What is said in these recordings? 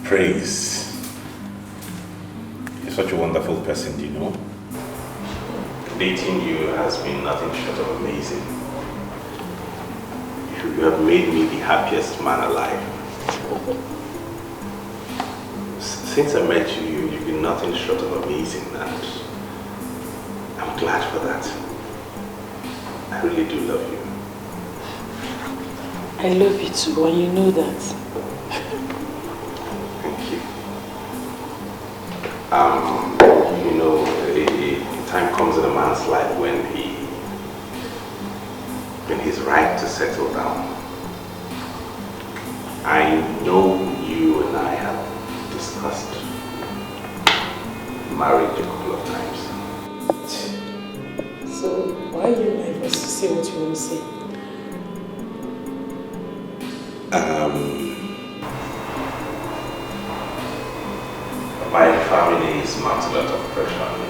Praise. You're such a wonderful person, you know. Dating you has been nothing short of amazing. You have made me the happiest man alive. Since I met you, you've been nothing short of amazing, and I'm glad for that. I really do love you. I love you too, and you know that. Thank you. You know, a time comes in a man's life when he's right to settle down. I know you and I have discussed marriage a couple of times. So why are you like us to say what you want to say? My family is mounting a lot of pressure on me.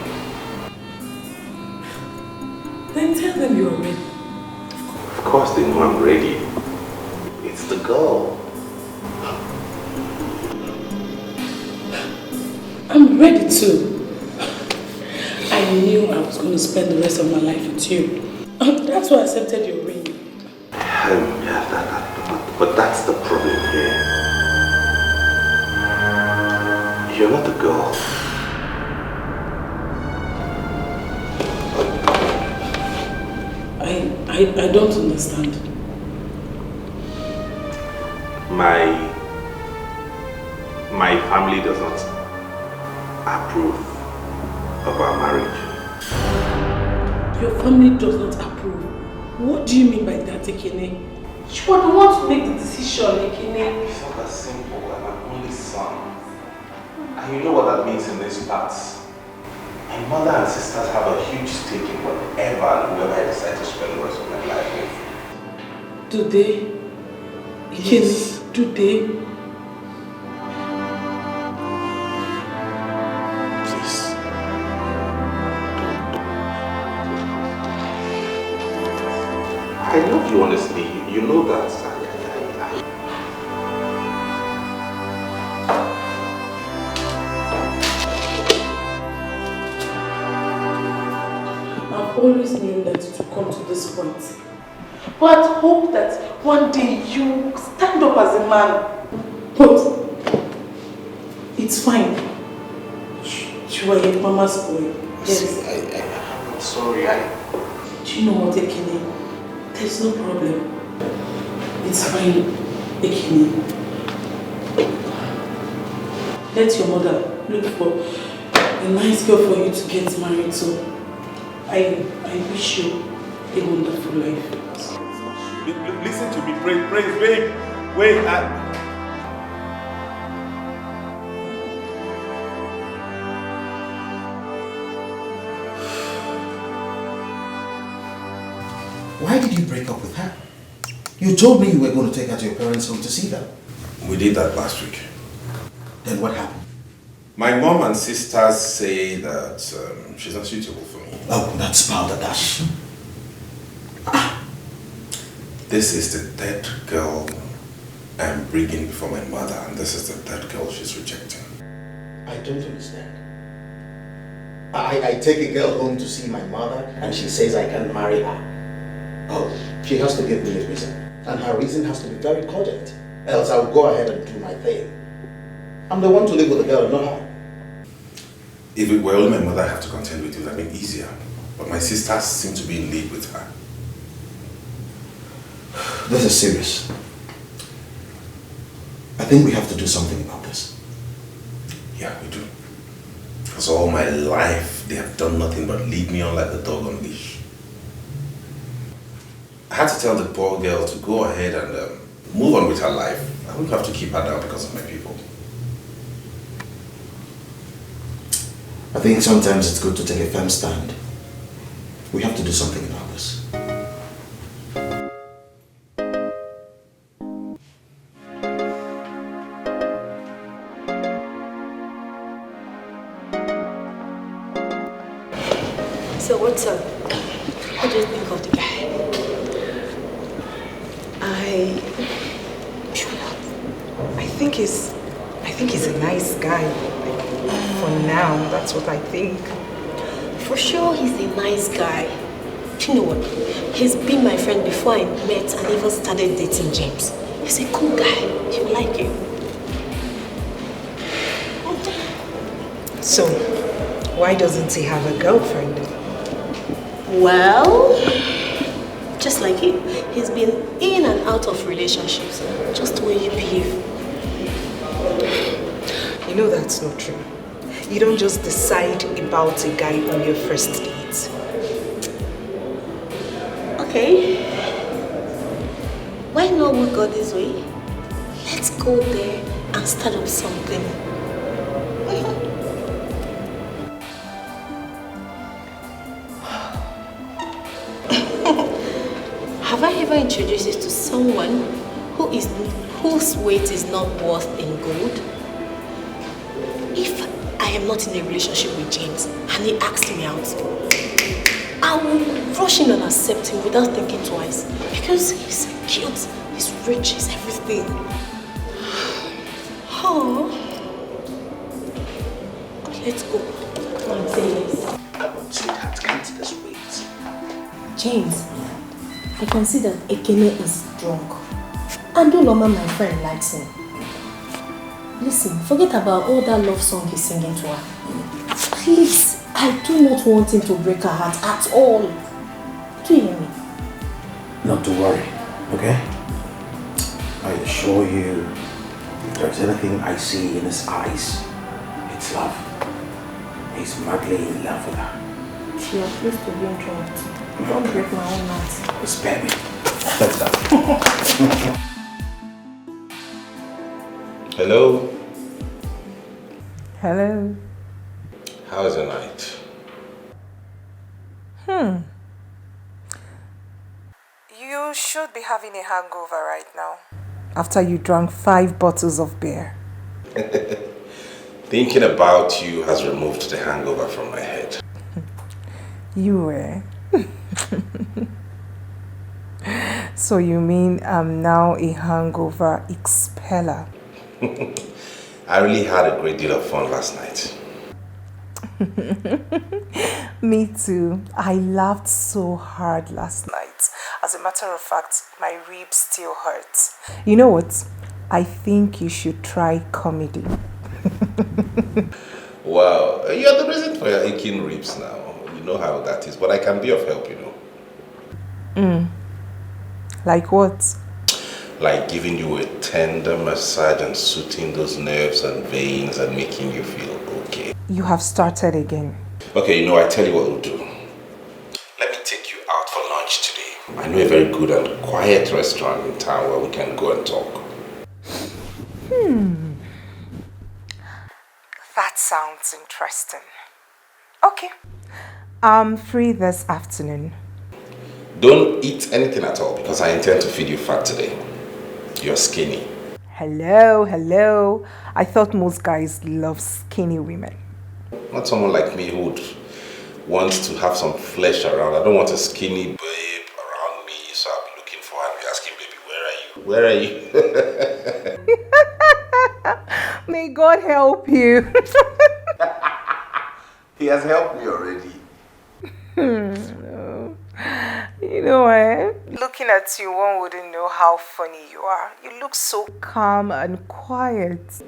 Then tell them you're ready. Of course they know I'm ready. It's the girl. I'm ready too. I knew I was going to spend the rest of my life with you. That's why I accepted your ring. Yeah, but that's the problem here. You're not the girl. I don't understand. My family does not approve of our marriage. Your family does not approve? What do you mean by that, Ekene? You are the one to make the decision, Ekene. It's not that simple. I'm my only son. And you know what that means in these parts. My mother and sisters have a huge stake in whatever and whoever I decide to spend the rest of my life with. Do they? Yes. Do they? Please. I love you honestly. You know that. I've always known that it would come to this point. But I hope that one day you stand up as a man. But it's fine. You are your mama's boy. Yes. I'm sorry. Do you know what, Ekene? There's no problem. It's fine, Ekene. Let your mother look for a nice girl for you to get married to. I wish you a wonderful life. Listen to me, praise, babe. Wait, Why did you break up with her? You told me you were going to take her to your parents' home to see them. We did that last week. Then what happened? My mom and sisters say that she's not suitable for me. Oh, that's balderdash. This is the third girl I'm bringing before my mother, and this is the third girl she's rejecting. I don't understand. I take a girl home to see my mother, and she says I can't marry her. Oh, she has to give me a reason. And her reason has to be very cogent. Else I'll go ahead and do my thing. I'm the one to live with the girl, not her. If it were only my mother I have to contend with, it would have been easier. But my sisters seem to be in league with her. This is serious. I think we have to do something about this. Yeah, we do. Because all my life, they have done nothing but lead me on like a dog on leash. I had to tell the poor girl to go ahead and move on with her life. I wouldn't have to keep her down because of my people. I think sometimes it's good to take a firm stand. We have to do something about this. So what's up? What do you think of the guy? I think he's a nice guy. For now, that's what I think. For sure, he's a nice guy. You know what? He's been my friend before I met and even started dating James. He's a cool guy. You like him. So, why doesn't he have a girlfriend? Well, just like him, he's been in and out of relationships. Just the way you behave. You know that's not true. You don't just decide about a guy on your first date. Okay. Why not we go this way? Let's go there and start up something. Have I ever introduced you to someone whose weight is not worth in gold? If I am not in a relationship with James and he asks me out, I will rush in and accept him without thinking twice. Because he's cute, he's rich, he's everything. Oh. Let's go. Come on, say yes. Sweetheart, can't this wait? James, I can see that Ekene is drunk. And Doloma, my friend, likes him. Listen, forget about all that love song he's singing to her. Please, I do not want him to break her heart at all. Do you hear me? Not to worry, okay? I assure you, if there's anything I see in his eyes, it's love. He's madly in love with her. She appears to be drunk. Don't break my own heart. Spare me. That's that. Hello? Hello. How's your night? You should be having a hangover right now. After you drank 5 bottles of beer. Thinking about you has removed the hangover from my head. You were. So you mean I'm now a hangover expeller? I really had a great deal of fun last night. Me too. I laughed so hard last night. As a matter of fact, my ribs still hurt. You know what? I think you should try comedy. Wow, you're the reason for your aching ribs now. You know how that is, but I can be of help, you know. Like what? Like giving you a tender massage and soothing those nerves and veins and making you feel okay. You have started again. Okay, you know, I tell you what we'll do. Let me take you out for lunch today. I know a very good and quiet restaurant in town where we can go and talk. That sounds interesting. Okay. I'm free this afternoon. Don't eat anything at all because I intend to feed you fat today. You're skinny. Hello. I thought most guys love skinny women. Not someone like me who would want to have some flesh around. I don't want a skinny babe around me, so I'll be looking for her and be asking, baby, where are you? Where are you? May God help you. He has helped me already. You know what? Looking at you, one wouldn't know how funny you are. You look so calm and quiet.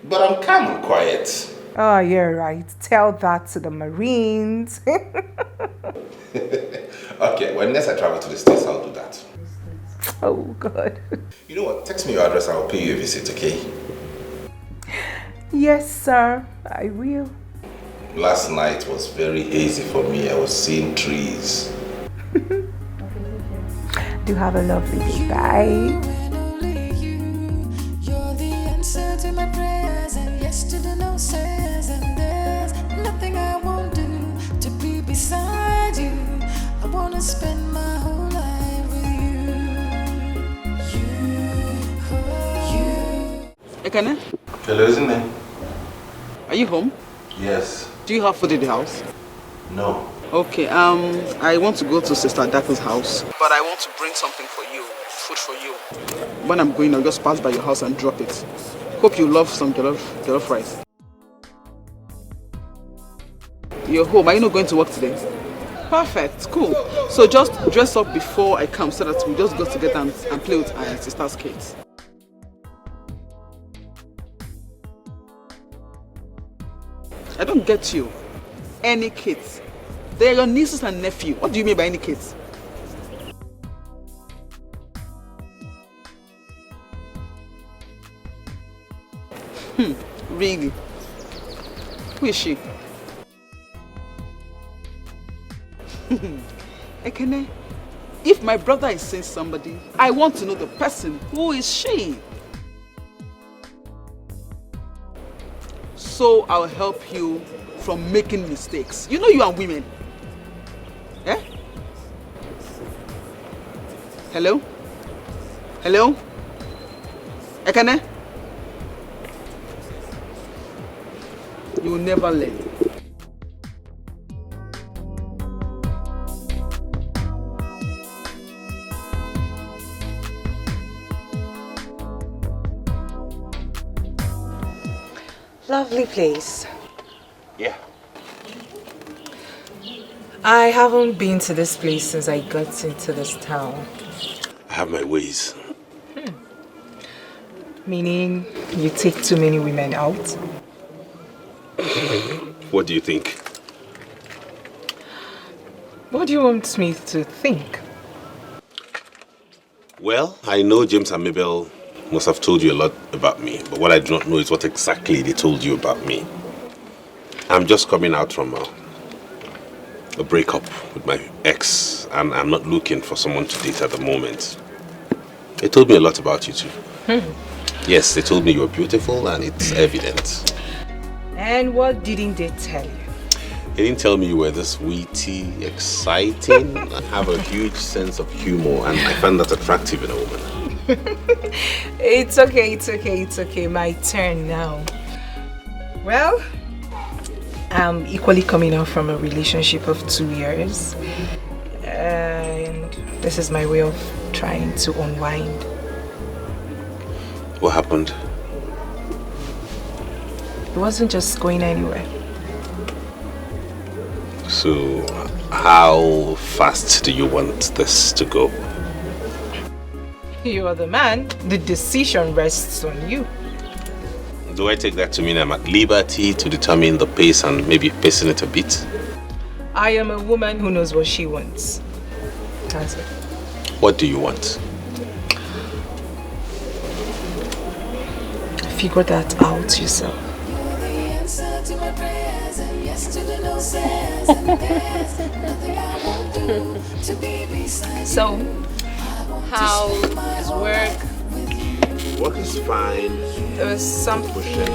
But I'm calm and quiet. Oh, you're right. Tell that to the Marines. Okay, when next I travel to the States, I'll do that. Oh, God. You know what? Text me your address and I'll pay you a visit, okay? Yes, sir. I will. Last night was very hazy for me. I was seeing trees. Do have a lovely day. Bye. You're the answer to my prayers and yes to the no says, and there's nothing I won't do to be beside you. I wanna spend my whole life with you. Ekene, Hello, isn't it? are you home? Yes. Do you have food in the house? No. Okay, I want to go to Sister Daka's house, but I want to bring something for you, food for you. When I'm going, I'll just pass by your house and drop it. Hope you love some jollof rice. You're home. Are you not going to work today? Perfect. Cool. So just dress up before I come so that we just go together and play with our sister's kids. I don't get you. Any kids? They are your nieces and nephew. What do you mean by any kids? Really? Who is she? Ekene, if my brother is saying somebody, I want to know the person. Who is she? So I'll help you from making mistakes. You know you are women. Eh? Hello? Hello? Ekene? You will never learn. Lovely place. Yeah. I haven't been to this place since I got into this town. I have my ways. Meaning you take too many women out? What do you think? What do you want me to think? Well, I know James and Mabel must have told you a lot about me, but what I do not know is what exactly they told you about me. I'm just coming out from a breakup with my ex, and I'm not looking for someone to date at the moment. They told me a lot about you too. Yes, they told me you were beautiful, and it's evident. And what didn't they tell you? They didn't tell me you were this witty, exciting, and have a huge sense of humor, and I find that attractive in a woman. It's okay. My turn now. Well, I'm equally coming out from a relationship of 2 years. And this is my way of trying to unwind. What happened? It wasn't just going anywhere. So, how fast do you want this to go? You are the man. The decision rests on you. Do I take that to mean I'm at liberty to determine the pace and maybe pacing it a bit? I am a woman who knows what she wants. That's it. What do you want? Figure that out yourself. So, how is work? Work is fine. There was some Pushing.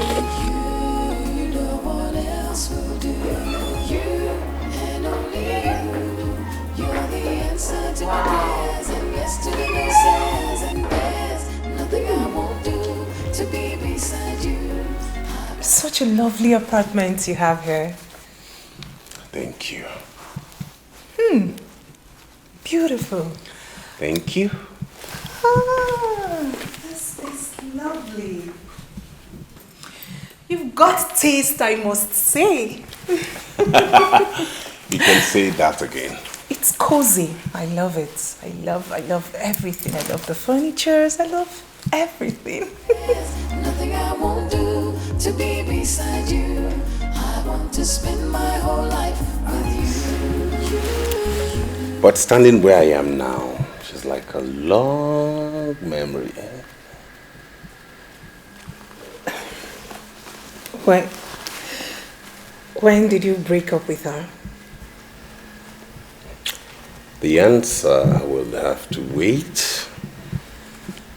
Such a lovely apartment you have here. Thank you. Beautiful. Thank you. This is lovely. You've got taste, I must say. You can say that again. It's cozy. I love it. I love everything. I love the furnitures. I love everything. Nothing I won't do to be beside you. I want to spend my whole life with you. But standing where I am now, she's like a long memory. When did you break up with her? The answer will have to wait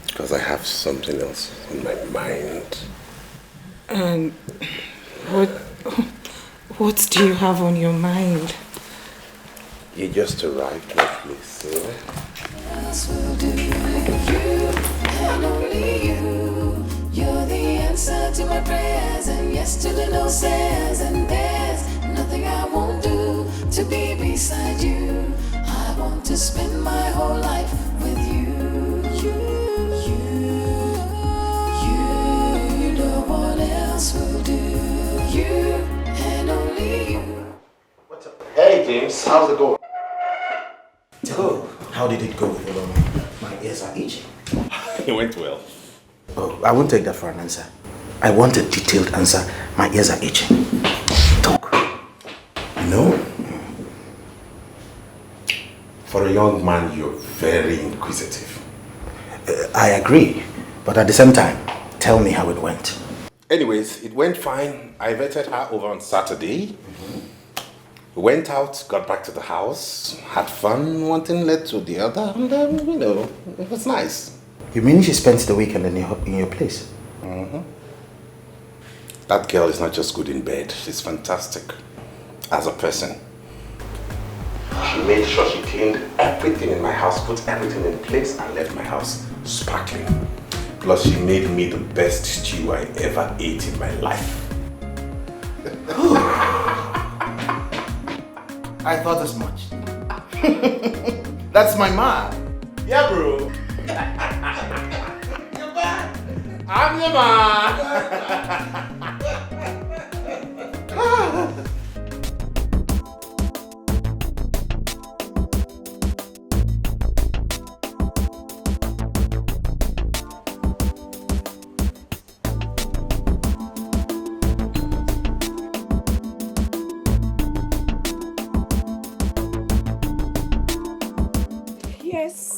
because I have something else on my mind. And what do you have on your mind? You just arrived, my place. Else will do. You and only you. You're the answer to my prayers and yes to the no says. And there's nothing I won't do to be beside you. I want to spend my whole life with you. You James, how's it going? Tell me, how did it go with the woman? My ears are itching. It went well. Oh, I won't take that for an answer. I want a detailed answer. My ears are itching. Talk. No? For a young man, you're very inquisitive. I agree, but at the same time, tell me how it went. Anyways, it went fine. I invited her over on Saturday. We went out, got back to the house, had fun, one thing led to the other, and it was nice. You mean she spent the weekend in your place? That girl is not just good in bed, she's fantastic as a person. She made sure she cleaned everything in my house, put everything in place, and left my house sparkling. Plus, she made me the best stew I ever ate in my life. I thought as much. That's my man. Yeah, bro. You're back. I'm your man.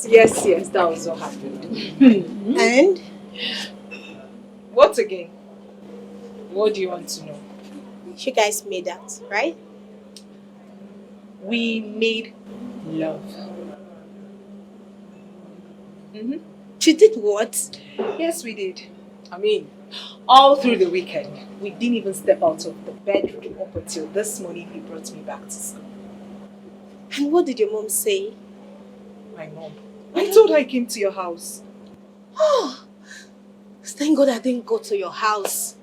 Yes, that was what happened. And? What again? What do you want to know? You guys made out, right? We made love. You did what? Yes, we did. I mean, all through the weekend, we didn't even step out of the bedroom up until this morning he brought me back to school. And what did your mom say? My mom. I told her I came to your house. Oh, thank God I didn't go to your house.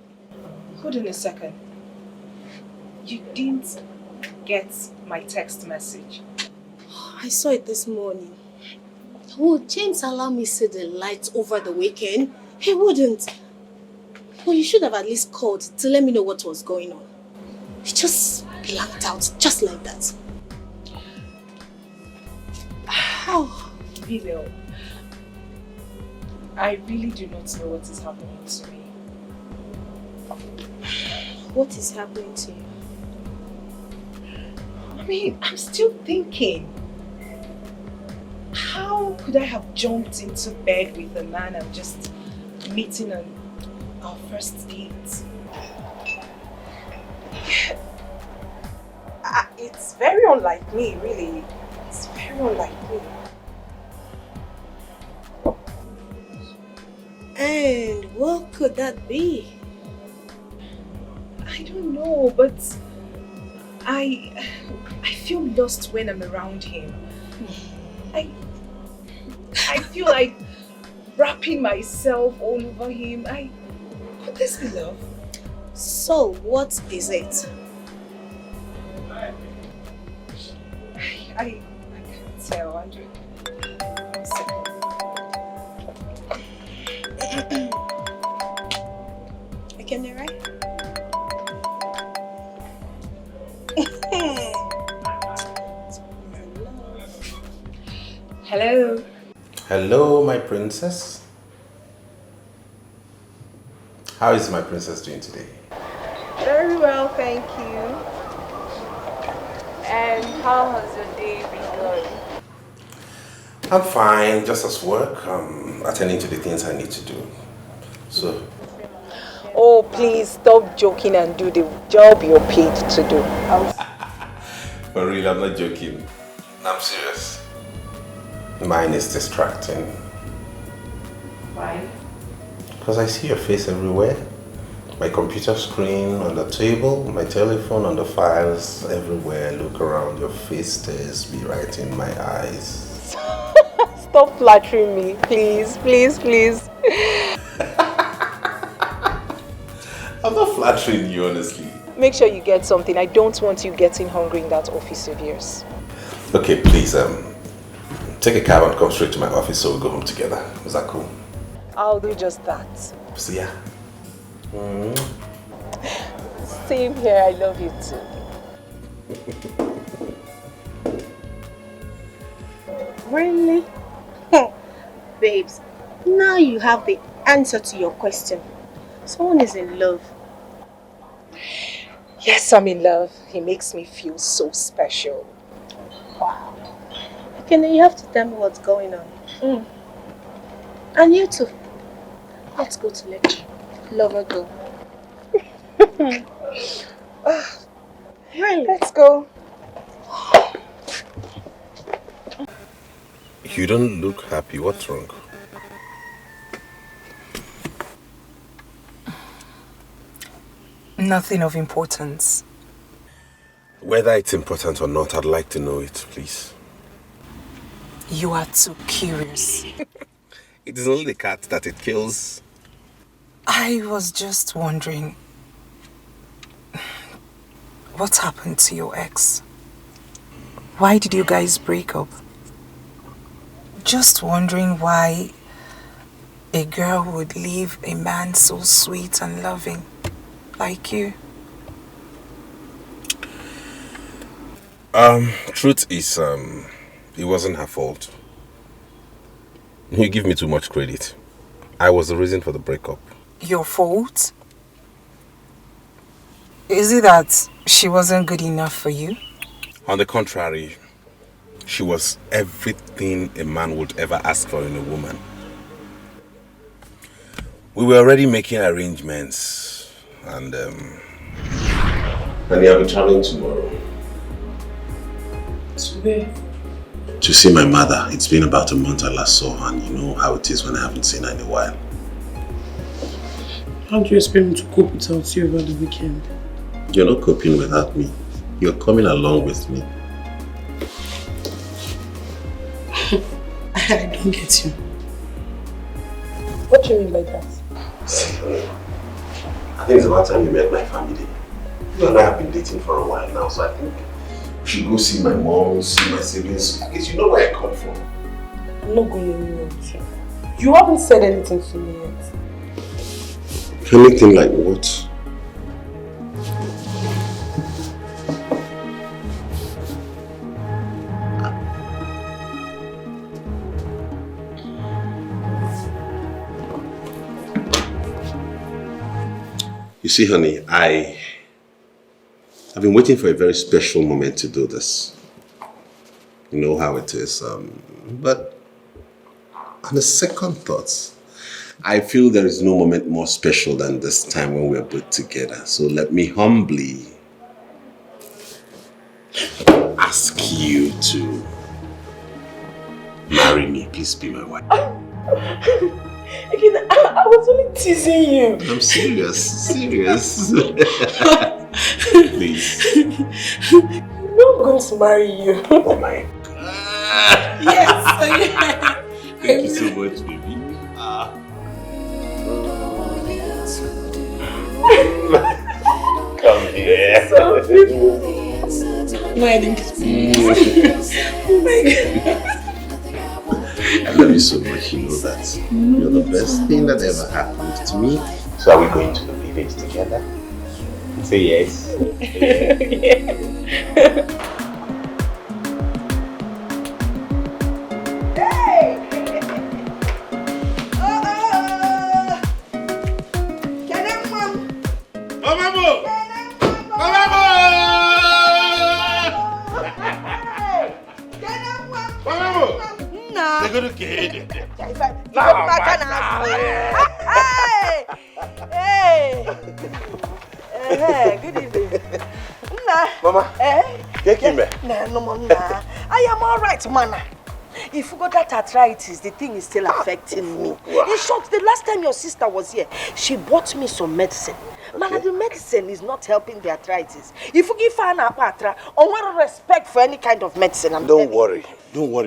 Hold on a second. You didn't get my text message. I saw it this morning. Would James allow me to see the lights over the weekend? He wouldn't. Well, you should have at least called to let me know what was going on. He just blanked out, just like that. Oh, Mabel, I really do not know what is happening to me. What is happening to you? I mean, I'm still thinking. How could I have jumped into bed with a man I'm just meeting on our first date? It's very unlike me, really. It's very unlike me. And what could that be? I don't know, but I feel lost when I'm around him. I feel like wrapping myself all over him. Could this be love? So, what is it? I can't tell, Andrew. 1 second. I can be right? Hello. Hello, my princess. How is my princess doing today? Very well, thank you. And how has your day been going? I'm fine, just as work. I'm attending to the things I need to do. So. Oh, please stop joking and do the job you're paid to do. For real, I'm not joking. I'm serious. Mine is distracting. Why? Because I see your face everywhere. My computer screen on the table, my telephone on the files, everywhere. Look around, your face stares me right in my eyes. Stop flattering me, please, please, please. I'm not flattering you, honestly. Make sure you get something. I don't want you getting hungry in that office of yours. Okay, please, take a cab and come straight to my office so we'll go home together. Is that cool? I'll do just that. See ya. Same here, I love you too. Really? Babes, now you have the answer to your question. Someone is in love. Yes, I'm in love. He makes me feel so special. Wow. Okay, then you have to tell me what's going on. And you too. Let's go to lecture. Lover go. Really? Let's go. You don't look happy. What's wrong? Nothing of importance. Whether it's important or not, I'd like to know it, please. You are too curious. It is only the cat that it kills. I was just wondering, what happened to your ex? Why did you guys break up? Just wondering why a girl would leave a man so sweet and loving like you. Truth is, it wasn't her fault. You give me too much credit. I was the reason for the breakup. Your fault? Is it that she wasn't good enough for you? On the contrary, she was everything a man would ever ask for in a woman. We were already making arrangements, and I'll be traveling tomorrow. To where? To see my mother. It's been about a month I last saw her, and you know how it is when I haven't seen her in a while. How do you expect me to cope without you over the weekend? You're not coping without me. You're coming along with me. I don't get you. What do you mean by that? See, I think it's about time you met my family. You and I have been dating for a while now, so I think we should go see my mom, see my siblings. At least you know where I come from. I'm not going anywhere with you. You haven't said anything to me yet. Anything like what? You see, honey, I've been waiting for a very special moment to do this. You know how it is. But on the second thoughts, I feel there is no moment more special than this time when we're both together. So let me humbly ask you to marry me. Please be my wife. Again, I was only teasing you. I'm serious. Please. I'm not going to marry you. Oh my God. Yes. Thank you so much, baby. Come here. So beautiful. My God. Oh my God. I love you so much, you know that. You're the best thing that ever happened to me. So are we going to the village together? Say yes. Yeah. Good evening. Mama, take him. I am all right, man. If you got that arthritis, the thing is still affecting me. In short, the last time your sister was here, she bought me some medicine. Man, the medicine is not helping the arthritis. If you give her an apatra, or respect for any kind of medicine, Don't worry,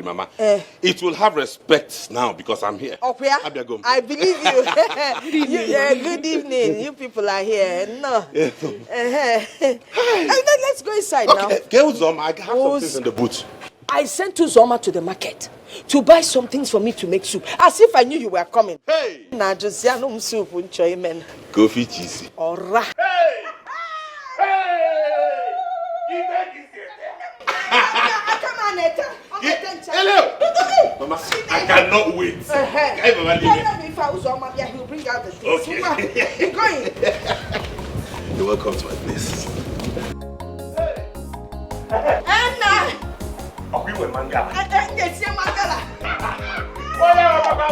Mama. It will have respect now because I'm here. Oh, yeah? I believe you. Good evening. You people are here. No. Let's go inside now. Get Uzoma. I have some things in the boot. I sent Uzoma to the market to buy some things for me to make soup. As if I knew you were coming. Hey! Nah, just no soup, man. Go fit cheesy. Alright. Hey! Hey! Come on, Neta. Hello! Mama, I cannot wait. If I was on my he'll bring out the things. Okay. You're going. You're welcome to my place. Anna! Are we with Mangala? Yes, you're Mangala.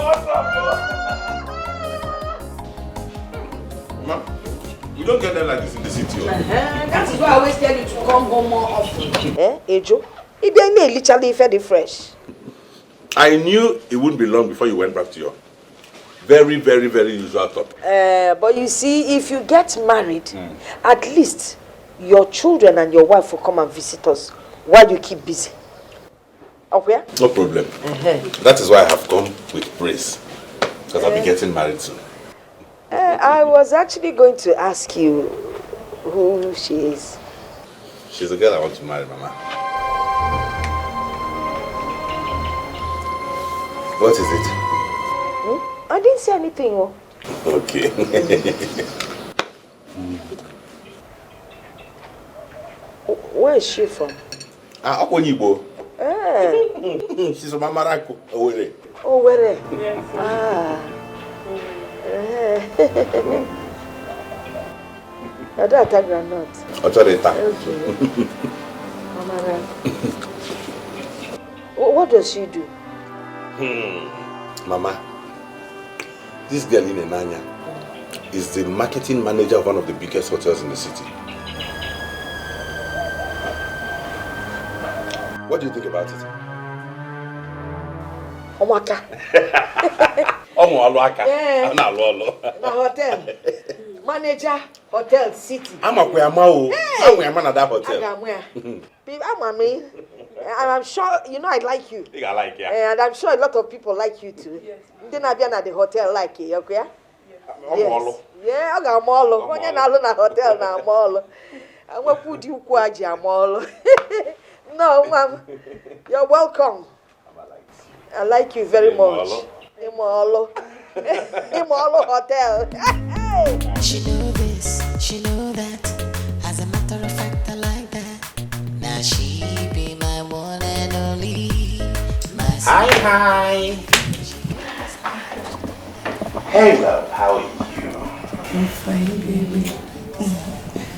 What's up, Mama, we don't get them like this in the city. That is why I always tell you to come home more often. Ejo? If you may literally fed it fresh. I knew it wouldn't be long before you went back to your very, very, very usual topic. But you see, if you get married, at least your children and your wife will come and visit us while you keep busy. Okay? No problem. That is why I have come with praise. Because I'll be getting married soon. I was actually going to ask you who she is. She's the girl I want to marry, Mama. What is it? I didn't say anything. Oh. Okay. Where is she from? Akonibo. She's from Amarako. Owere. Owere? Yes. I don't attack granite. Autorita. Okay. What does she do? Mama, this girl in Enanya is the marketing manager of one of the biggest hotels in the city. What do you think about it? Omaka. Omoaloaka. Yeah. The hotel. Manager, hotel, city. I'm a Kuyamao. I'm a man at that hotel. I'm sure, you know, I like you. I like you. And I'm sure a lot of people like you too. Yes. Then I've been at the hotel like you, okay? Yes. Yeah, I got mall. When you're not in a hotel now, mall. I will put you kwaji mall. No, ma'am. You're welcome. I like you very much. Imolo. Imolo Hotel. She know this, she know that. As a matter of fact, I like that. Now she be my one and only. My Hi. Hey, love. How are you? I'm fine, baby.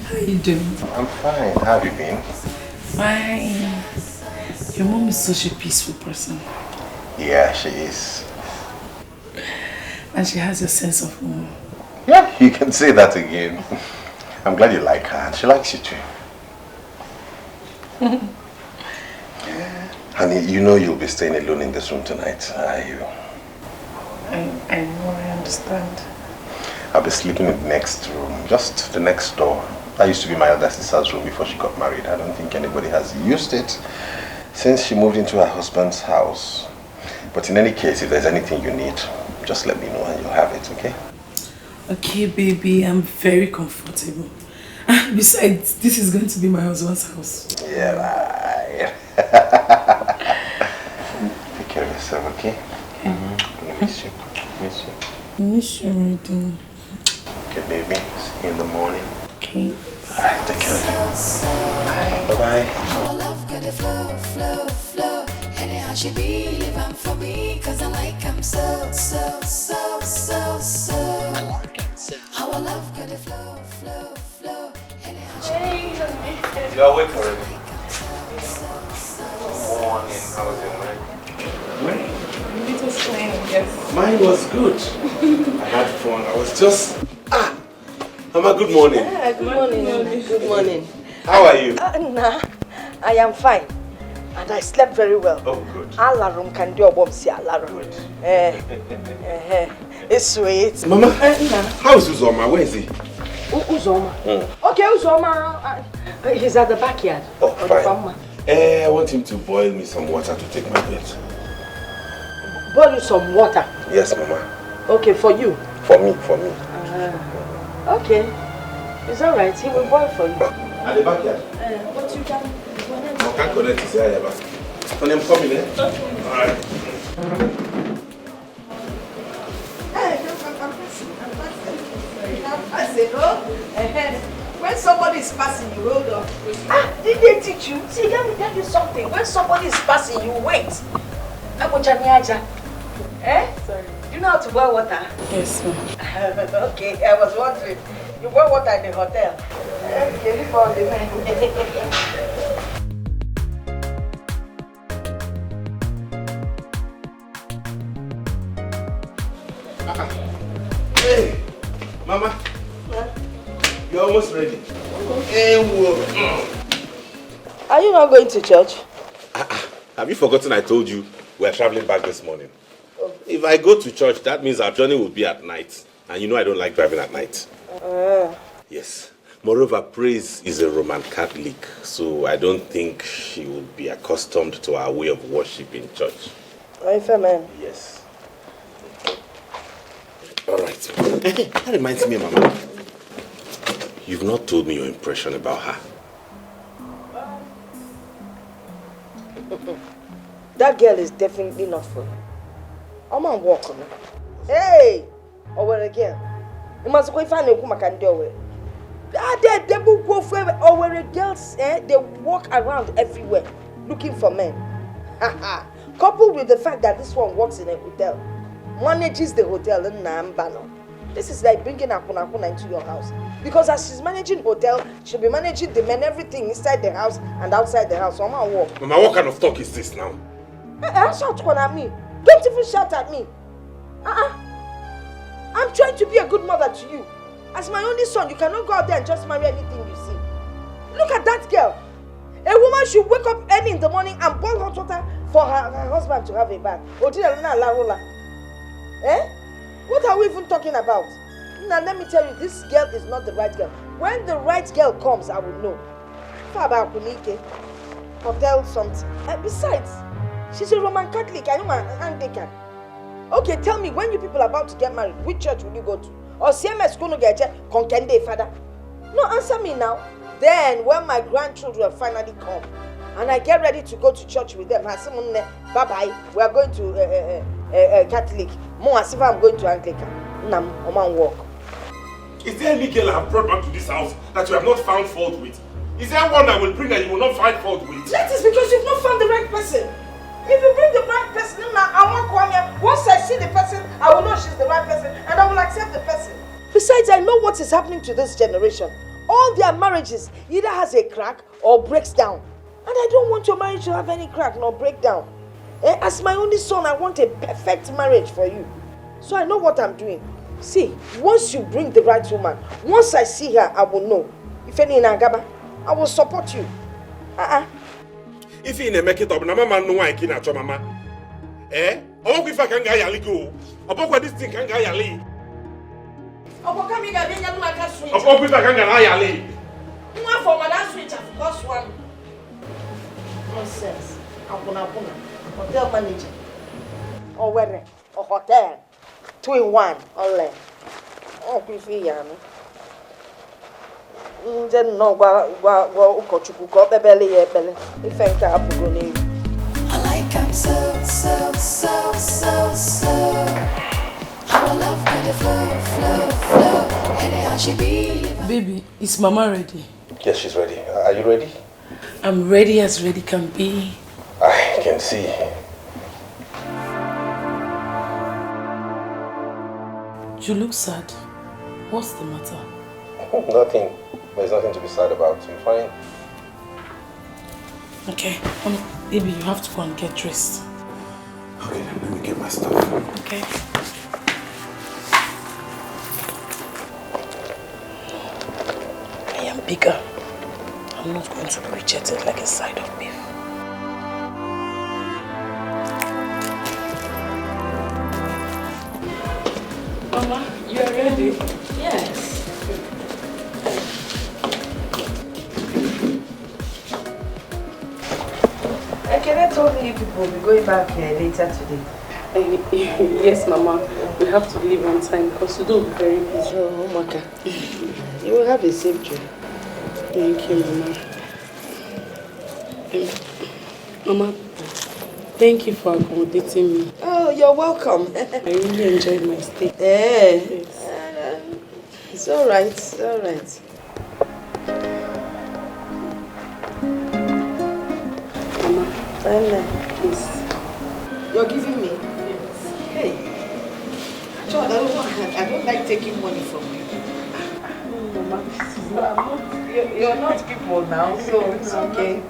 How you doing? I'm fine. How have you been? Fine. Your mom is such a peaceful person. Yeah, she is. And she has a sense of humor. Yeah, you can say that again. I'm glad you like her and she likes you too. Honey, you know you'll be staying alone in this room tonight, are you? I know, I understand. I'll be sleeping in the next room, just the next door. That used to be my elder sister's room before she got married. I don't think anybody has used it since she moved into her husband's house. But in any case, if there's anything you need, just let me know and you'll have it, okay? Okay, baby, I'm very comfortable. Besides, this is going to be my husband's house. Yeah, right. Take care of yourself, okay? I miss you. Miss you. I miss you, Rita. Okay, baby. See you in the morning. Okay. Alright, take care of you. Bye-bye. Our love got a flow, flow, flow. Anyhow she be living for me, cause I like him so, so, so, so, so. Our love got a flow, flow, flow. Anyhow she You're awake already. Morning. How was your morning? It was fine, I guess. Mine was good. I had fun. I was just... Mama, good morning. Good morning. Good morning. How are you? Nah, I am fine. And I slept very well. Oh, good. Alarm can do a bomb, see alarm. It's sweet. Mama, how is Uzoma? Where is he? Uzoma. Okay, Uzoma. He's at the backyard. Oh, fine. I want him to boil me some water to take my bed. Boil you some water? Yes, Mama. Okay, for you? For me. Okay. It's alright. He will boil for you. At the backyard? What you can... I can't connect to say back. When I'm coming, eh? Alright. When somebody is passing, you hold on. Did they teach you? See, let me tell you something. When somebody is passing, you wait. Eh? Sorry. Do you know how to boil water? Yes, ma'am. Okay, I was wondering. You boil water in the hotel. Okay, leave all the men. Hey, Mama. You're almost ready. Are you not going to church? Have you forgotten I told you we're traveling back this morning? If I go to church, that means our journey will be at night. And you know I don't like driving at night. Yes. Moreover, Praise is a Roman Catholic, so I don't think she will be accustomed to our way of worship in church. Amen. Yes. All right. That reminds me, Mama. You've not told me your impression about her. That girl is definitely not for you. I'm on walk on her. Hey! Over again. You must go find a woman can do it. They will go for over girls, they walk around everywhere looking for men. Coupled with the fact that this one works in a hotel, manages the hotel in Nambano. This is like bringing Akuna into your house. Because as she's managing hotel, she'll be managing the men, everything inside the house and outside the house. So I'm gonna walk. Mama, what kind of talk is this now? Shout at me. Don't even shout at me. I'm trying to be a good mother to you. As my only son, you cannot go out there and just marry anything you see. Look at that girl. A woman should wake up early in the morning and boil hot water for her husband to have a bath. What are we even talking about? Now let me tell you, this girl is not the right girl. When the right girl comes, I will know. Hotel something. Besides, she's a Roman Catholic. I am an Anglican. Okay, tell me, when you people are about to get married, which church will you go to? Or CMS going to get Konkende, father? No, answer me now. Then, when my grandchildren finally come, and I get ready to go to church with them, bye-bye, we are going to Catholic. More as if I'm going to Anglican. Nam, Oman walk. Is there any girl I have brought back to this house that you have not found fault with? Is there one I will bring that you will not find fault with? That is because you've not found the right person. If you bring the right person, I won't come here. Once I see the person, I will know she's the right person and I will accept the person. Besides, I know what is happening to this generation. All their marriages either has a crack or breaks down. And I don't want your marriage to have any crack nor break down. As my only son, I want a perfect marriage for you. So I know what I'm doing. See, once you bring the right woman, once I see her, I will know. If any in Agaba, I will support you. If you make it up, Mama no one can at your mama. Oh, if I can get a go. About what this thing can get a lead. Oh, come here, I didn't like a switch. Oh, if I can get a lead. One for my switch, of course, one. Nonsense. Hotel manager. Or where? Or hotel. 2 in 1. All oh, Griffy, Yano. Then no, Ukochuku, Bebele, Ebele. If I can't go near. I like him so. How I love when the flow. Anyhow she be. Baby, is Mama ready? Yes, she's ready. Are you ready? I'm ready as ready can be. I can see. You look sad. What's the matter? Nothing. There's nothing to be sad about. I'm fine. Okay, baby, you have to go and get dressed. Okay, let me get my stuff. Okay. I am bigger. I'm not going to be rejected like a side of beef. Mama, you are ready? Yes. Can I told you people will be going back later today? Yes, Mama. We have to leave on time because we don't be very busy. Oh, Maka. You will have a safe trip. Thank you, Mama. Mama, thank you for accommodating me. Oh, you're welcome. I really enjoyed my stay. Yes. Yes. It's all right. It's all right. Please. You're giving me? Hey. John, I don't like taking money from you. Mama, you're not people now, so it's okay.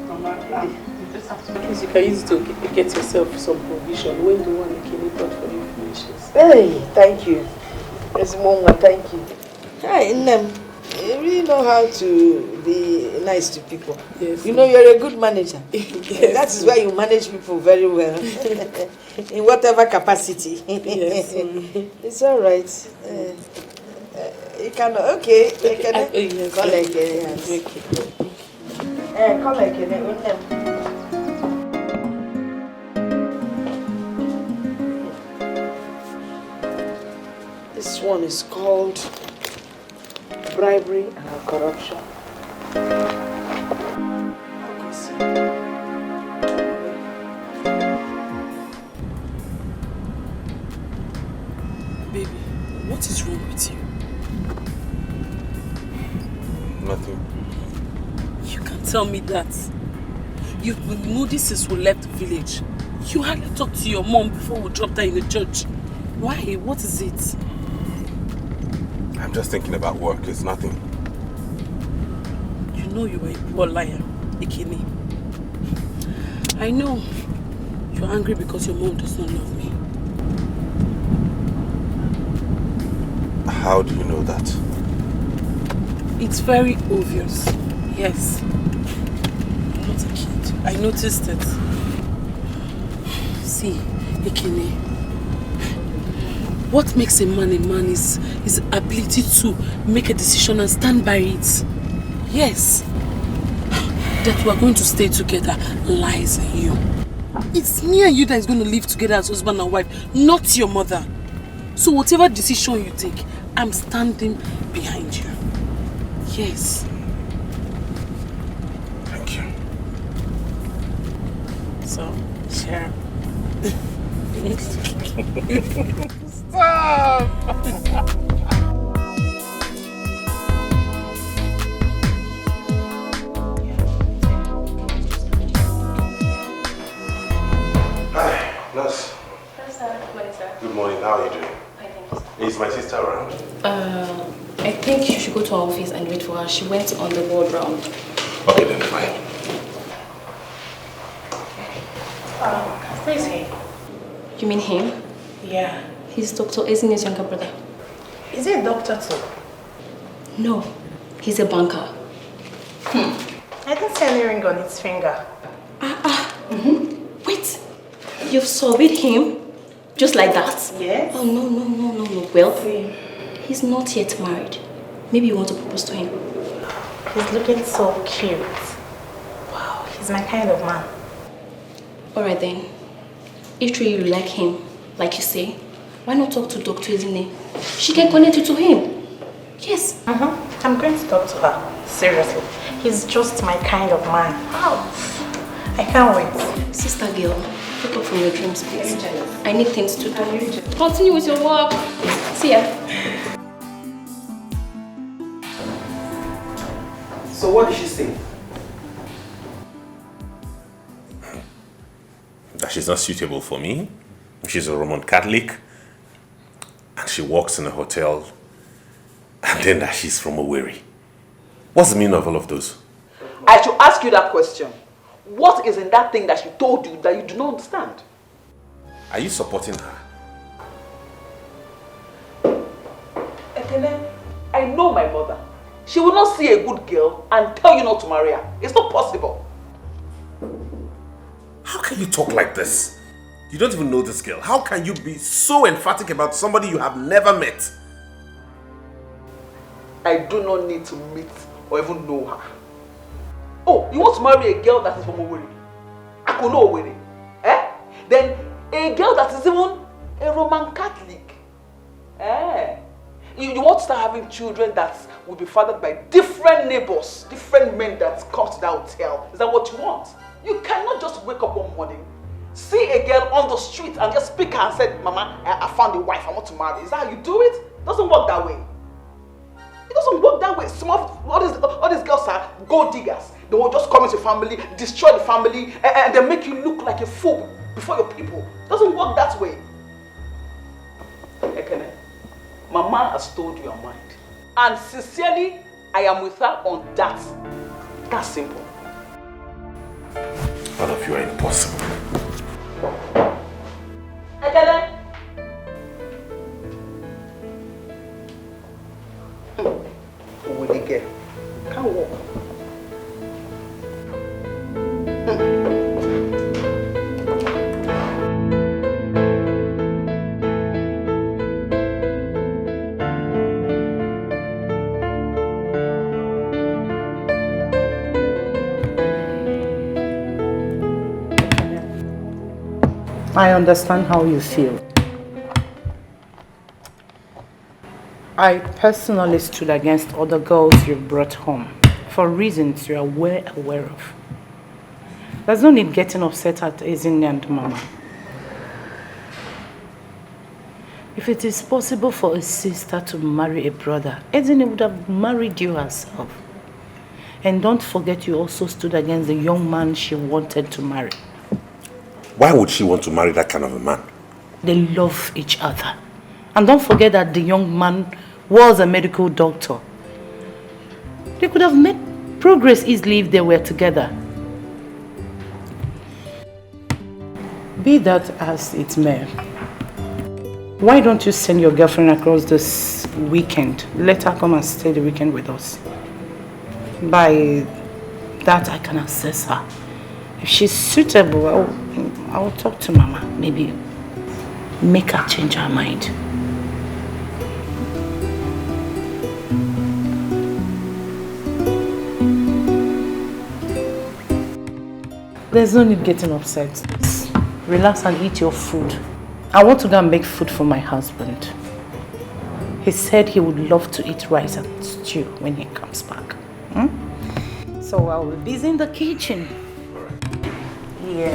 Mama, you just have to you can use it to get yourself some provision when the one Ekene bought for you finishes. Hey, thank you. Yes, Mama, thank you. Hi, Nnem. You really know how to be nice to people. Yes. You know you're a good manager. Yes. That is why you manage people very well. In whatever capacity. Yes. It's all right. You can, okay. Yes. Call again. Call again. This one is called bribery and corruption. Baby, what is wrong with you? Nothing. You can't tell me that. You've been moody since we left the village. You hardly talked to your mom before we dropped her in the church. Why? What is it? I'm just thinking about work. It's nothing. You know you are a poor liar, Ekene. I know you're angry because your mom does not love me. How do you know that? It's very obvious. Yes. I'm not a kid. I noticed it. See, Ekene, what makes a man is his ability to make a decision and stand by it. Yes. That we are going to stay together lies in you. It's me and you that is going to live together as husband and wife, not your mother. So whatever decision you take, I'm standing behind you. Yes. Thank you. So, share. Stop! Hi, nurse. Hello, sir. Good morning, sir. Good morning. How are you doing? Hi, thank you, sir. Is my sister around? I think you should go to our office and wait for her. She went on the ward round. Okay, then fine. Who is he? You mean him? Yeah. He's Dr. Ezine's younger brother. Is he a doctor too? No, he's a banker. I didn't see any ring on his finger. Wait, you've surveyed him? Just like that? Yes. Oh, no. Well, he's not yet married. Maybe you want to propose to him. He's looking so cute. Wow, he's my kind of man. Alright then. If truly you like him, like you say, why not talk to Dr. Ezine? She can connect you to him. Yes. I'm going to talk to her. Seriously. He's just my kind of man. Wow. I can't wait. Sister girl, wake up from your dreams, please. I need things to do. Continue with your work. See ya. So what did she say? That she's not suitable for me. She's a Roman Catholic. And she works in a hotel. And then that she's from Owerri. What's the meaning of all of those? I should ask you that question. What is in that thing that she told you that you do not understand? Are you supporting her? Ekene, I know my mother. She will not see a good girl and tell you not to marry her. It's not possible. How can you talk like this? You don't even know this girl. How can you be so emphatic about somebody you have never met? I do not need to meet or even know her. Oh, you want to marry a girl that is from Owerri? I could know Owerri. Eh? Then a girl that is even a Roman Catholic. Eh? You want to start having children that will be fathered by different neighbors, different men that come to that hotel. Is that what you want? You cannot just wake up one morning, see a girl on the street and just pick her and say, Mama, I found a wife, I want to marry. Is that how you do it? It doesn't work that way. It doesn't work that way. All these girls are gold diggers. They will just come into your family, destroy the family, and they make you look like a fool before your people. It doesn't work that way. Ekene, Mama has told you your mind. And sincerely, I am with her on that. That's simple. All of you are impossible. Ekene. Who will they get? Can't walk. I understand how you feel. I personally stood against other girls you brought home for reasons you are well aware of. There's no need getting upset at Ezine and Mama. If it is possible for a sister to marry a brother, Ezine would have married you herself. And don't forget you also stood against the young man she wanted to marry. Why would she want to marry that kind of a man? They love each other. And don't forget that the young man was a medical doctor. They could have made progress easily if they were together. Be that as it may, why don't you send your girlfriend across this weekend? Let her come and stay the weekend with us. By that I can assess her. If she's suitable, I'll talk to Mama. Maybe make her change her mind. There's no need getting upset. Just relax and eat your food. I want to go and make food for my husband. He said he would love to eat rice and stew when he comes back. So I'll be busy in the kitchen. Yeah.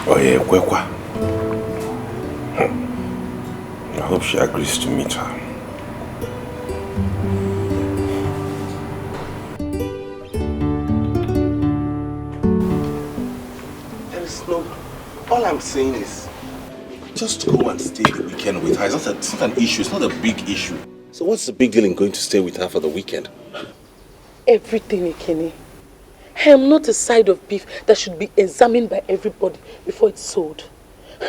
Oh yeah, Kwekwa. I hope she agrees to meet her. There is no... All I'm saying is, just go and stay the weekend with her. It's not an issue. It's not a big issue. So what's the big deal in going to stay with her for the weekend? Everything, Ekene. I am not a side of beef that should be examined by everybody before it's sold.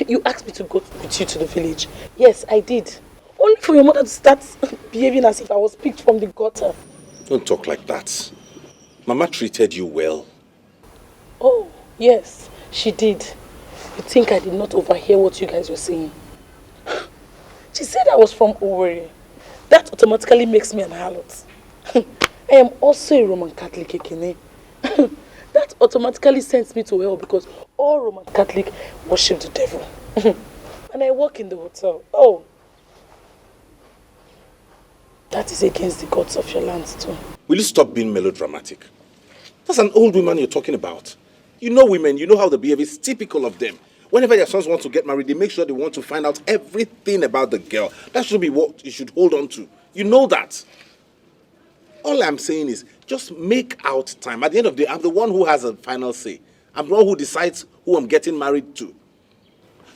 You asked me to go with you to the village. Yes, I did. Only for your mother to start behaving as if I was picked from the gutter. Don't talk like that. Mama treated you well. Oh, yes, she did. You think I did not overhear what you guys were saying? She said I was from Ebere. That automatically makes me an harlot. I am also a Roman Catholic, Ekene. That automatically sends me to hell because all Roman Catholic worship the devil. And I work in the hotel. Oh, that is against the gods of your land too. Will you stop being melodramatic? That's an old woman you're talking about. You know women, you know how they behave. It's typical of them. Whenever their sons want to get married, they make sure they want to find out everything about the girl. That should be what you should hold on to. You know that. All I'm saying is, just make out time. At the end of the day, I'm the one who has a final say. I'm the one who decides who I'm getting married to.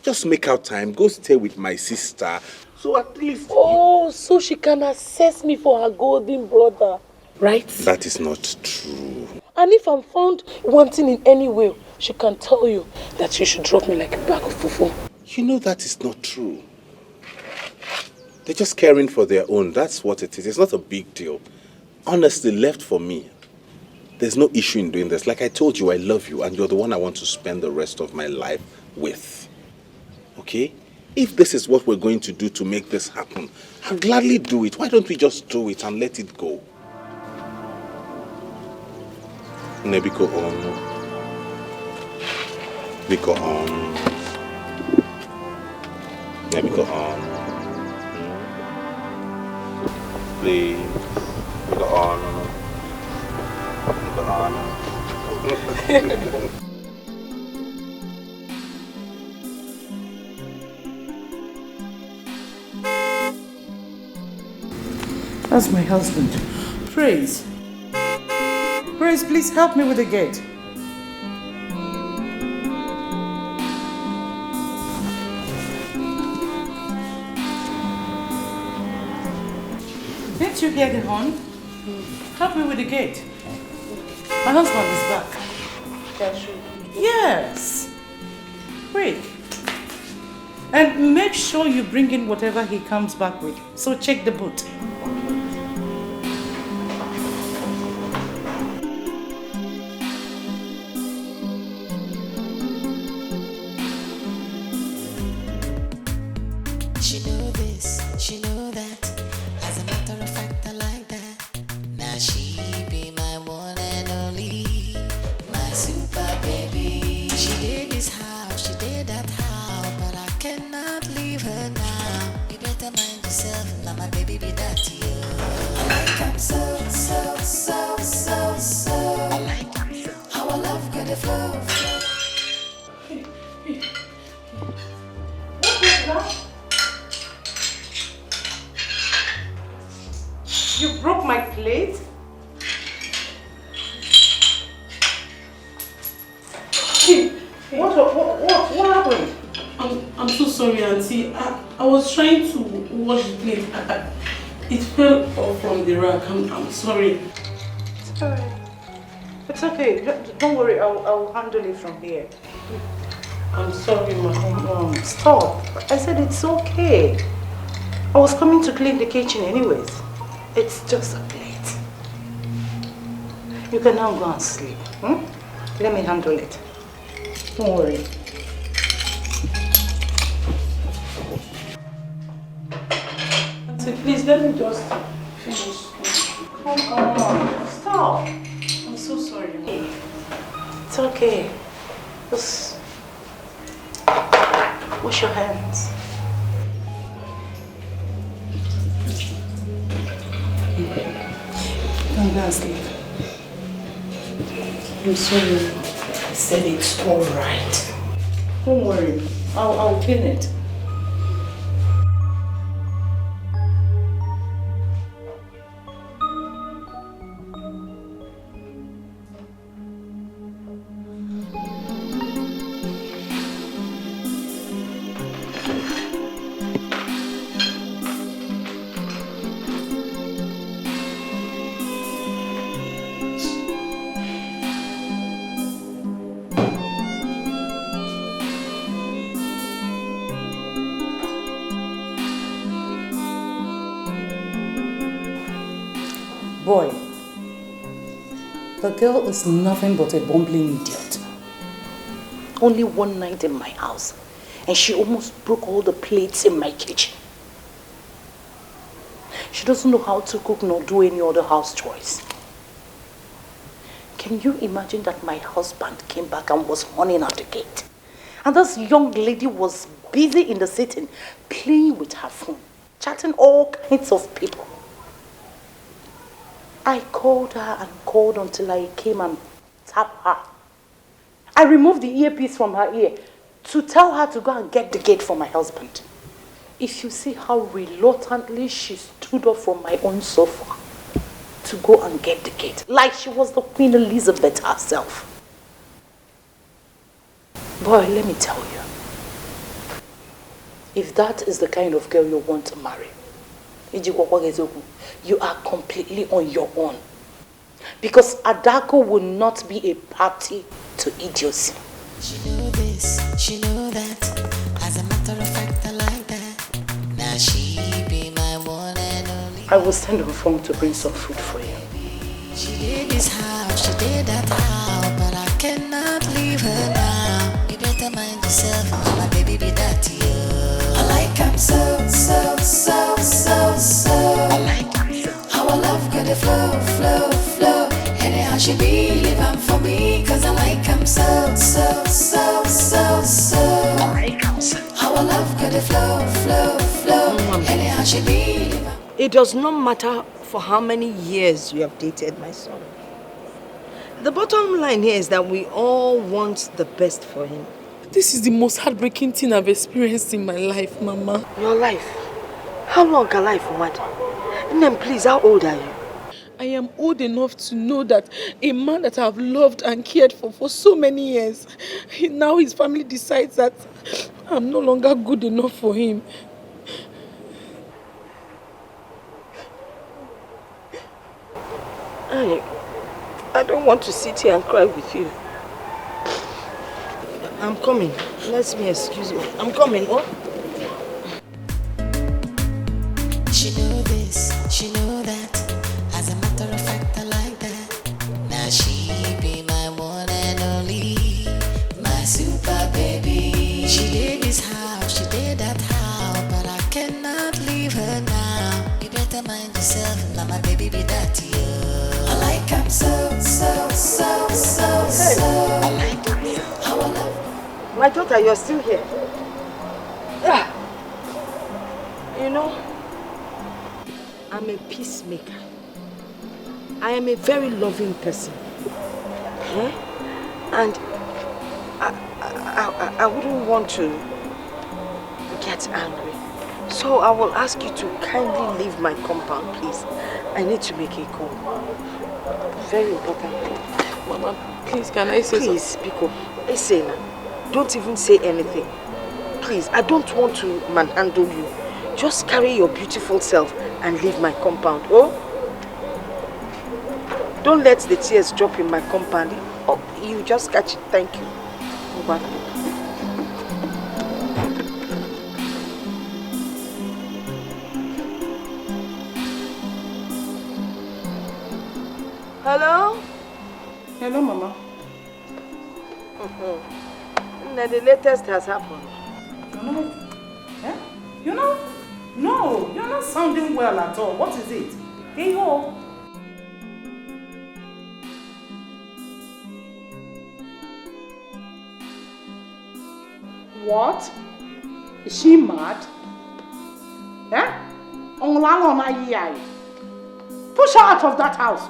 Just make out time. Go stay with my sister. So at least... Oh, so she can assess me for her golden brother, right? That is not true. And if I'm found wanting in any way, she can tell you that you should drop me like a bag of fufu. You know that is not true. They're just caring for their own. That's what it is. It's not a big deal. Honestly, left for me, there's no issue in doing this. Like I told you, I love you, and you're the one I want to spend the rest of my life with. Okay? If this is what we're going to do to make this happen, I'll gladly do it. Why don't we just do it and let it go? Nebiko on. Biko on. Nebiko on. Please. Biko on. Biko on. That's my husband. Praise. Praise, please help me with the gate. Didn't you hear the horn? Help me with the gate. My husband is back. Yes. Quick. And make sure you bring in whatever he comes back with. So check the boot. She know this, she know that. As a matter of fact, I like that. Now she be my one and only, my super baby. She did this house, she did that house, but I cannot leave her now. You better mind yourself, now my baby be that to you. I like him so. I like him so. How I love good the flow. What is that? You broke my plate? What happened? I'm so sorry, Auntie. I was trying to wash the plate. It fell off from the rack. I'm sorry. It's alright. It's okay. Don't worry. I'll handle it from here. I'm sorry, Mom. Stop. I said it's okay. I was coming to clean the kitchen anyways. It's just a plate. You can now go and sleep. Let me handle it. Don't worry. Auntie, please let me just finish. Come on. Stop. I'm so sorry, Mom. It's okay. Just wash your hands. Come down, sleep. I'm sorry. I said it's alright. Don't worry. I'll clean it. Boy, the girl is nothing but a bumbling idiot. Only one night in my house, and she almost broke all the plates in my kitchen. She doesn't know how to cook nor do any other house chores. Can you imagine that my husband came back and was running at the gate? And this young lady was busy in the sitting, playing with her phone, chatting all kinds of people. I called her and called until I came and tapped her. I removed the earpiece from her ear to tell her to go and get the gate for my husband. If you see how reluctantly she stood up from my own sofa to go and get the gate, like she was the Queen Elizabeth herself. Boy, let me tell you, if that is the kind of girl you want to marry, you are completely on your own. Because Adako will not be a party to idiocy. She know this, she know that. As a matter of fact, I like that. Now she be my one and only. I will send her phone to bring some food for you. She did this house, she did that house, but I cannot leave her now. You better mind yourself, my baby be that to you. I like him so. I like him so. How I love good the flow. Anyhow she be living for me, cause I like him so. I like him so. How I love good the flow. Anyhow she be living. It does not matter for how many years you have dated my son. The bottom line here is that we all want the best for him. This is the most heartbreaking thing I've experienced in my life, Mama. Your life? How long a life, what? And then please, how old are you? I am old enough to know that a man that I've loved and cared for so many years, now his family decides that I'm no longer good enough for him. I don't want to sit here and cry with you. I'm coming. Let me excuse me. I'm coming, oh? She know this, she know that. As a matter of fact, I like that. Now she be my one and only, my super baby. She did this house, she did that house, but I cannot leave her now. You better mind yourself, now my baby be that you. I like him so. I like him, how I love. My daughter, you're still here. Yeah. You know, I'm a peacemaker. I am a very loving person. And I wouldn't want to get angry. So I will ask you to kindly leave my compound, please. I need to make a call. Very important. Mama, please, can I say something? Please, Biko. Listen, don't even say anything. Please, I don't want to manhandle you. Just carry your beautiful self and leave my compound, oh? Don't let the tears drop in my compound. Oh, you just catch it. Thank you. Go back. Hello? Hello, Mama. Now the latest has happened. You know? No, you're not sounding well at all. What is it? Hey, ho. What? Is she mad? Push her out of that house.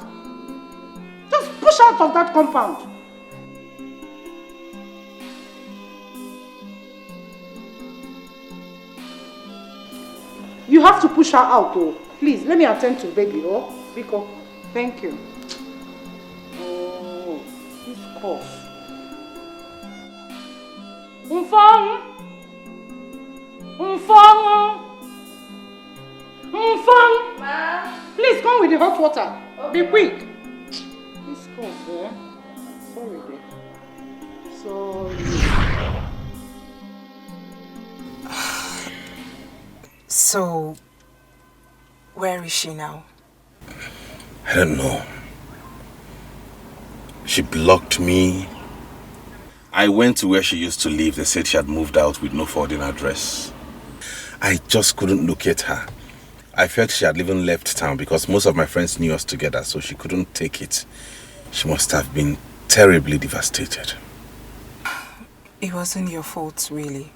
Just push her out of that compound. You have to push her out, oh. Please, let me attend to baby, oh. Biko, thank you. Oh, this cough. Ma. Please come with the hot water. Okay. Be quick. This cough, eh? Sorry, dear. Sorry. So, where is she now? I don't know. She blocked me. I went to where she used to live. They said she had moved out with no forwarding address. I just couldn't locate her. I felt she had even left town because most of my friends knew us together, so she couldn't take it. She must have been terribly devastated. It wasn't your fault, really.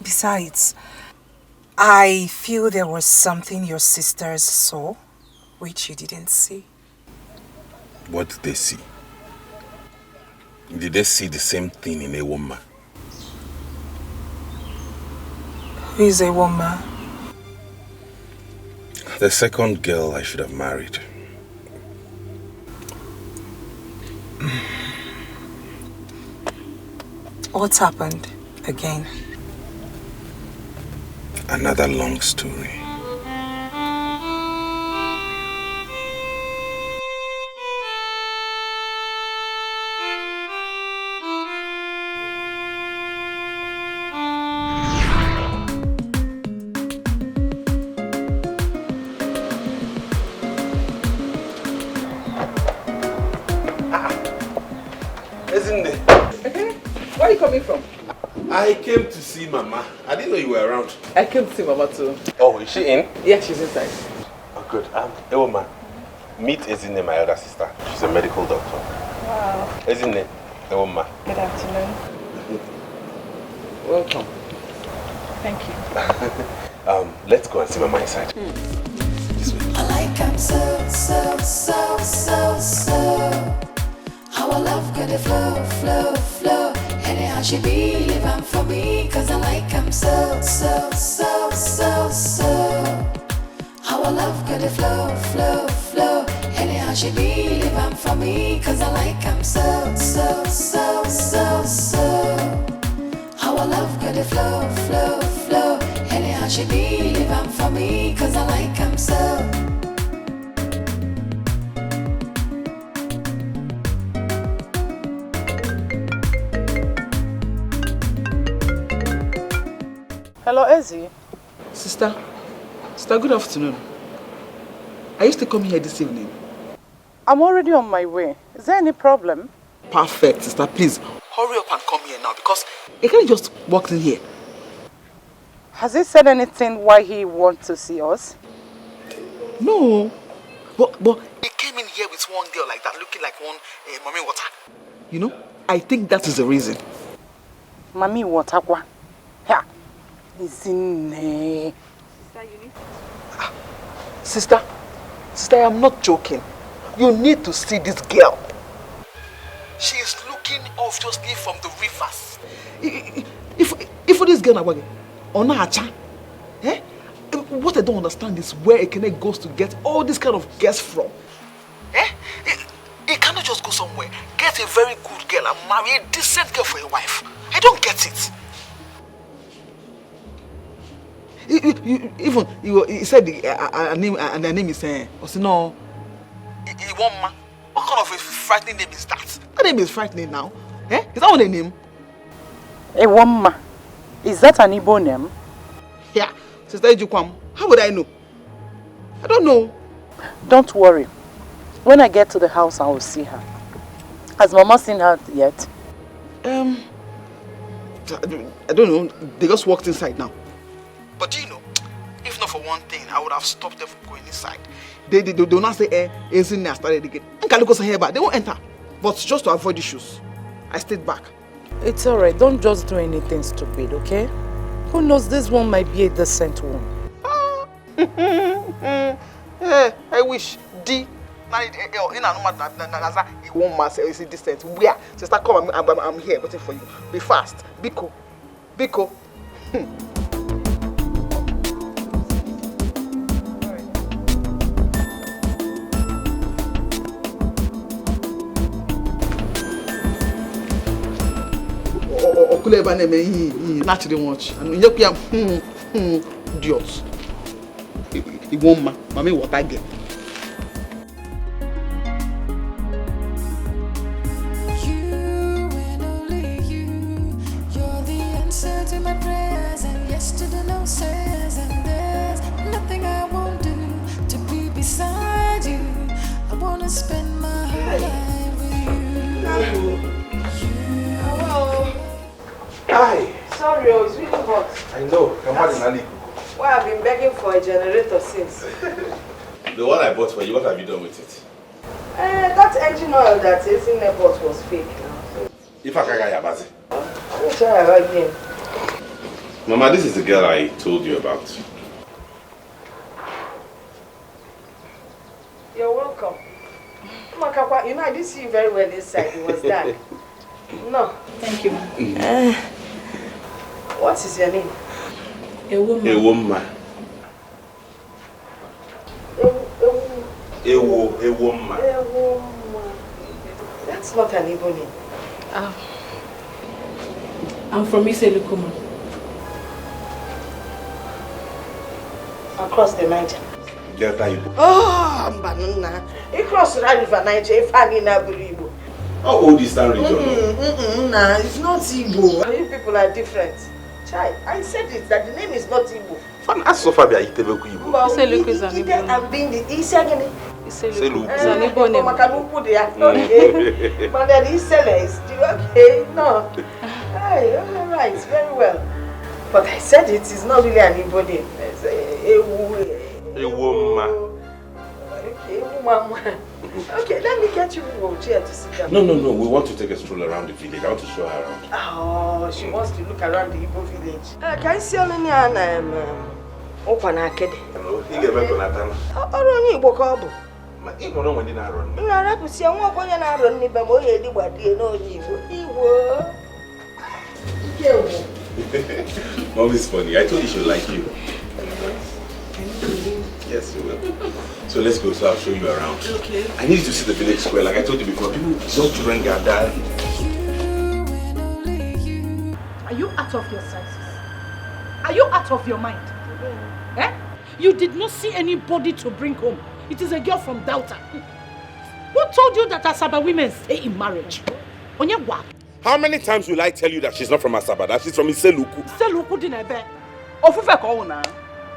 Besides, I feel there was something your sisters saw, which you didn't see. What did they see? Did they see the same thing in a woman? Who is a woman? The second girl I should have married. What's happened again? Another long story. Isn't it? Where are you coming from? I came to see Mama. I didn't know you were around. I came to see Mama too. Oh, is she in? Yeah, she's inside. Oh, good. Hey, woman. Meet Ezine, my elder sister. She's a medical doctor. Wow. Ezine, hey, woman. Good afternoon. Welcome. Thank you. Let's go and see Mama inside. I like him so. the flow, flow, flow. Anyhow she be, live on for me, cause I like him so, so, so, so, so. Our love got the flow, flow, flow. Anyhow she be, live on for me, cause I like him so, so, so, so, so. Our love got the flow, flow, flow. Anyhow she be, live on for me, cause I like him so. Hello, Ezzy. Sister, good afternoon. Are you still coming here this evening? I'm already on my way. Is there any problem? Perfect, sister. Please, hurry up and come here now because he can't just walk in here. Has he said anything why he wants to see us? No. But he came in here with one girl like that, looking like one mommy water. You know, I think that is the reason. Mommy water? Yeah. Is in there. Sister, I am not joking. You need to see this girl. She is looking obviously from the rivers. If this girl is on a cha, what I don't understand is where Ekene goes to get all this kind of girls from. He cannot just go somewhere, get a very good girl and marry a decent girl for a wife. I don't get it. He said the name is no. Iwoma. What kind of a frightening name is that? That name is frightening now. Is that what a name? Iwoma. Is that an Igbo name? Yeah. Sister Ejukwam. How would I know? I don't know. Don't worry. When I get to the house, I will see her. Has Mama seen her yet? I don't know. They just walked inside now. But do you know, if not for one thing, I would have stopped them from going inside. They do not say, isn't there started again. They won't enter. But just to avoid issues, I stayed back. It's alright. Don't just do anything stupid, okay? Who knows, this one might be a decent one. I wish. One man is decent. Where? Sister, come, I'm here waiting for you. Be fast. Biko. Naturally much. And you idiots. He won't mommy what I get. You and only you. You're the answer to my prayers and yes to the no says. And there's nothing I won't do to be beside you. I wanna spend my whole life with you. Hi. Sorry, it's really hot. I know. I'm hot in Ali. Why I've been begging for a generator since. The one I bought for you, what have you done with it? That engine oil that is in the bottle was fake now. So. If I can get Yabazi. Let me try her again. Mama, this is the girl I told you about. You're welcome. You know, I didn't see you very well this side. It was dark. No. Thank you. What is your name? A woman. A woman. A woman. That's not an Igbo name. I'm from Iselukuma. Across the Niger. Delta Igbo. Oh, Mbanuna. Across the River Niger, if I didn't have Igbo. How old is that region? Nah, it's not Igbo. You people are different. Chai, I said it, that the name is not Igbo. Fan Asofabia Itebeku Igbo. Iselukuma is an Igbo name. I'm being the Isagani. Iselukuma is an Igbo name. Okay. But then Isele okay, no. Hey, alright, very well. But I said it is not really an Igbo name. It's a woman. Okay, woman. Okay, let me get you a chair to sit down. No. We want to take a stroll around the village. I want to show her around. Oh, she wants to look around the Igbo village. Can you see any Okwana Kede? Hello, you get back on that time. Or only Igbo Kobo. Even when you are running. You are not to see a woman when you are running, but more you do what you know. Mom is funny. I told you she would like you. Yes, you will. So let's go. So I'll show you around. Okay. I need you to see the village square. Like I told you before, people, some children gather. Are you out of your senses? Are you out of your mind? Eh? You did not see anybody to bring home. It is a girl from Delta. Who told you that Asaba women stay in marriage? Onyewa. How many times will I tell you that she's not from Asaba, that she's from Iseluku? Iseluku dinebe. Ofufe call na.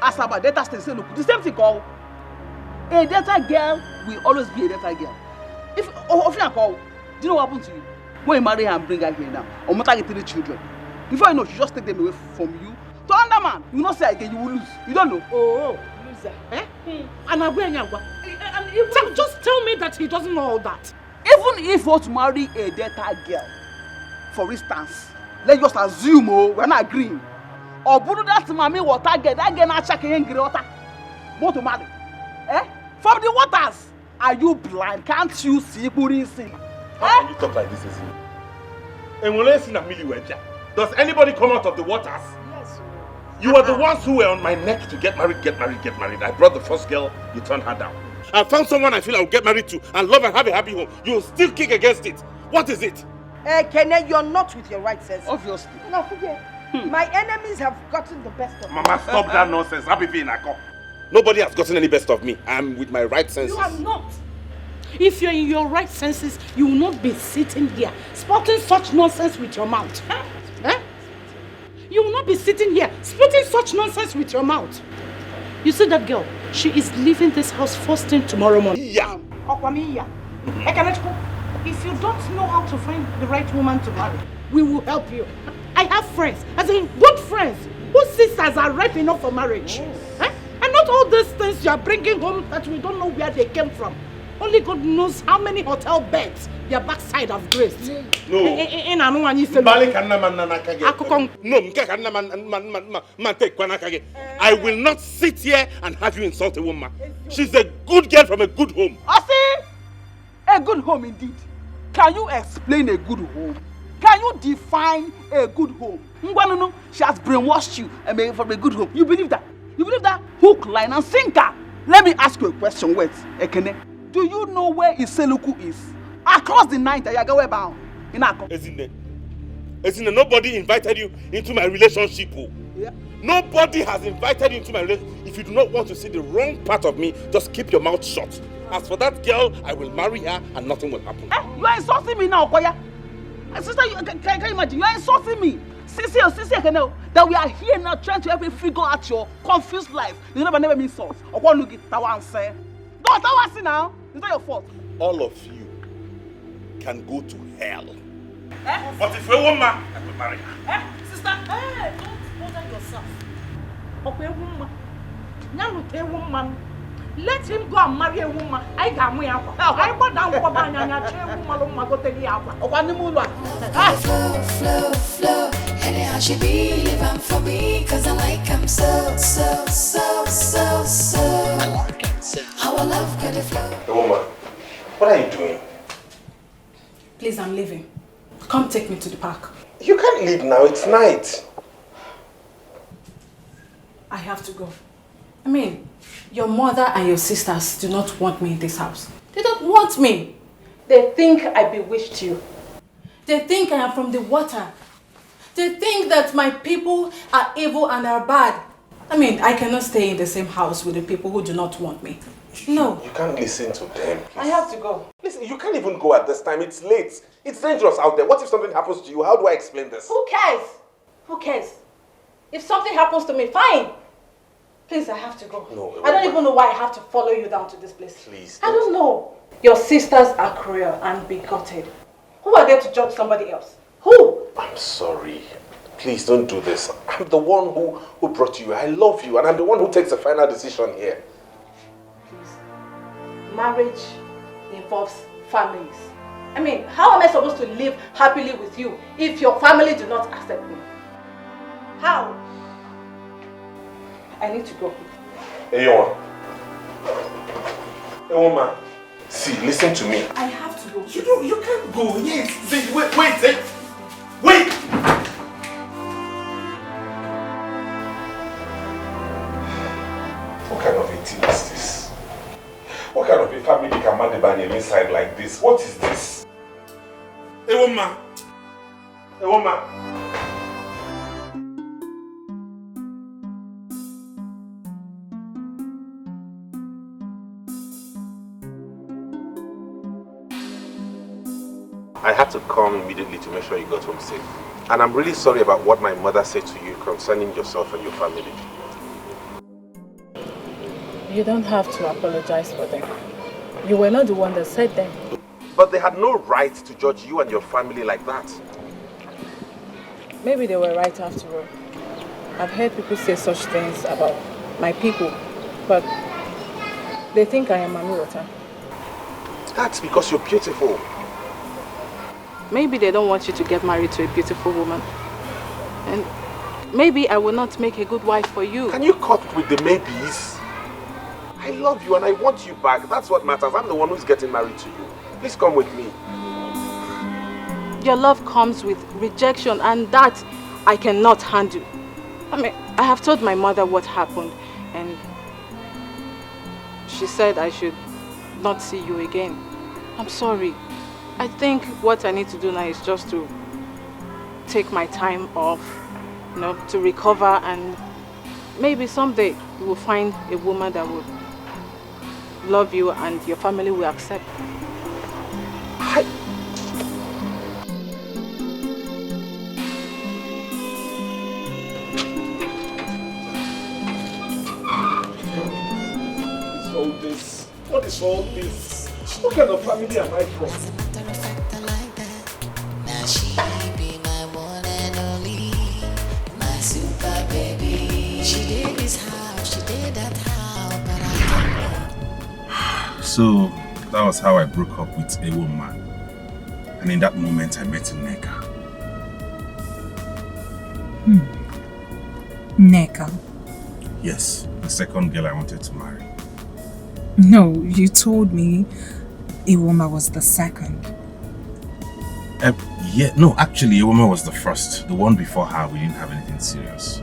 Asaba Delta stay Iseluku. The same thing call. A Delta girl will always be a Delta girl. If Ofufe call, do you know what happened to you? When you marry her and bring her here now, or matter get 3 children. Before you know, she just take them away from you. To another man, you not say again, you will lose. You don't know. Oh, loser. Eh? And just tell me that he doesn't know all that. Even if you want to marry a Delta girl, for instance, let's just assume we're not agreeing. Or Buddha that mommy water get that girl not checking in water. Want to marry? Eh? From the waters. Are you blind? Can't you see Buri see? How can you talk like this, Ezine? And when I see Namili Wenja, does anybody come out of the waters? Yes. You are the ones who were on my neck to get married. I brought the first girl, you turned her down. I found someone I feel I'll get married to and love and have a happy home. You still kick against it. What is it? Kene, you're not with your right sense. Obviously. No, forget. My enemies have gotten the best of me. Mama, stop that nonsense. Nobody has gotten any best of me. I'm with my right senses. You are not. If you're in your right senses, you will not be sitting here spouting such nonsense with your mouth. Eh? You will not be sitting here spouting such nonsense with your mouth. You see that girl? She is leaving this house first thing tomorrow morning. Yeah. If you don't know how to find the right woman to marry, we will help you. I have friends, as in good friends, whose sisters are ripe enough for marriage. Eh? And not all these things you are bringing home that we don't know where they came from. Only God knows how many hotel beds their backside have graced. No. I will not sit here and have you insult a woman. She's a good girl from a good home. I see. A good home indeed. Can you explain a good home? Can you define a good home? Ngwanunu, she has brainwashed you and made from a good home. You believe that? You believe that? Hook, line, and sinker. Let me ask you a question. Wait, Ekene. Do you know where Iseluku is? Across the night, Ayagawe bound. In Ako. Ezine, nobody invited you into my relationship. Yeah. Nobody has invited you into my relationship. If you do not want to see the wrong part of me, just keep your mouth shut. As for that girl, I will marry her and nothing will happen. You are insulting me now, Okoya. Sister, can you imagine? You are insulting me. Sister, that we are here now trying to help you figure out your confused life. You never mean salt. Don't see now. It's not your fault. All of you can go to hell. But if a woman, I will marry her. Sister, don't bother yourself. Let him go and marry a woman. I got me out. I want down for my flow. Anyhow she be living for me, cause I like him so. Our love could flow. Woman, what are you doing? Please, I'm leaving. Come take me to the park. You can't leave now, it's night. I have to go. I mean, your mother and your sisters do not want me in this house. They don't want me. They think I bewitched you. They think I am from the water. They think that my people are evil and are bad. I mean, I cannot stay in the same house with the people who do not want me. No. You can't listen to them. Please. I have to go. Listen, you can't even go at this time. It's late. It's dangerous out there. What if something happens to you? How do I explain this? Who cares? Who cares? If something happens to me, fine. Please, I have to go. No, I don't even know why I have to follow you down to this place. Please. I don't know. Your sisters are cruel and bigoted. Who are there to judge somebody else? Who? I'm sorry. Please don't do this. I'm the one who brought you. I love you and I'm the one who takes the final decision here. Please. Marriage involves families. I mean, how am I supposed to live happily with you if your family do not accept me? How? I need to go. Hey, woman. See, listen to me. I have to go. You can't go. Yes. See, wait. Wait! What kind of a thing is this? What kind of a family can man the banyan inside like this? What is this? A woman. I had to come immediately to make sure you got home safe. And I'm really sorry about what my mother said to you concerning yourself and your family. You don't have to apologize for them. You were not the one that said them. But they had no right to judge you and your family like that. Maybe they were right after all. I've heard people say such things about my people, but they think I am Manuota. That's because you're beautiful. Maybe they don't want you to get married to a beautiful woman. And maybe I will not make a good wife for you. Can you cut with the maybes? I love you and I want you back. That's what matters. I'm the one who's getting married to you. Please come with me. Your love comes with rejection, and that I cannot handle. I mean, I have told my mother what happened, and she said I should not see you again. I'm sorry. I think what I need to do now is just to take my time off, you know, to recover, and maybe someday you will find a woman that will love you and your family will accept. What is all this? What kind of family am I from? Now she be my one and only, my super baby. She did this how, she did that how, but I don't know. So that was how I broke up with a woman. And in that moment I met Nneka. Nneka? Yes, the second girl I wanted to marry. No, you told me Ewoma was the second. Yeah, no, actually Ewoma was the first. The one before her, we didn't have anything serious.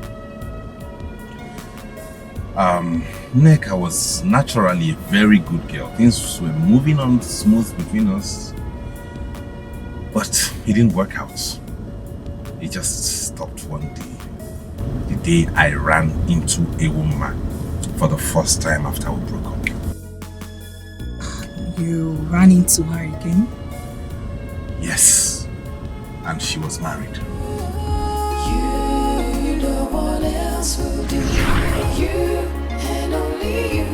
Nneka was naturally a very good girl. Things were moving on smooth between us. But it didn't work out. It just stopped one day. The day I ran into Ewoma for the first time after we broke up. You ran into her again? Yes. And she was married. You, no one else will do. You and only you.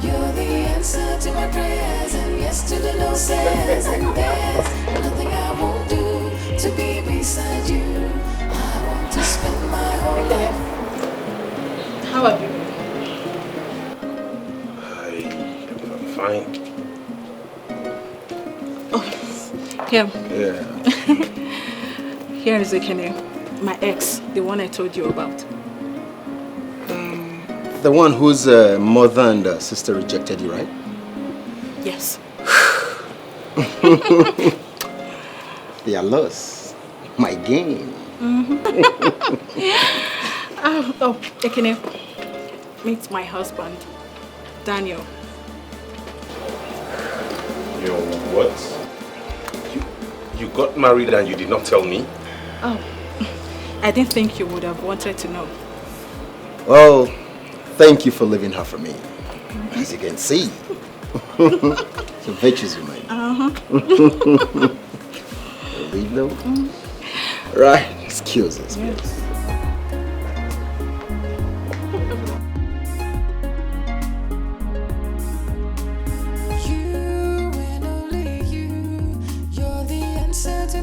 You're the answer to my prayers, and yes to the no says, and there's nothing I won't do to be beside you. I want to spend my whole life. How have you been? I'm fine. Here. Yeah. Here is Ekene, my ex, the one I told you about. The one whose mother and sister rejected you, right? Yes. They are lost. My game. Oh, Ekene, meet my husband, Daniel. Your what? You got married and you did not tell me? Oh, I didn't think you would have wanted to know. Well, thank you for leaving her for me. As you can see. Some virtues you made. Leave them? Right, excuse us. Yes.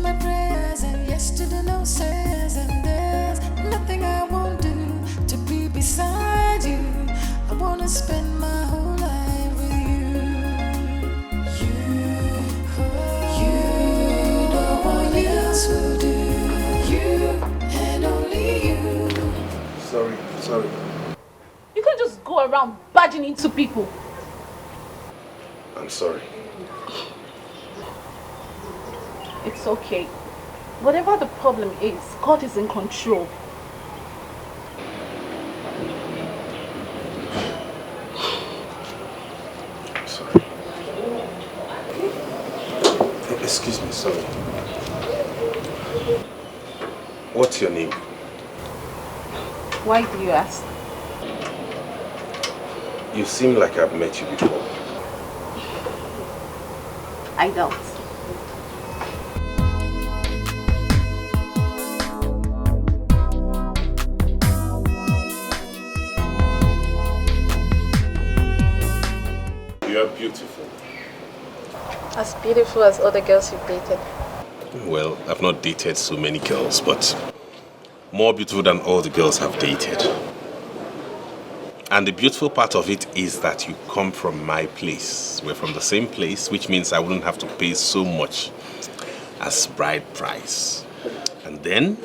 My prayers, and yes to the no says, and there's nothing I won't do to be beside you. I wanna spend my whole life with you. You, no one else will do. You and only you. Sorry. You can't just go around barging into people. I'm sorry. It's okay. Whatever the problem is, God is in control. Sorry. Excuse me, sorry. What's your name? Why do you ask? You seem like I've met you before. I don't. You are beautiful. As beautiful as other girls you've dated. Well, I've not dated so many girls, but more beautiful than all the girls I've dated. And the beautiful part of it is that you come from my place. We're from the same place, which means I wouldn't have to pay so much as bride price. And then,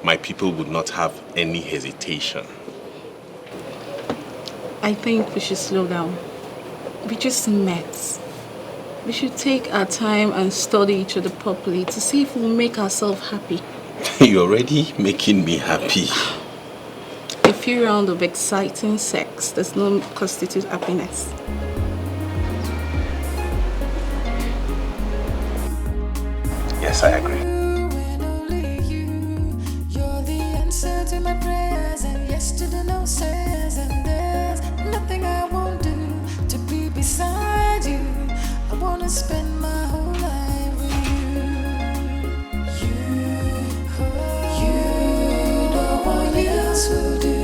my people would not have any hesitation. I think we should slow down. We just met. We should take our time and study each other properly to see if we'll make ourselves happy. You're already making me happy. A few rounds of exciting sex does not constitute happiness. Yes, I agree. And only you. You're the answer to my prayers, and yes to the no says, and there's nothing I won't do to be beside you. I wanna spend my whole life with you. You, no one else will do.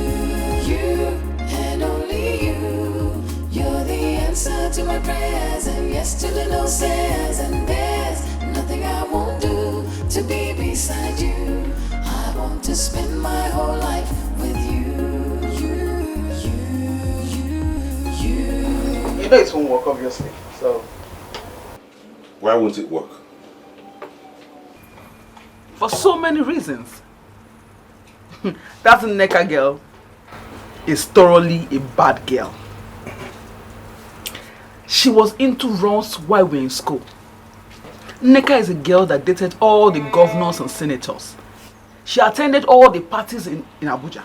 You and only you. You're the answer to my prayers, and yes to the no says, and there's nothing I won't do to be beside you. I want to spend my whole life with you. You know it won't work, obviously. So, Why won't it work? for so many reasons. That Nneka girl is thoroughly a bad girl. She was into runs while we were in school. Nneka is a girl that dated all the governors and senators. She attended all the parties in Abuja.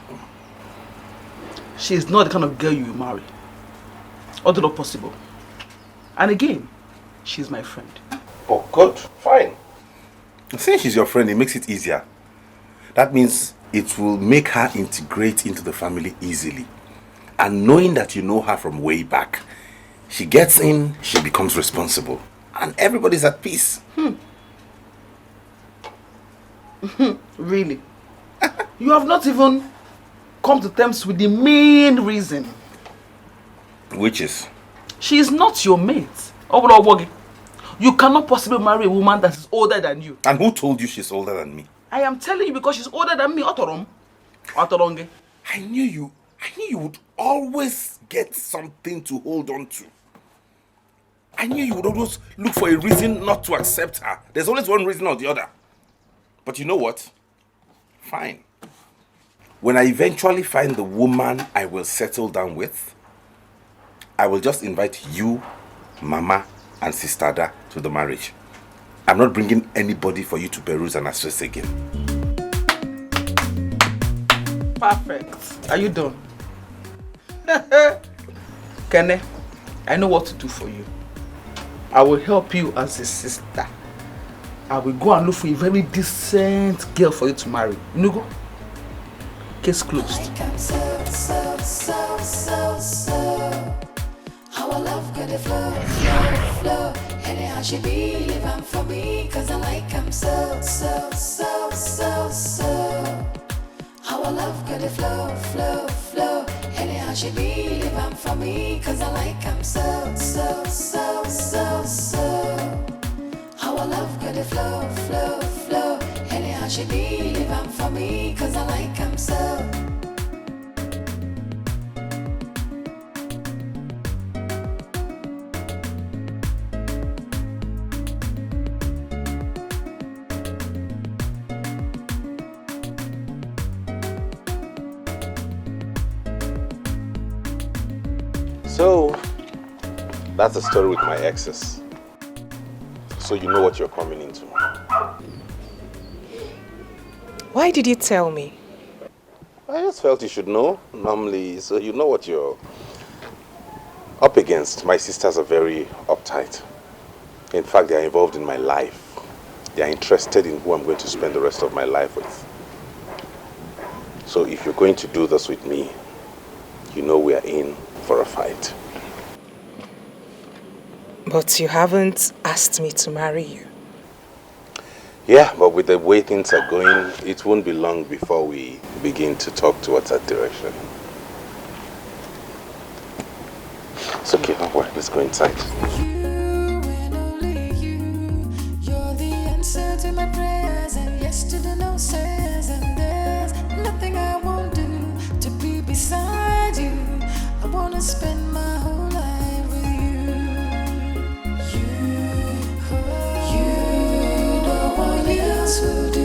She is not the kind of girl you will marry. Although not possible. And again, she's my friend. Oh, good. Fine. Since she's your friend, it makes it easier. That means it will make her integrate into the family easily. And knowing that you know her from way back, she gets in, she becomes responsible. And everybody's at peace. Really? You have not even come to terms with the main reason. Which is? She is not your mate. Obogi. You cannot possibly marry a woman that is older than you. And who told you she's older than me? I am telling you because she's older than me. Otoronge. I knew you would always get something to hold on to. I knew you would always look for a reason not to accept her. There's always one reason or the other. But you know what? Fine. When I eventually find the woman I will settle down with, I will just invite you, Mama, and Sister Ada to the marriage. I'm not bringing anybody for you to peruse and assess again. Perfect. Are you done? Kene, I know what to do for you. I will help you as a sister. I will go and look for a very decent girl for you to marry. You go? Case closed. Our love got a flow. Anyhow she be living for me, cause I like him so. Our love got a flow. Anyhow she be living for me, cause I like him so. Our love got a flow. Anyhow she be living for me, cause I like him so. So, That's the story with my exes. So you know what you're coming into. Why did you tell me? I just felt you should know, normally, so you know what you're up against. My sisters are very uptight. In fact, they are involved in my life. They are interested in who I'm going to spend the rest of my life with. So if you're going to do this with me, you know we are in for a fight. But you haven't asked me to marry you. Yeah, but with the way things are going, it won't be long before we begin to talk towards that direction. It's okay, don't worry, let's go inside. You and only you, you're the answer to my prayers and yes to the no says, and there's nothing I won't do to be beside you. I wanna spend my whole life with you. You, no one else will do.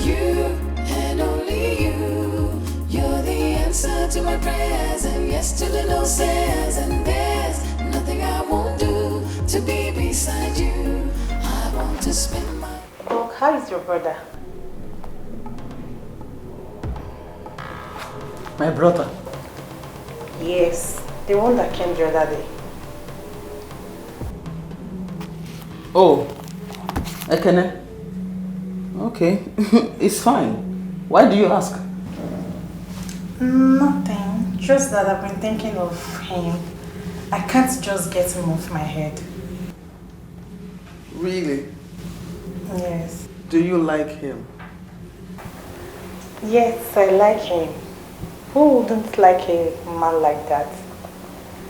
You and only you, you're the answer to my prayers and yes to the no says, and there's nothing I won't do to be beside you. I want to spend my... Doc, how is your brother? My brother. Yes, the one that came the other day. Oh, Ekene. Okay, it's fine. Why do you ask? Nothing. Just that I've been thinking of him. I can't just get him off my head. Really? Yes. Do you like him? Yes, I like him. Who wouldn't like a man like that?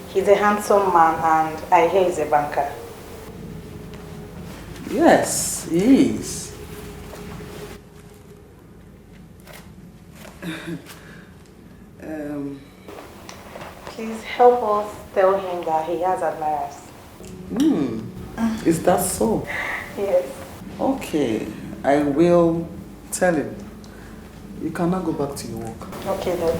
He's a handsome man and I hear he's a banker. Yes, he is. Please help us tell him that he has admirers. Is that so? Yes. Okay, I will tell him. You cannot go back to your work. Okay, Doc.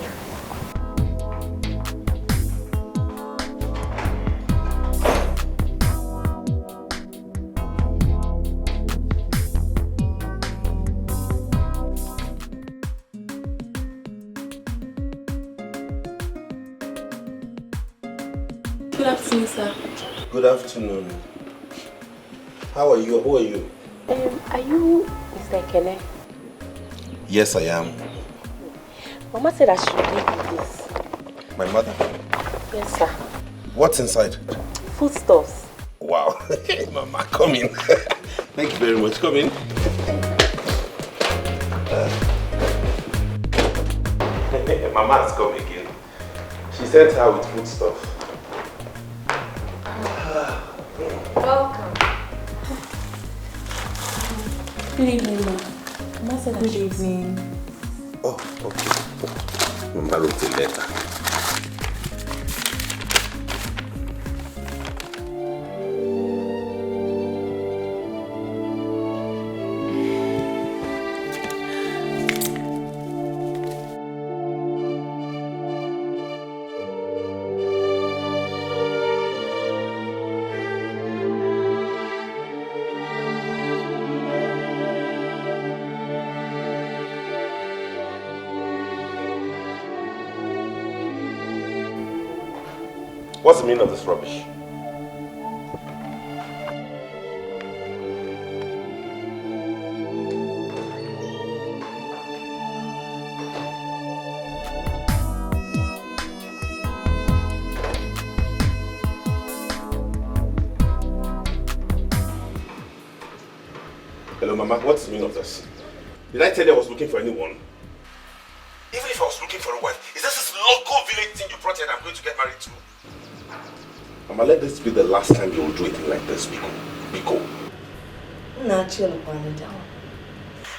Good afternoon, sir. Good afternoon. How are you? Who are you? Are you Mr. Ekene? Yes, I am. Mama said I should give you this. My mother. Yes, sir. What's inside? Foodstuffs. Wow. Mama, come in. Thank you very much. Come in. Mama has come again. She sent her with food stuff. Welcome. Good evening, ma. Mama said Good evening. Oh, okay. Mama wrote a letter. What's the meaning of this rubbish? Hello, Mama. What's the meaning of this? Did I tell you I was looking for anyone? Even if I was looking for a wife, is this local village thing you brought here that I'm going to get married to? Mama, let this be the last time you will do anything like this, Biko. Biko. Now chill upon it down.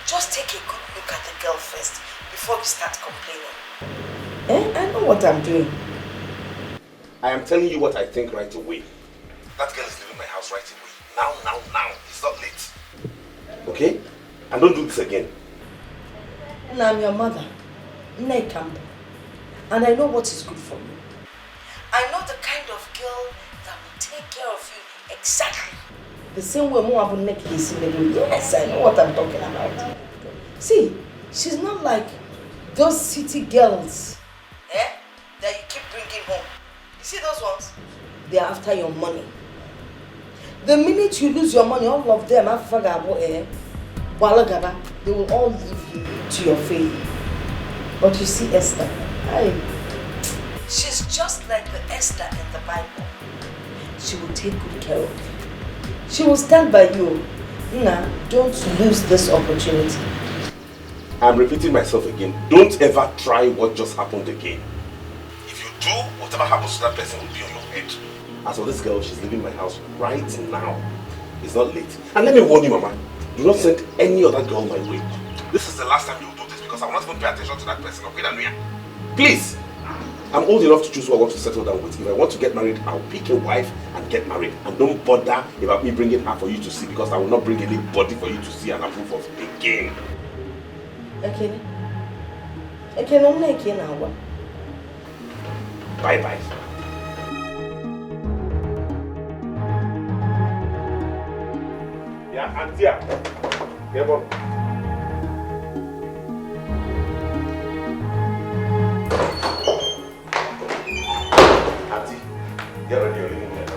Just take a good look at the girl first before you start complaining. I know what I'm doing. I am telling you what I think right away. That girl is leaving my house right away. Now. It's not late. Okay? And don't do this again. And I'm your mother, Campbell, and I know what is good for you. I know the kind of girl that will take Exactly. The same way Mo have neck is in the room. Yes, I know what I'm talking about. See, she's not like those city girls that you keep bringing home. You see those ones? They're after your money. The minute you lose your money, all of them, they will all leave you to your fate. But you see Esther, she's just like the Esther in the Bible. She will take good care of you. She will stand by you. Nah, don't lose this opportunity. I'm repeating myself again. Don't ever try what just happened again. If you do, whatever happens to that person will be on your head. As for this girl, she's leaving my house right now. It's not late. And let me warn you, Mama. Do not send any other girl my way. This is the last time you'll do this because I will not even pay attention to that person. Okay, Nanuya? Please! I'm old enough to choose who I want to settle down with. If I want to get married, I'll pick a wife and get married. And don't bother about me bringing her for you to see because I will not bring anybody for you to see and approve of again. Okay. Okay, now. Bye-bye. Yeah, Antia. Get on. Auntie, get ready, you're leaving here now.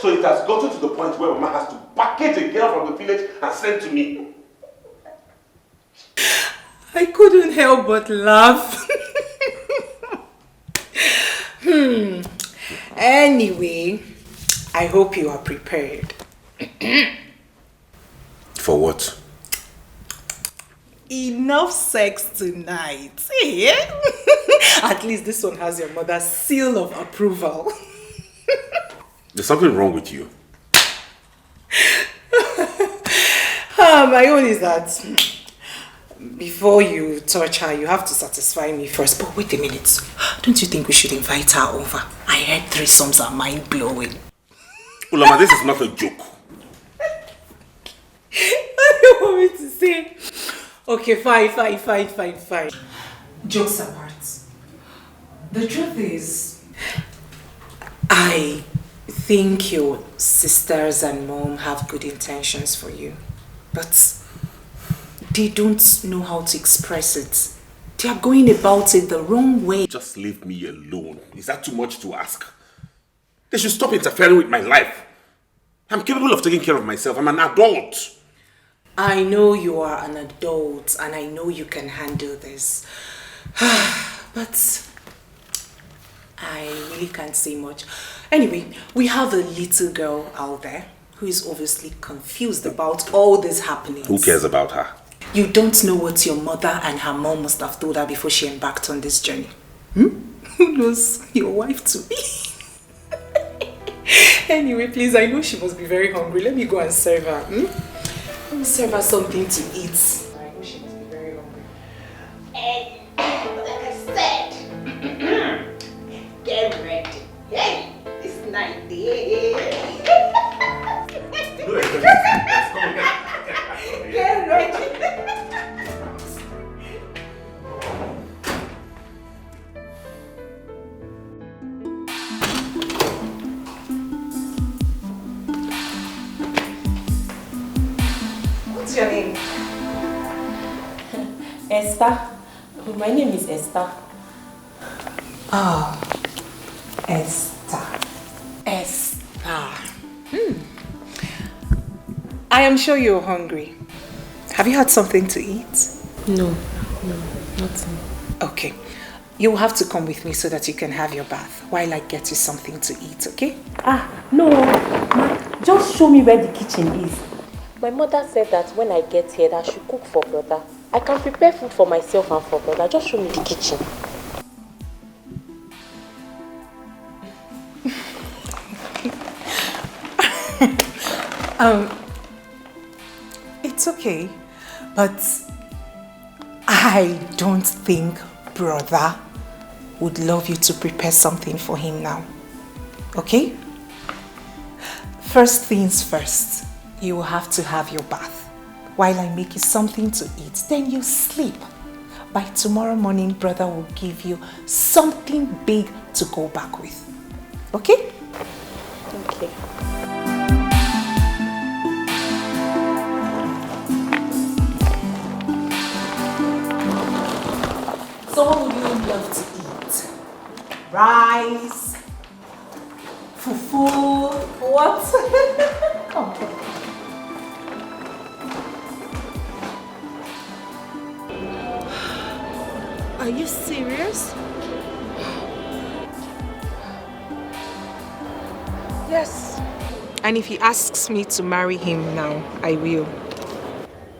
So it has gotten to the point where Mama has to package a girl from the village and send to me. I couldn't help but laugh. Anyway, I hope you are prepared. For what? Enough sex tonight. Eh? At least this one has your mother's seal of approval. There's something wrong with you. My own is that before you touch her, you have to satisfy me first. But wait a minute. Don't you think we should invite her over? I heard threesomes are mind-blowing. Ulama, this is not a joke. What do you want me to say? Okay, fine. Jokes apart. The truth is, I think your sisters and mom have good intentions for you. But they don't know how to express it. They are going about it the wrong way. Just leave me alone. Is that too much to ask? They should stop interfering with my life. I'm capable of taking care of myself. I'm an adult. I know you are an adult and I know you can handle this. But I really can't say much. Anyway, we have a little girl out there who is obviously confused about all this happening. Who cares about her? You don't know what your mother and her mom must have told her before she embarked on this journey. Who knows your wife to be? Anyway, please, I know she must be very hungry. Let me go and serve her. Let me serve her something to eat. I know she must be very hungry. Hey, like I said, get ready. Hey, it's night day. Get ready. What's your name? Esther. My name is Esther. Oh, Esther. I am sure you're hungry. Have you had something to eat? No, nothing. Okay. You'll have to come with me so that you can have your bath while I get you something to eat, okay? No. Ma, just show me where the kitchen is. My mother said that when I get here, that I should cook for brother. I can prepare food for myself and for brother. Just show me the kitchen. It's okay, but I don't think brother would love you to prepare something for him now. Okay? First things first, you will have to have your bath. While I make you something to eat, then you sleep. By tomorrow morning, brother will give you something big to go back with. Okay? Okay. So what would you love to eat? Rice? Fufu? What? Come. Are you serious? Yes. And if he asks me to marry him now, I will.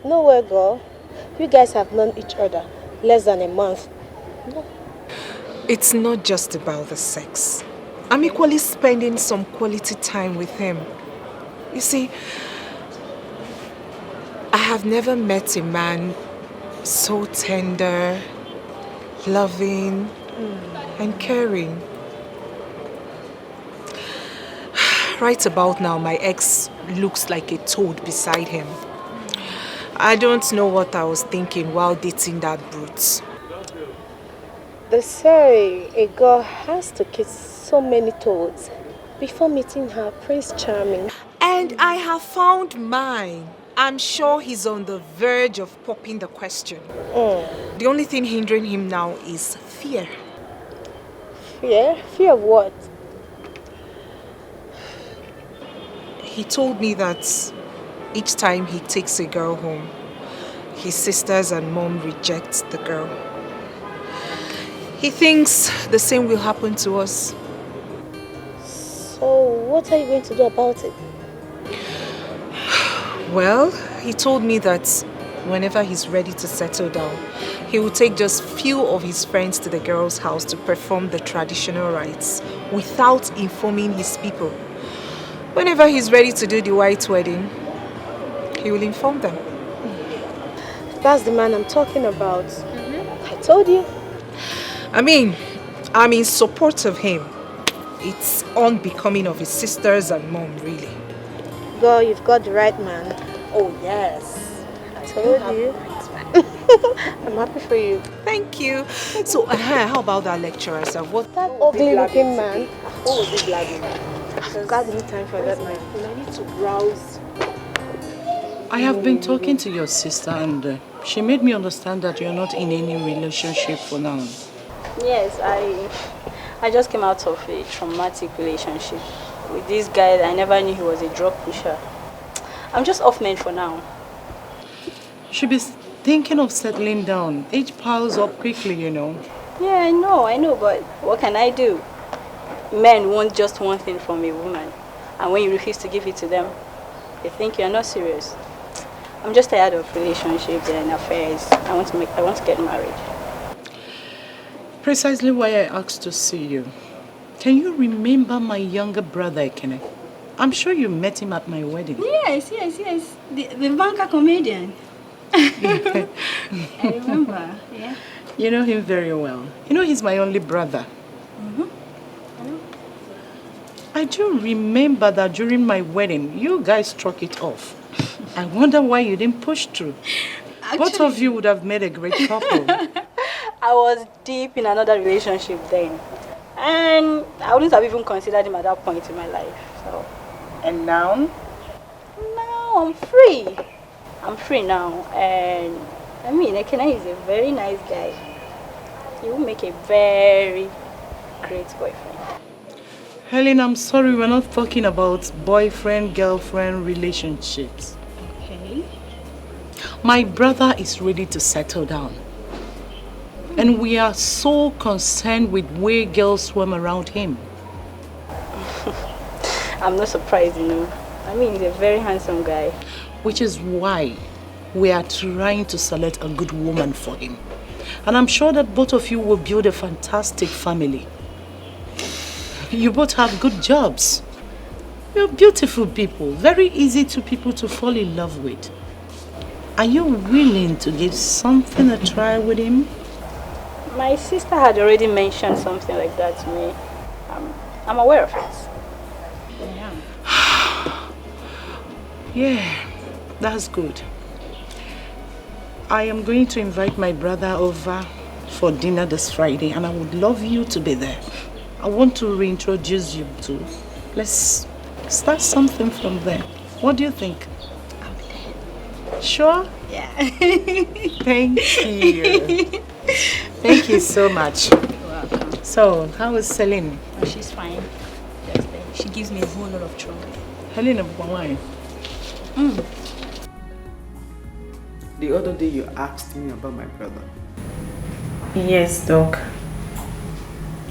No way, girl. You guys have known each other less than a month. No. It's not just about the sex. I'm equally spending some quality time with him. You see, I have never met a man so tender, loving, and caring. Right about now, my ex looks like a toad beside him. I don't know what I was thinking while dating that brute. They say a girl has to kiss so many toads before meeting her Prince Charming. And I have found mine. I'm sure he's on the verge of popping the question. The only thing hindering him now is fear. Fear? Fear of what? He told me that each time he takes a girl home, his sisters and mom reject the girl. He thinks the same will happen to us. So what are you going to do about it? Well, he told me that whenever he's ready to settle down, he will take just few of his friends to the girl's house to perform the traditional rites without informing his people. Whenever he's ready to do the white wedding, he will inform them. That's the man I'm talking about. I told you. I mean, I'm in support of him. It's unbecoming of his sisters and mom, really. Girl, you've got the right man. Oh, yes. I told you. I'm happy for you. Thank you. So, how about that lecturer, sir? What? That ugly looking man. What was he blabbing? I've got no time for that, man. I need to browse. I have been talking to your sister and she made me understand that you're not in any relationship for now. Yes, I just came out of a traumatic relationship with this guy that I never knew he was a drug pusher. I'm just off men for now. You should be thinking of settling down. Age piles up quickly, you know. Yeah, I know, but what can I do? Men want just one thing from a woman, and when you refuse to give it to them, they think you're not serious. I'm just tired of relationships and affairs. I want to get married. Precisely why I asked to see you. Can you remember my younger brother, Ekene? I'm sure you met him at my wedding. Yes. The banker comedian. I remember, yeah. You know him very well. You know he's my only brother. I do remember that during my wedding, you guys struck it off. I wonder why you didn't push through. Actually, both of you would have made a great couple. I was deep in another relationship then. And I wouldn't have even considered him at that point in my life. So. And now? Now I'm free. I'm free now. And I mean, Ekene is a very nice guy. He will make a very great boyfriend. Helen, I'm sorry, we're not talking about boyfriend-girlfriend relationships. Okay. My brother is ready to settle down. And we are so concerned with where girls swim around him. I'm not surprised, you know. I mean, he's a very handsome guy. Which is why we are trying to select a good woman for him. And I'm sure that both of you will build a fantastic family. You both have good jobs. You're beautiful people, very easy to people to fall in love with. Are you willing to give something a try with him? My sister had already mentioned something like that to me. I'm aware of it. Yeah, that's good. I am going to invite my brother over for dinner this Friday and I would love you to be there. I want to reintroduce you to. Let's start something from there. What do you think? Sure? Yeah. Thank you. Thank you so much. You're welcome. So, how is Celine? Oh, she's fine. Just there. She gives me a whole lot of trouble. Helena, why? The other day you asked me about my brother. Yes, Doc.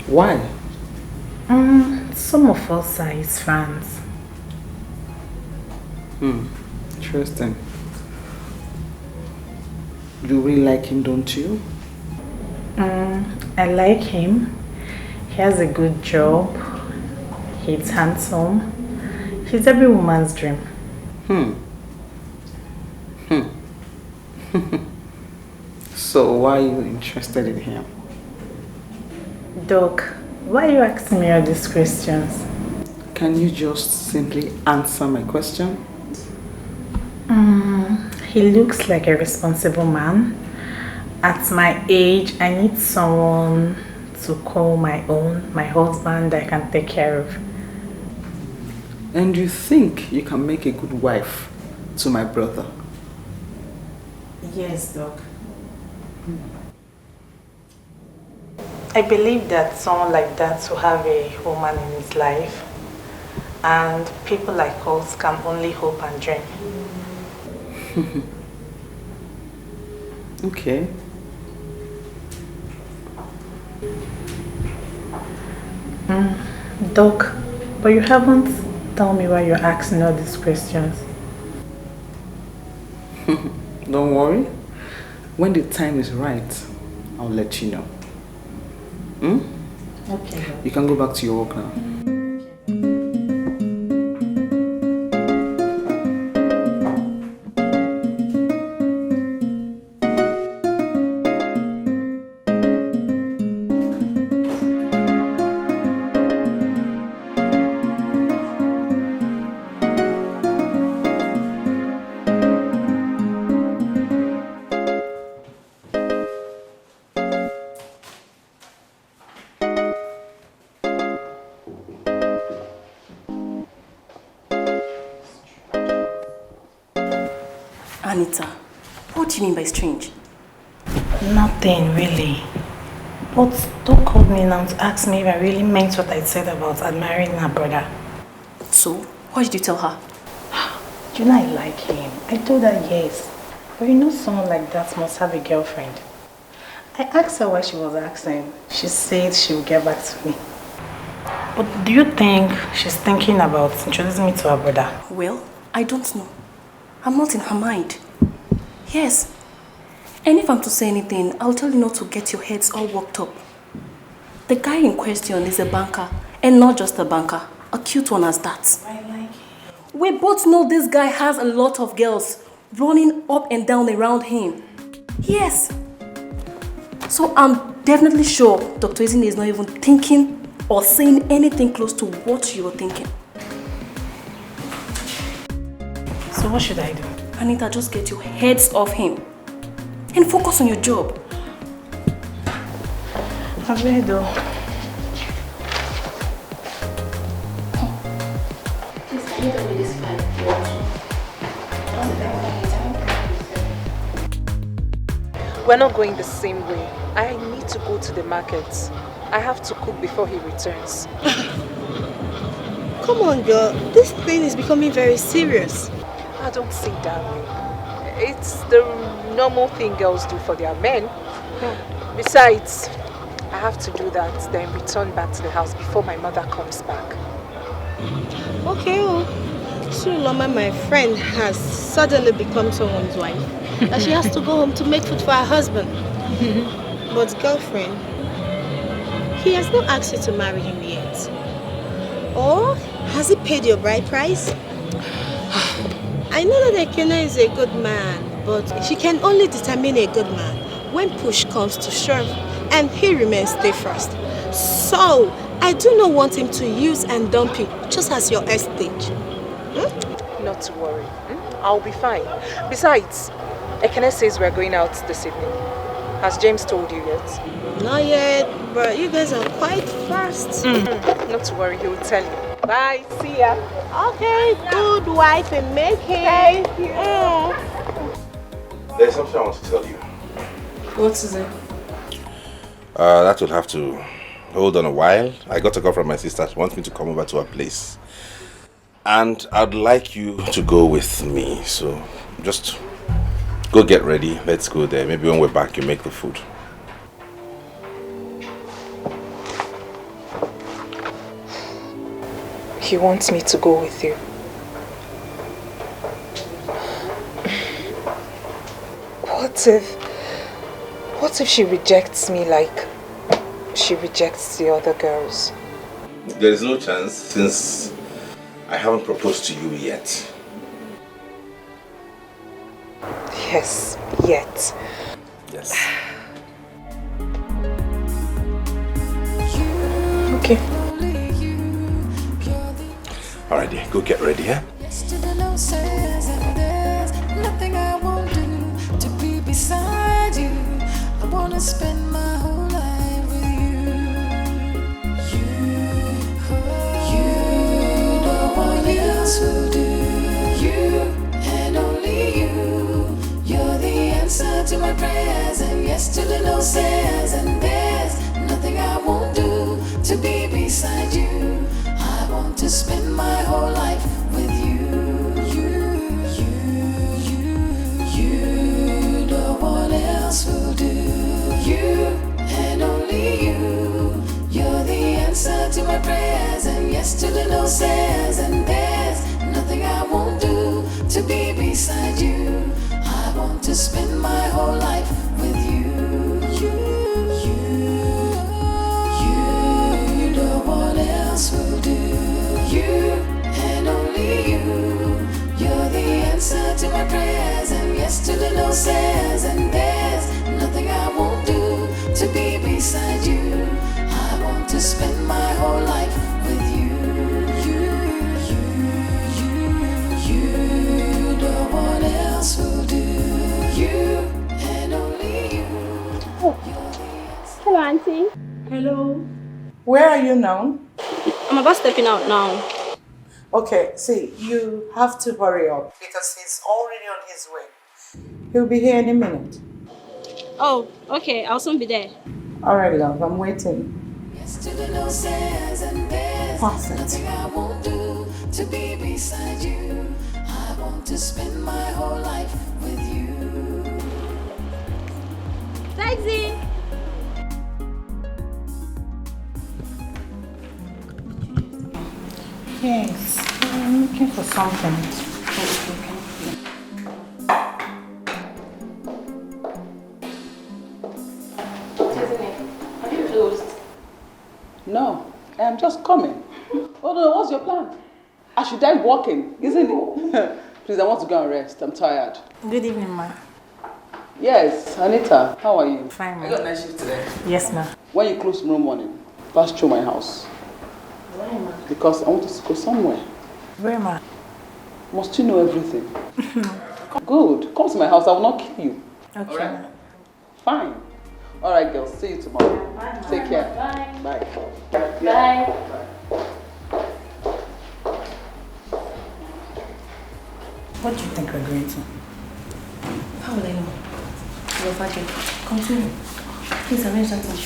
Why? Some of us are his fans. Interesting. You really like him, don't you? I like him. He has a good job. He's handsome. He's every woman's dream. So why are you interested in him? Doc, why are you asking me all these questions? Can you just simply answer my question? He looks like a responsible man. At my age, I need someone to call my own, my husband I can take care of. And you think you can make a good wife to my brother? Yes, Doc. I believe that someone like that will have a woman in his life, and people like us can only hope and dream. Okay. Doc, but you haven't told me why you're asking all these questions. Don't worry. When the time is right, I'll let you know. Okay. You can go back to your work now. Anita, what do you mean by strange? Nothing really. But Doc called me now to ask me if I really meant what I said about admiring her brother. So, what did you tell her? Do you know I like him? I told her yes. But you know someone like that must have a girlfriend. I asked her why she was asking. She said she would get back to me. But do you think she's thinking about introducing me to her brother? Well, I don't know. I'm not in her mind. Yes. And if I'm to say anything, I'll tell you not to get your heads all worked up. The guy in question is a banker. And not just a banker. A cute one as that. I like him. We both know this guy has a lot of girls running up and down around him. Yes. So I'm definitely sure Dr. Izine is not even thinking or saying anything close to what you're thinking. So what should I do? Anita, just get your heads off him and focus on your job. I really do. Please, can you tell me this file? We're not going the same way. I need to go to the market. I have to cook before he returns. Come on, girl. This thing is becoming very serious. I don't see it that way. It's the normal thing girls do for their men. Besides, I have to do that, then return back to the house before my mother comes back. Okay, Suloma, my friend, has suddenly become someone's wife. That she has to go home to make food for her husband. But girlfriend, he has not asked you to marry him yet. Or has he paid your bride price? I know that Ekene is a good man, but she can only determine a good man when push comes to shove and he remains steadfast. So, I do not want him to use and dump you just as your estate. Not to worry. I'll be fine. Besides, Ekene says we're going out this evening. Has James told you yet? Not yet, but you guys are quite fast. Not to worry, he will tell you. Bye, see ya. Okay, good wife and make it. Thank you. There's something I want to tell you. What is it? That will have to hold on a while. I got a call from my sister. She wants me to come over to her place. And I'd like you to go with me. So just go get ready. Let's go there. Maybe when we're back, you make the food. He wants me to go with you. What if she rejects me like she rejects the other girls? There is no chance since I haven't proposed to you yet. Yes, yet. Yes. Okay. Alright, dear, go get ready, yeah? Yesterday no says and there's nothing I won't do to be beside you. I wanna spend my whole life with you. You know what else will do. You and only you. You're the answer to my prayers, and yesterday no says and there's nothing I won't do to be beside you. I want to spend my whole life with you. You know what else will do. You and only you. You're the answer to my prayers, and yesterday no says and there's nothing I won't do to be beside you. I want to spend my whole life with you. You know what else will do. You and only you. You're the answer to my prayers, and yesterday no says and there's nothing I won't do to be beside you. I want to spend my whole life with you. You know what else will do. You and only you. Hello, Auntie. Hello. Where are you now? I'm about stepping out now. Okay, see, you have to hurry up because he's already on his way. He'll be here any minute. Oh, okay. I'll soon be there. All right, love, I'm waiting. Perfect. I won't do to be beside you. I want to spend my whole life with you. Taxi! Yes, I'm looking for something. Have you closed? No, I'm just coming. Oh no, what's your plan? I should die walking, isn't it? Please, I want to go and rest. I'm tired. Good evening, ma. Yes, Anita, how are you? Fine, ma. I got a nice shift today. Yes, ma. When you close tomorrow morning, pass through my house. Why, ma? Because I want us to go somewhere. Where, ma? Must you know everything? Good. Come to my house. I will not kill you. Okay. All right? Fine. All right, girls. See you tomorrow. Bye, ma. Take care. Bye. Bye. Bye. What do you think we're going to? How will I know? Your father. Continue. Please arrange that one.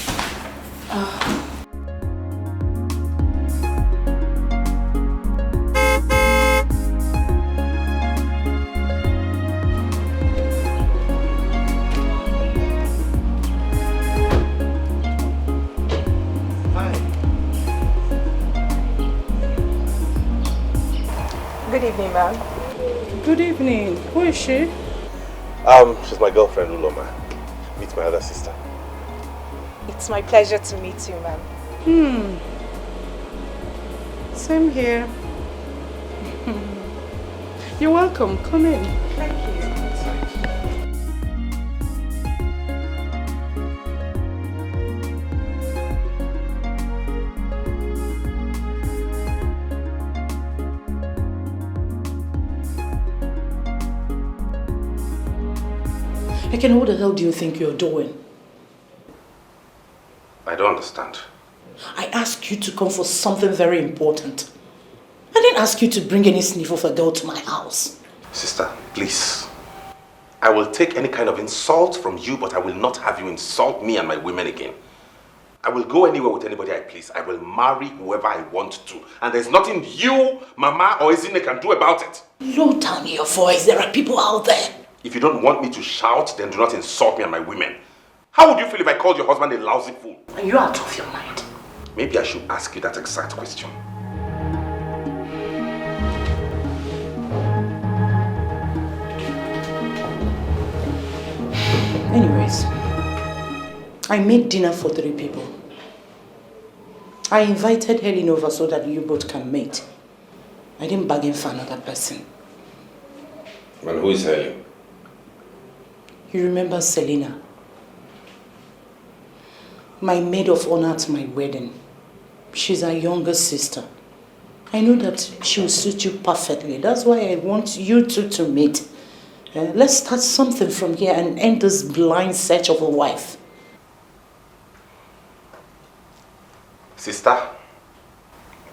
Good evening, ma'am. Good evening. Who is she? She's my girlfriend, Uloma. Meet my other sister. It's my pleasure to meet you, ma'am. Same here. You're welcome. Come in. Thank you. Ekene, what the hell do you think you're doing? I don't understand. I asked you to come for something very important. I didn't ask you to bring any sniff of a girl to my house. Sister, please. I will take any kind of insult from you, but I will not have you insult me and my women again. I will go anywhere with anybody I please. I will marry whoever I want to. And there's nothing you, Mama, or Izine can do about it. Low down your voice. There are people out there. If you don't want me to shout, then do not insult me and my women. How would you feel if I called your husband a lousy fool? Are you out of your mind? Maybe I should ask you that exact question. Anyways, I made dinner for 3 people. I invited Helen over so that you both can meet. I didn't bargain for another person. And who is Helen? You remember Selena? My maid of honor at my wedding. She's our younger sister. I know that she will suit you perfectly. That's why I want you two to meet. Let's start something from here and end this blind search of a wife. Sister,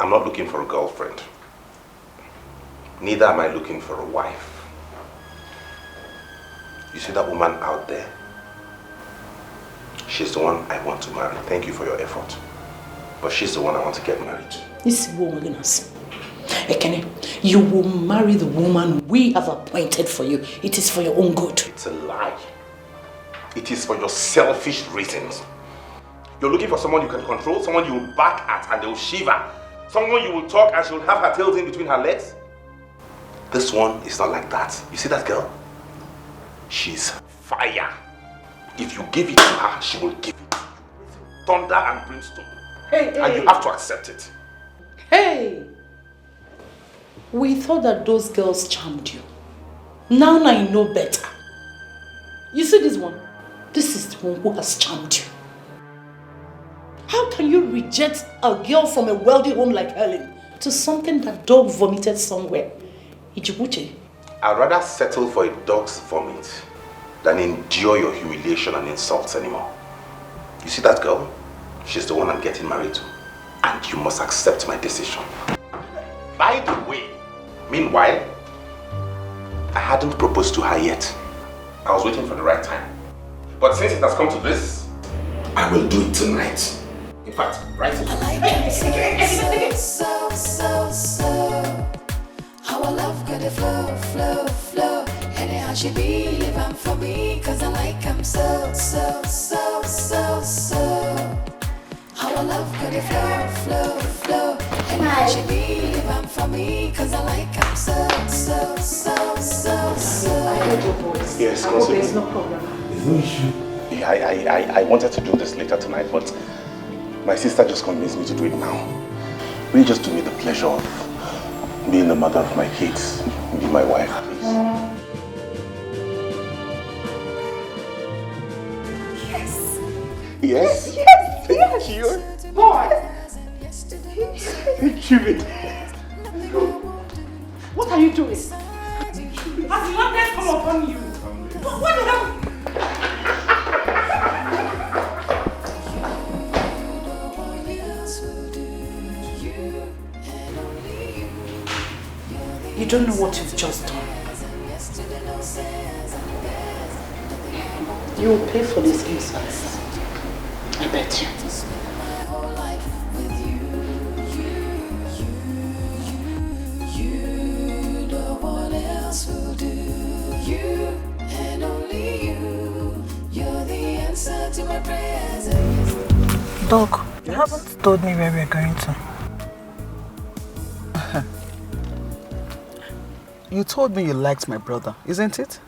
I'm not looking for a girlfriend. Neither am I looking for a wife. You see that woman out there? She's the one I want to marry. Thank you for your effort. But she's the one I want to get married to. This woman, Ekene, you will marry the woman we have appointed for you. It is for your own good. It's a lie. It is for your selfish reasons. You're looking for someone you can control, someone you will back at and they will shiver, someone you will talk and she will have her tails in between her legs. This one is not like that. You see that girl? She's fire. If you give it to her, she will give it to you. Thunder and brimstone. And you have to accept it. Hey! We thought that those girls charmed you. Now I know better. You see this one? This is the one who has charmed you. How can you reject a girl from a wealthy home like Helen to something that dog vomited somewhere? Ijibuche. I'd rather settle for a dog's vomit than endure your humiliation and insults anymore. You see that girl? She's the one I'm getting married to. And you must accept my decision. By the way, meanwhile, I hadn't proposed to her yet. I was waiting for the right time. But since it has come to this, I will do it tonight. In fact, right away. I like so. Our love could flow. Anyhow she be living for me, cause I like him so. Our love could flow. Anyhow she be living for me, cause I like him so. I heard your voice. Yes, I hope there's no problem. There's no issue. Yeah, I wanted to do this later tonight, but my sister just convinced me to do it now. Will you just do me the pleasure of being the mother of my kids? Be my wife, please. Yes? Thank you. Boy! Thank you. What are you doing? Has madness come upon you? What the hell? You don't know what you've just done. You will pay for this insults. I bet you. Doc, you haven't told me where we're going to. You told me you liked my brother, isn't it?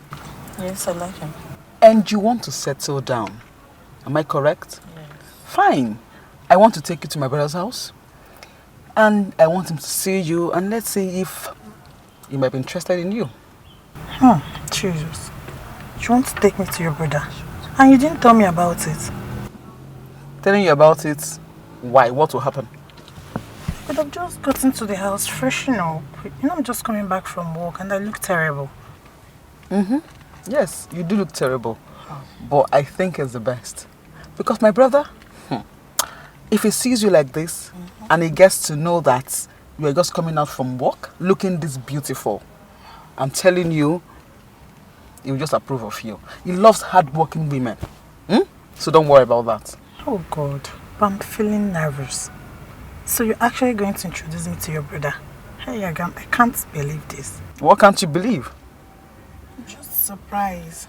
Yes, I like him. And you want to settle down. Am I correct? Yes. Fine. I want to take you to my brother's house. And I want him to see you and let's see if he might be interested in you. Jesus. You want to take me to your brother? And you didn't tell me about it. Telling you about it? Why? What will happen? But I've just gotten to the house freshen up. You know, I'm just coming back from work and I look terrible. Yes, you do look terrible. But I think it's the best. Because my brother, if he sees you like this, and he gets to know that you are just coming out from work, looking this beautiful, I'm telling you, he will just approve of you. He loves hardworking women. So don't worry about that. Oh God, but I'm feeling nervous. So you're actually going to introduce me to your brother? Hey Agam, I can't believe this. What can't you believe? I'm just surprised.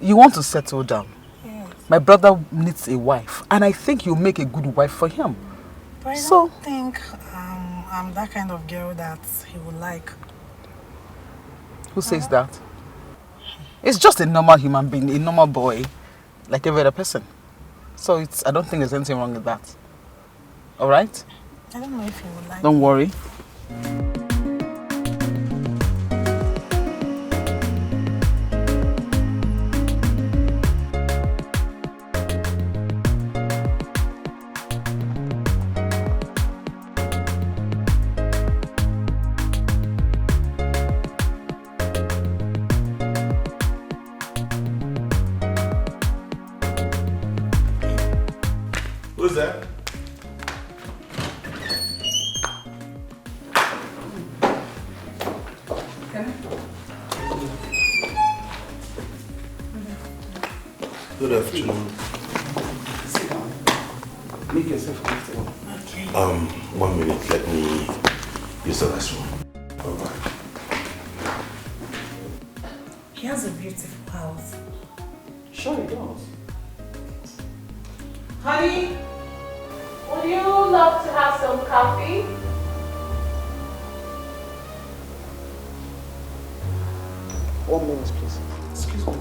You want to settle down. Yes. My brother needs a wife, and I think you'll make a good wife for him. But I don't think I'm that kind of girl that he would like. Who says that? It's just a normal human being, a normal boy, like every other person. So I don't think there's anything wrong with that. Alright? I don't know if he would like. Don't worry. Who's that? Good afternoon. Sit down. Make yourself comfortable. Okay. 1 minute. Let me use the restroom. Alright. He has a beautiful house. Sure he does. Honey, would you love to have some coffee? One minute, please. Excuse me.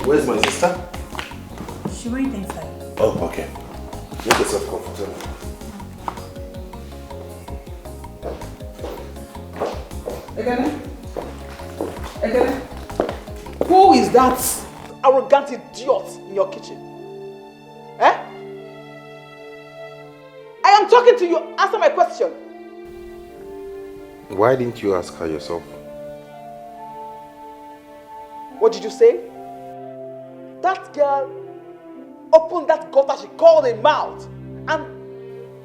Where's my sister? She went inside. Oh, okay. Make yourself comfortable. Ebere? Who is that arrogant idiot in your kitchen? Eh? I am talking to you. Answer my question. Why didn't you ask her yourself? What did you say? That girl opened that gutter she called a mouth and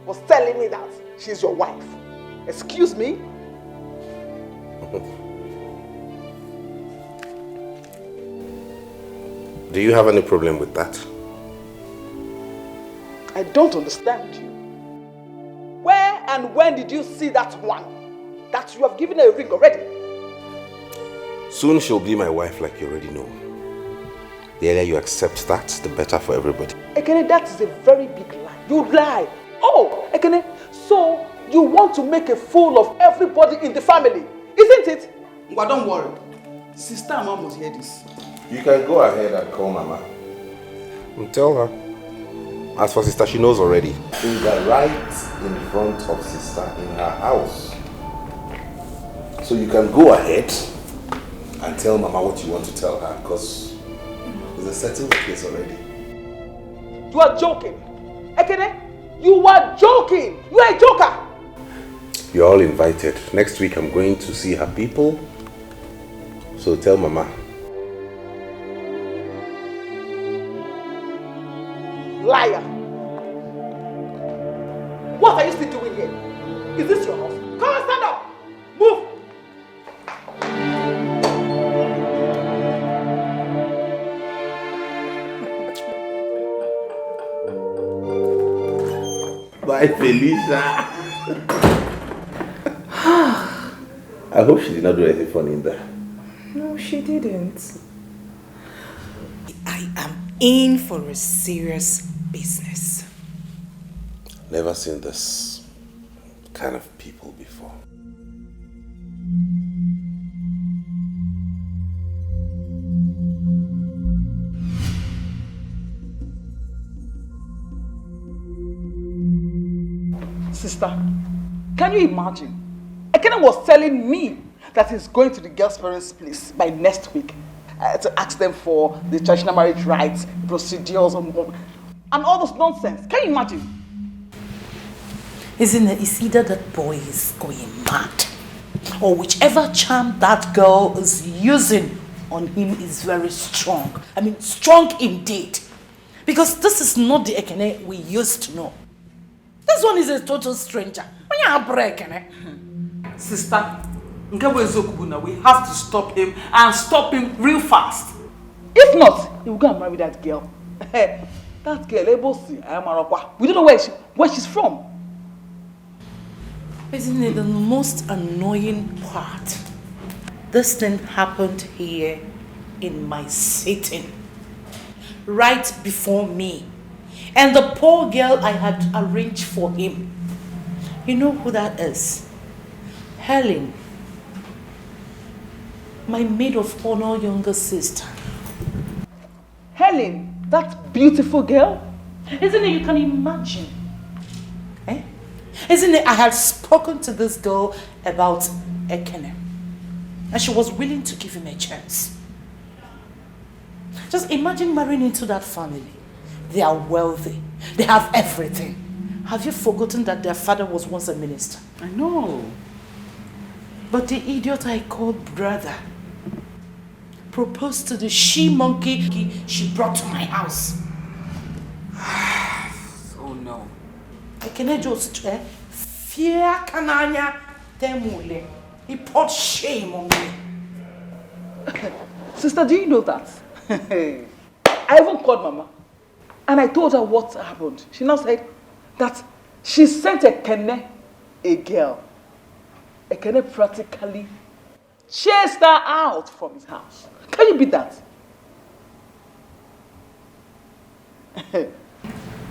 was telling me that she's your wife. Excuse me? Do you have any problem with that? I don't understand you. Where and when did you see that one? That you have given her a ring already? Soon she'll be my wife, like you already know. The earlier you accept that, the better for everybody. Ekene, that is a very big lie. You lie. Oh, Ekene, so you want to make a fool of everybody in the family, isn't it? Well, don't worry. Sister and Mom must hear this. You can go ahead and call Mama. And tell her. As for sister, she knows already. Things are right in front of sister in her house. So you can go ahead and tell Mama what you want to tell her, because it's a settled case already. You are joking. Ekene, you are joking. You are a joker. You're all invited. Next week I'm going to see her people. So tell Mama. Liar. What are you still doing here? Is this your house? Come on, stand up. Move. Bye, Felicia. I hope she did not do anything funny in there. No, she didn't. I am in for a serious business. Never seen this kind of people before. Sister, can you imagine? Ekene was telling me that he's going to the girl's parents' place by next week to ask them for the traditional marriage rites, procedures, and all those nonsense. Can you imagine? Isn't it? It's either that boy is going mad, or whichever charm that girl is using on him is very strong. I mean, strong indeed. Because this is not the Ekene we used to know. This one is a total stranger. When you have Ekene. Sister, we have to stop him and stop him real fast. If not, he will go and marry that girl. That girl, we don't know where she's from. Isn't it the most annoying part? This thing happened here in my sitting, right before me. And the poor girl I had arranged for him. You know who that is? Helen. My maid of honor younger sister. Helen, that beautiful girl? Isn't it? You can imagine. Eh? Isn't it? I had spoken to this girl about Ekene. And she was willing to give him a chance. Just imagine marrying into that family. They are wealthy. They have everything. Have you forgotten that their father was once a minister? I know. But the idiot I called brother proposed to the she-monkey she brought to my house. Oh no. Ekene just fear kananya temule. He poured shame on me. Sister, do you know that? I even called Mama and I told her what happened. She now said that she sent Ekene a girl. Ekene practically chased her out from his house. Can you beat that?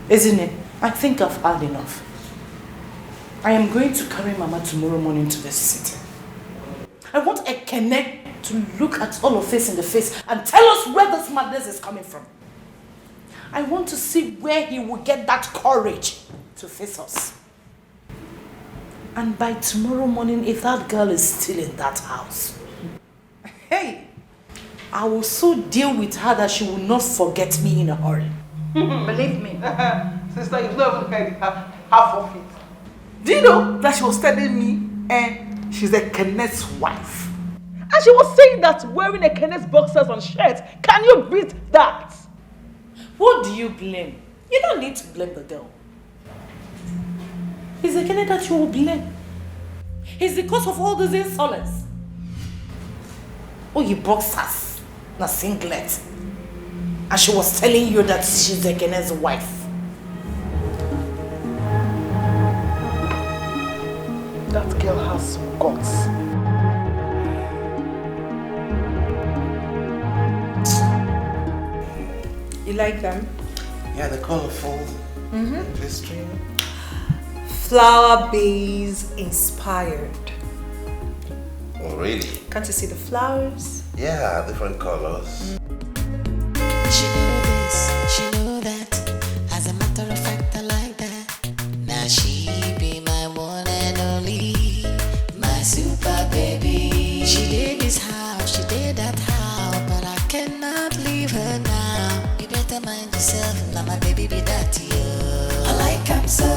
Isn't it? I think I've had enough. I am going to carry Mama tomorrow morning to the city. I want Ekene to look at all of us in the face and tell us where this madness is coming from. I want to see where he will get that courage to face us. And by tomorrow morning, if that girl is still in that house, hey, I will so deal with her that she will not forget me in a hurry. Believe me. Sister, you've not even heard half of it. Do you know that she was telling me she's a Kenneth's wife? And she was saying that wearing a Kenneth's boxers and shirt, can you beat that? What do you blame? You don't need to blame the girl. It's the Kenneth that you will blame. It's because of all these insolence. Oh, you boxers, not singlet. And she was telling you that she's the Kenneth's wife. That girl has some guts. You like them? Yeah, they're colorful. Glistering. Flower base inspired. Oh, really? Can't you see the flowers? Yeah, different colors. She know this, she know that. As a matter of fact, I like that. Now she be my one and only, my super baby. She did this house, she did that house, but I cannot leave her now. You better mind yourself, now my baby be that you. I like him so. I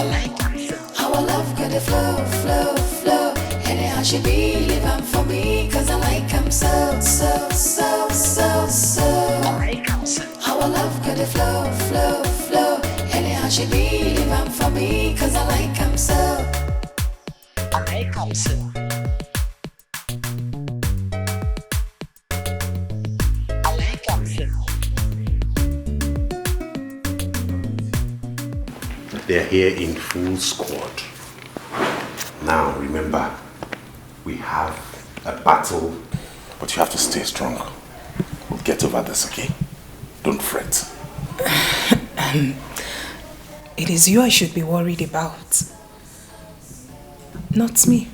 like him so. How I love got the flow. Anyhow she be living for me, cause I like him so. I like him so. How I love got the flow. Anyhow she be living for me, cause I like him so. I like him so. I like him so. They're here in full squad. Now, remember, we have a battle, but you have to stay strong. We'll get over this, okay? Don't fret. It is you I should be worried about, not me.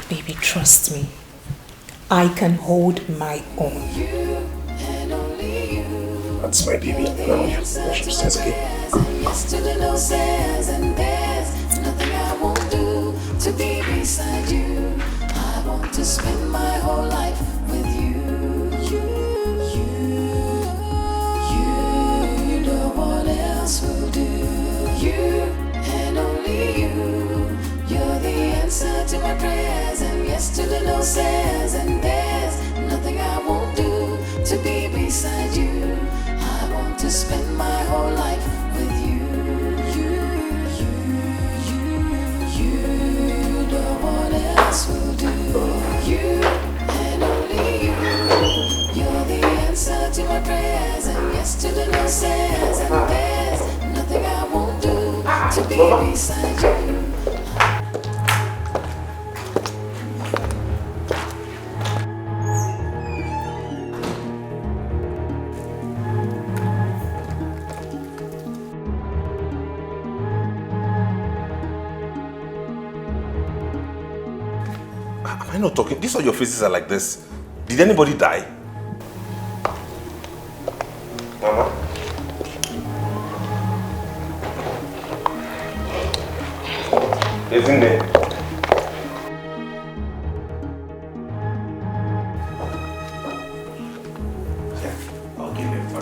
Baby, trust me. I can hold my own. You and only you. That's my baby. I'm gonna wash upstairs, okay? Yesterday no says, and there's nothing I won't do to be beside you. I want to spend my whole life with you. You, no one else will do. You and only you. You're the answer to my prayers, and yesterday no says, and there's nothing I won't do to be beside you. I want to spend my whole life with you. You, no one else will do. You and only you. You're the answer to my prayers, and yesterday no says, and there's nothing I won't do to be beside you. Am I not talking? These are your faces are like this. Did anybody die? Mama? Isn't it? I'll give him for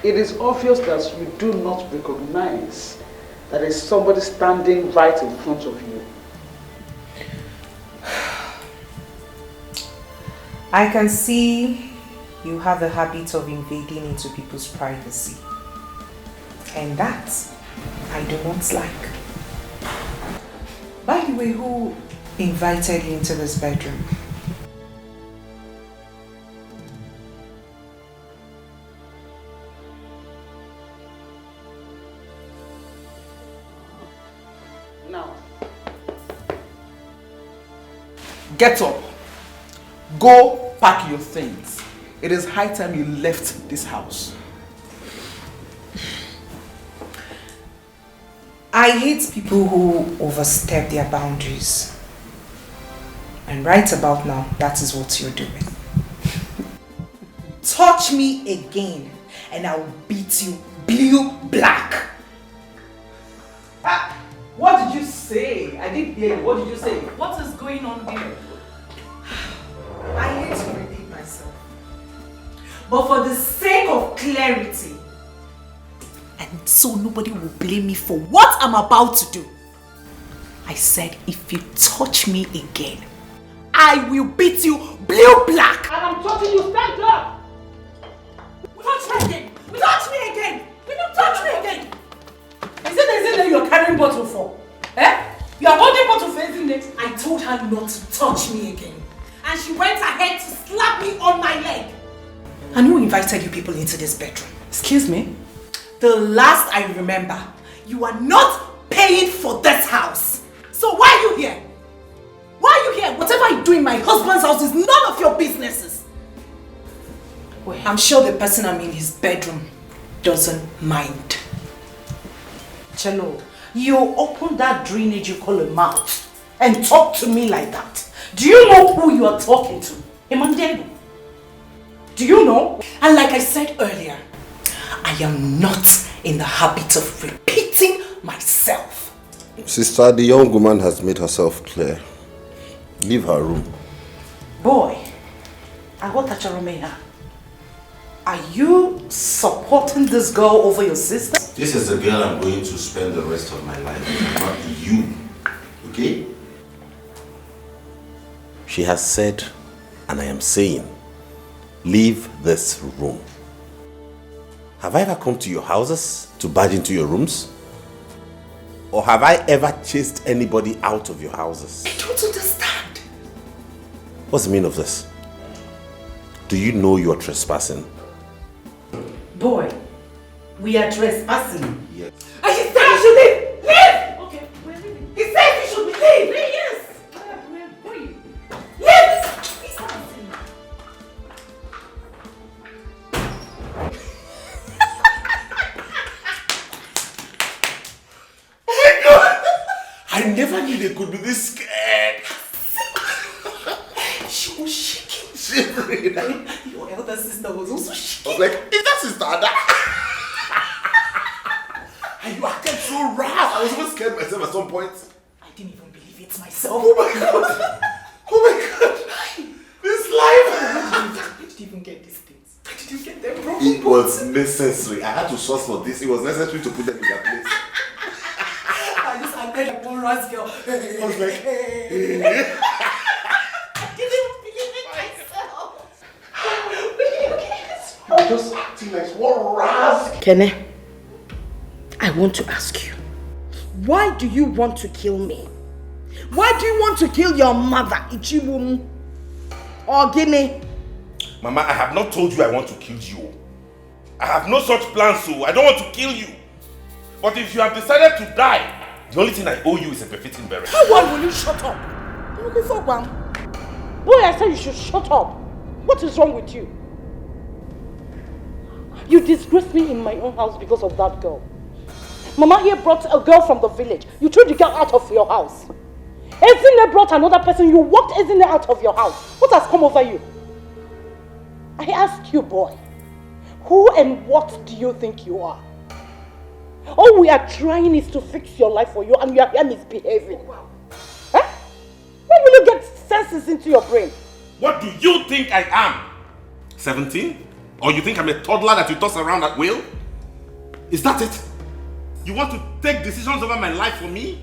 It is obvious that you do not recognize that there is somebody standing right in front of you. I can see you have a habit of invading into people's privacy. And that I do not like. By the way, who invited you into this bedroom? Now, get up. Go pack your things. It is high time you left this house. I hate people who overstep their boundaries. And right about now, that is what you're doing. Touch me again and I will beat you blue black. What did you say? I didn't hear you. What did you say? What is going on here? I hate to repeat myself. But for the sake of clarity, and so nobody will blame me for what I'm about to do, I said if you touch me again, I will beat you blue black. And I'm touching you, stand up! Touch me again! Touch me again! Will you touch me again? Is it that you're carrying bottle for? Eh? You are holding bottle for isn't it? I told her not to touch me again. And she went ahead to slap me on my leg. And who invited you people into this bedroom? Excuse me? The last I remember, you are not paying for this house. So why are you here? Why are you here? Whatever I do in my husband's house is none of your businesses. Wait. I'm sure the person I'm in his bedroom doesn't mind. Chelo, you open that drainage you call a mouth and talk to me like that. Do you know who you are talking to? Emandego. Do you know? And like I said earlier, I am not in the habit of repeating myself. Sister, the young woman has made herself clear. Leave her room. Boy, I got that Charomeya. Are you supporting this girl over your sister? This is the girl I'm going to spend the rest of my life with, not you. Okay? She has said, and I am saying, leave this room. Have I ever come to your houses to barge into your rooms? Or have I ever chased anybody out of your houses? I don't understand. What's the meaning of this? Do you know you're trespassing? Boy, We are trespassing. Yes. And she said we should leave! Leave! Okay, we're leaving. He said we should leave! Yes! We're going. Leave! He's not listening. Oh my God! I never knew they could be this scared. She was shaking. Shivering. Your elder sister was also shaking. I was like, is that sister Ada? And you acted so rough. I was even scared myself at some point. I didn't even believe it myself. Oh my God. Oh my God. This life. Where did you even get these things? Where did you get them from? It was necessary. I had to source for this. It was necessary to put them in their place. I just acted like one ras girl. I was like, I didn't even believe it myself. I'm just acting like one ras. Kene, I want to ask you, why do you want to kill me? Why do you want to kill your mother, Ichiwum? Or Guinea? Mama, I have not told you I want to kill you. I have no such plans, so I don't want to kill you. But if you have decided to die, the only thing I owe you is a befitting burial. Why will you shut up? Boy, I said you should shut up. What is wrong with you? You disgraced me in my own house because of that girl. Mama here brought a girl from the village. You threw the girl out of your house. Ezine brought another person. You walked Ezine out of your house. What has come over you? I ask you, boy, who and what do you think you are? All we are trying is to fix your life for you, and you are here misbehaving. Huh? When will you get senses into your brain? What do you think I am? 17? Or you think I'm a toddler that you toss around at will? Is that it? You want to take decisions over my life for me?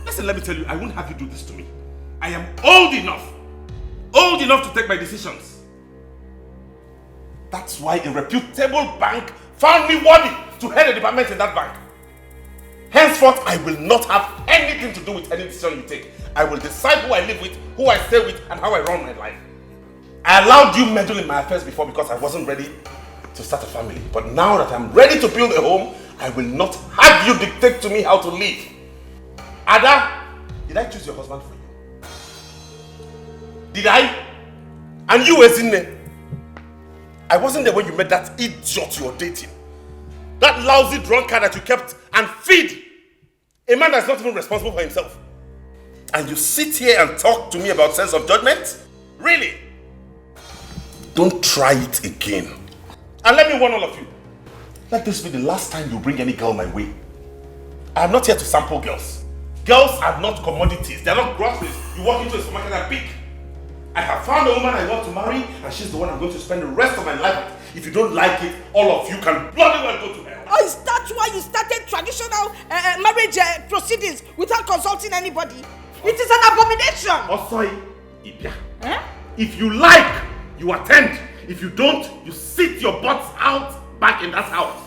Listen, let me tell you, I won't have you do this to me. I am old enough to take my decisions. That's why a reputable bank found me worthy to head a department in that bank. Henceforth, I will not have anything to do with any decision you take. I will decide who I live with, who I stay with, and how I run my life. I allowed you meddle in my affairs before because I wasn't ready to start a family. But now that I'm ready to build a home, I will not have you dictate to me how to live. Ada, did I choose your husband for you? Did I? And you were in there. I wasn't there when you met that idiot you were dating. That lousy drunkard that you kept and feed. A man that's not even responsible for himself. And you sit here and talk to me about sense of judgment? Really? Don't try it again. And let me warn all of you. Let this be the last time you bring any girl my way. I am not here to sample girls. Girls are not commodities. They are not groceries. You walk into a supermarket and pick. I have found a woman I want to marry, and she's the one I'm going to spend the rest of my life with. If you don't like it, all of you can bloody well go to hell. Oh, is that why you started traditional marriage proceedings without consulting anybody? It is an abomination! Oh, sorry. If you like, you attend. If you don't, you sit your butts out back in that house.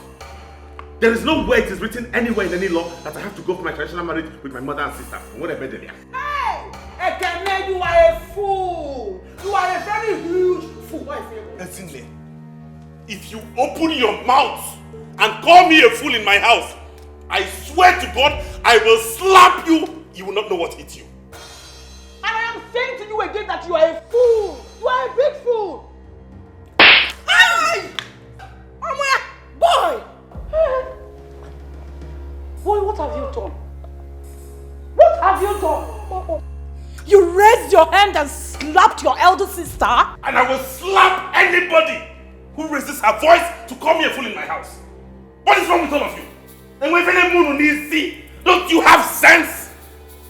There is no way it is written anywhere in any law that I have to go for my traditional marriage with my mother and sister. What I bet there. Hey! Ekene, you are a fool! You are a very huge fool. Listen, if you open your mouth and call me a fool in my house, I swear to God, I will slap you. You will not know what hit you. And I am saying to you again that you are a fool. You are a big fool. Hey! Boy! Boy, what have you done? What have you done? You raised your hand and slapped your elder sister? And I will slap anybody who raises her voice to call me a fool in my house. What is wrong with all of you? And when any moon needs see, don't you have sense?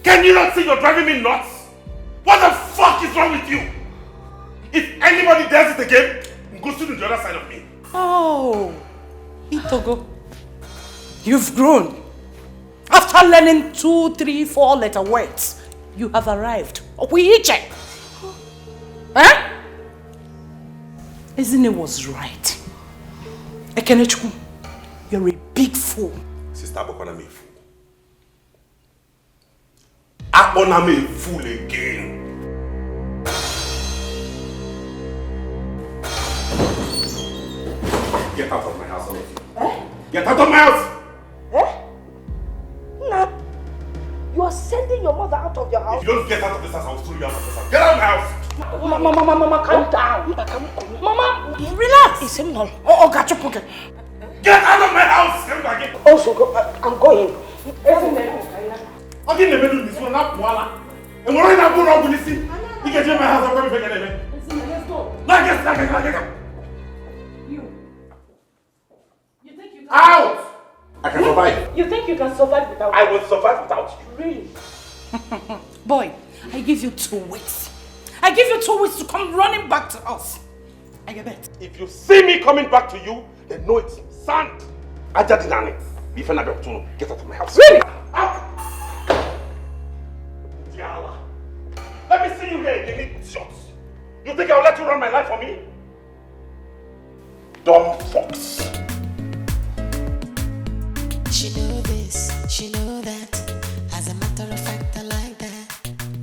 Can you not see you're driving me nuts? What the fuck is wrong with you? If anybody does it again, go sit on the other side of me. Oh, Itogo, you've grown. After learning 2, 3, 4 letter words, you have arrived. Okwuiche. Huh? Ezine was right. Ekenechukwu, you're a big fool. Sister Abokwana me a fool. Abokwana me a fool again. Get out of my house, all of you. Get out of my house! Eh? Nah. You are sending your mother out of your house? If you don't get out of this house, I will throw you out of this house. Get out of my house! Mama, calm down. Mama, relax. It's him now. Oh, got your pocket. Get out of my house! Come back in. Also, I'm going. I'm in the middle of this one, not voila. And we're not going to see. You can take my house, I'm going to forget it. Let's go. Like it. You think you can... Out! I can survive. You think you can survive without... I will survive without you. Really? Boy, I give you 2 weeks. I give you 2 weeks to come running back to us. I bet. If you see me coming back to you, then know it's sand. Ajadinani. Get out of my house. Really? Out! Diala. Let me see you here again, idiot. You think I'll let you run my life for me? Dumb fox. She know this, she know that. As a matter of fact, I like that.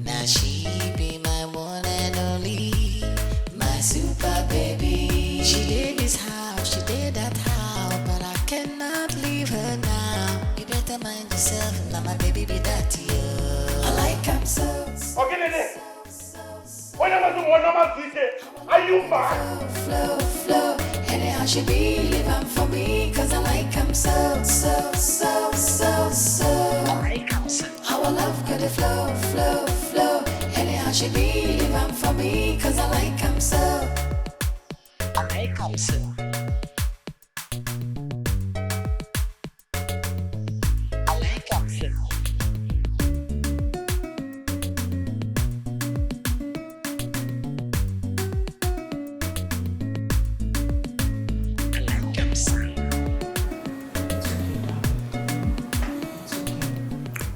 Now she be my one and only, my super baby. She did this house, she did that house, but I cannot leave her now. You better mind yourself, now my baby be that to you. I like him so. Okay, Nene. When I'm doing one normal DJ, are you mad? Flow. Anyhow she be living for me, cause I like him so. I like him so. Our love could flow. Anyhow she be living for me, cause I like him so. I like him so. I like him so.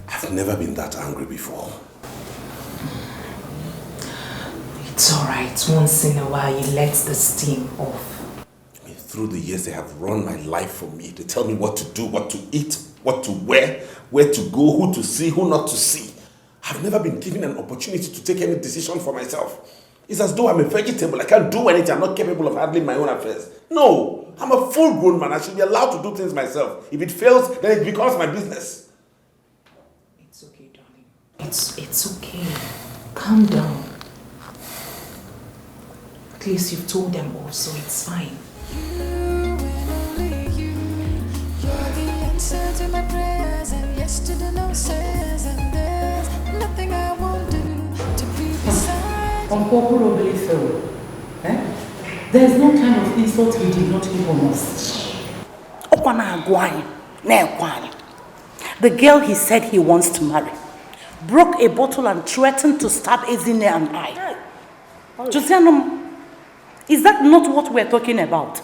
I've never been that angry before. It's alright. Once in a while, you let the steam off. I mean, through the years, they have run my life for me. They tell me what to do, what to eat, what to wear, where to go, who to see, who not to see. I've never been given an opportunity to take any decision for myself. It's as though I'm a vegetable. I can't do anything. I'm not capable of handling my own affairs. No, I'm a full-grown man. I should be allowed to do things myself. If it fails, then it becomes my business. It's okay, darling. It's okay. Calm down. At least you've told them all, so it's fine. You're the answer to my prayers, and yes to the no says, and there's nothing I won't do to be beside you. There's no kind of insult he did not give on us. The girl he said he wants to marry broke a bottle and threatened to stab Ezine and I. Josianum, is that not what we're talking about?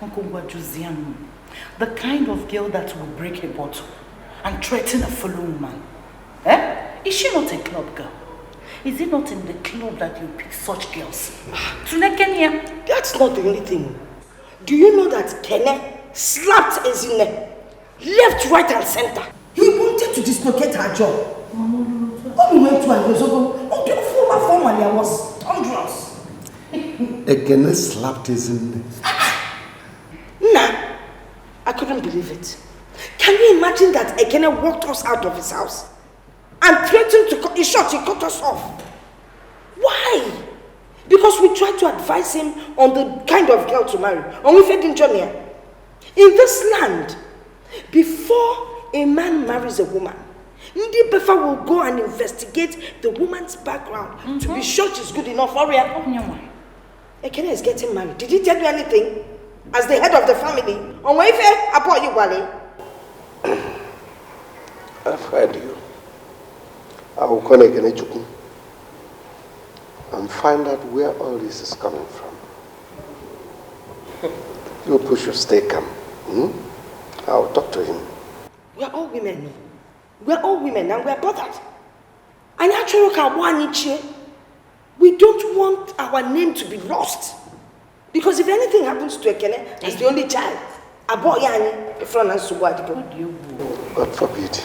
Uncle Josianum, the kind of girl that will break a bottle and threaten a fellow woman. Is she not a club girl? Is it not in the club that you pick such girls? That's not the only thing. Do you know that Kene slapped Ezine left, right, and center? He wanted to dislocate her jaw. When we went to her, formally I was dangerous. Ekene slapped Ezine. Nah, I couldn't believe it. Can you imagine that Ekene walked us out of his house and threatened to cut, he cut us off? Why? Because we tried to advise him on the kind of girl to marry. And we fed in Johnny. In this land, before a man marries a woman, Ndi Befa will go and investigate the woman's background to be sure she's good enough for her. Ekene is getting married. Did he tell you anything? As the head of the family? I've heard you. I will call Ekene Chukwu and find out where all this is coming from. You push your stay calm. I'll talk to him. We are all women. We are all women and we are bothered. And actually, we don't want our name to be lost. Because if anything happens to Ekene as the only child, God forbid.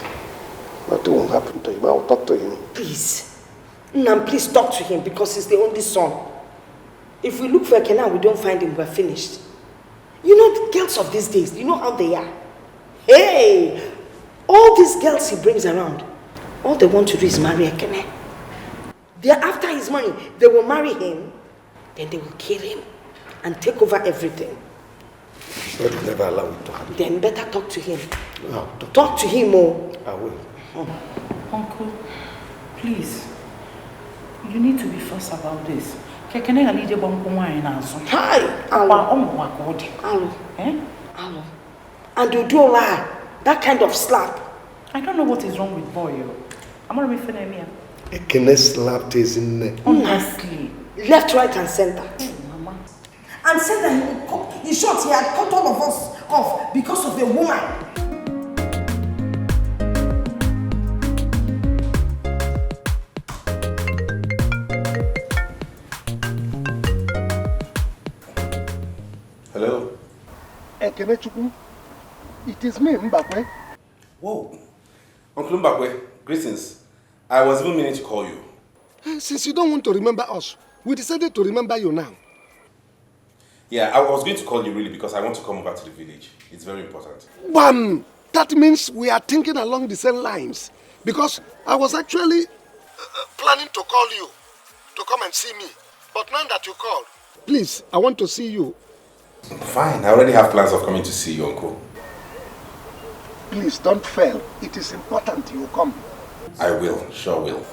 Nothing will happen to him. I'll talk to him. Please. Nam, please talk to him because he's the only son. If we look for Ekene and we don't find him, we're finished. You know, the girls of these days, you know how they are. Hey! All these girls he brings around, all they want to do is marry Ekene. They're after his money. They will marry him, then they will kill him and take over everything. God will never allow it to happen. Then better talk to him. No, talk to him more. I will. Uncle, please. You need to be first about this. Hi, Alu. Alu. And you do lie. That kind of slap. I don't know what is wrong with boy. I'm gonna be finna. Ekene slapped his in neck. Honestly. Left, right, and center. Mama. And said that in short, he had cut all of us off because of a woman. Hello? Ekene Chukwu, it is me, Mbakwe. Whoa. Uncle Mbakwe, greetings. I was even meaning to call you. Since you don't want to remember us, we decided to remember you now. Yeah, I was going to call you really because I want to come over to the village. It's very important. Bam! That means we are thinking along the same lines. Because I was actually planning to call you to come and see me. But now that you called, please, I want to see you. Fine, I already have plans of coming to see you, Uncle. Please, don't fail. It is important you come. I will, sure will.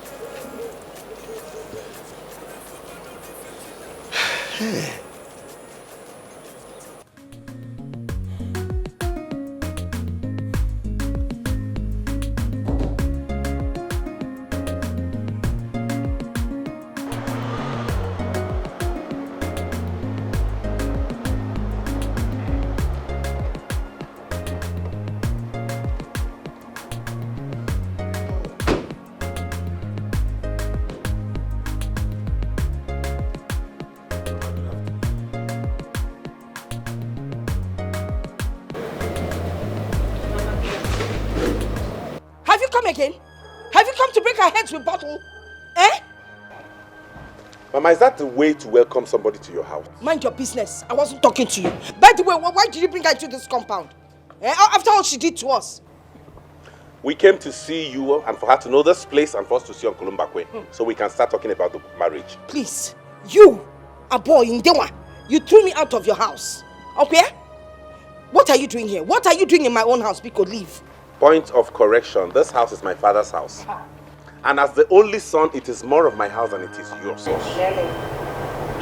Again? Have you come to break our heads with bottle? Eh? Mama, is that the way to welcome somebody to your house? Mind your business. I wasn't talking to you. By the way, why did you bring her to this compound? Eh? After all she did to us. We came to see you and for her to know this place and for us to see Uncle Mbakwe so we can start talking about the marriage. Please, you, a boy in Dewa, you threw me out of your house. Okay? What are you doing here? What are you doing in my own house? Because leave. Point of correction, this house is my father's house. And as the only son, it is more of my house than it is yours. Do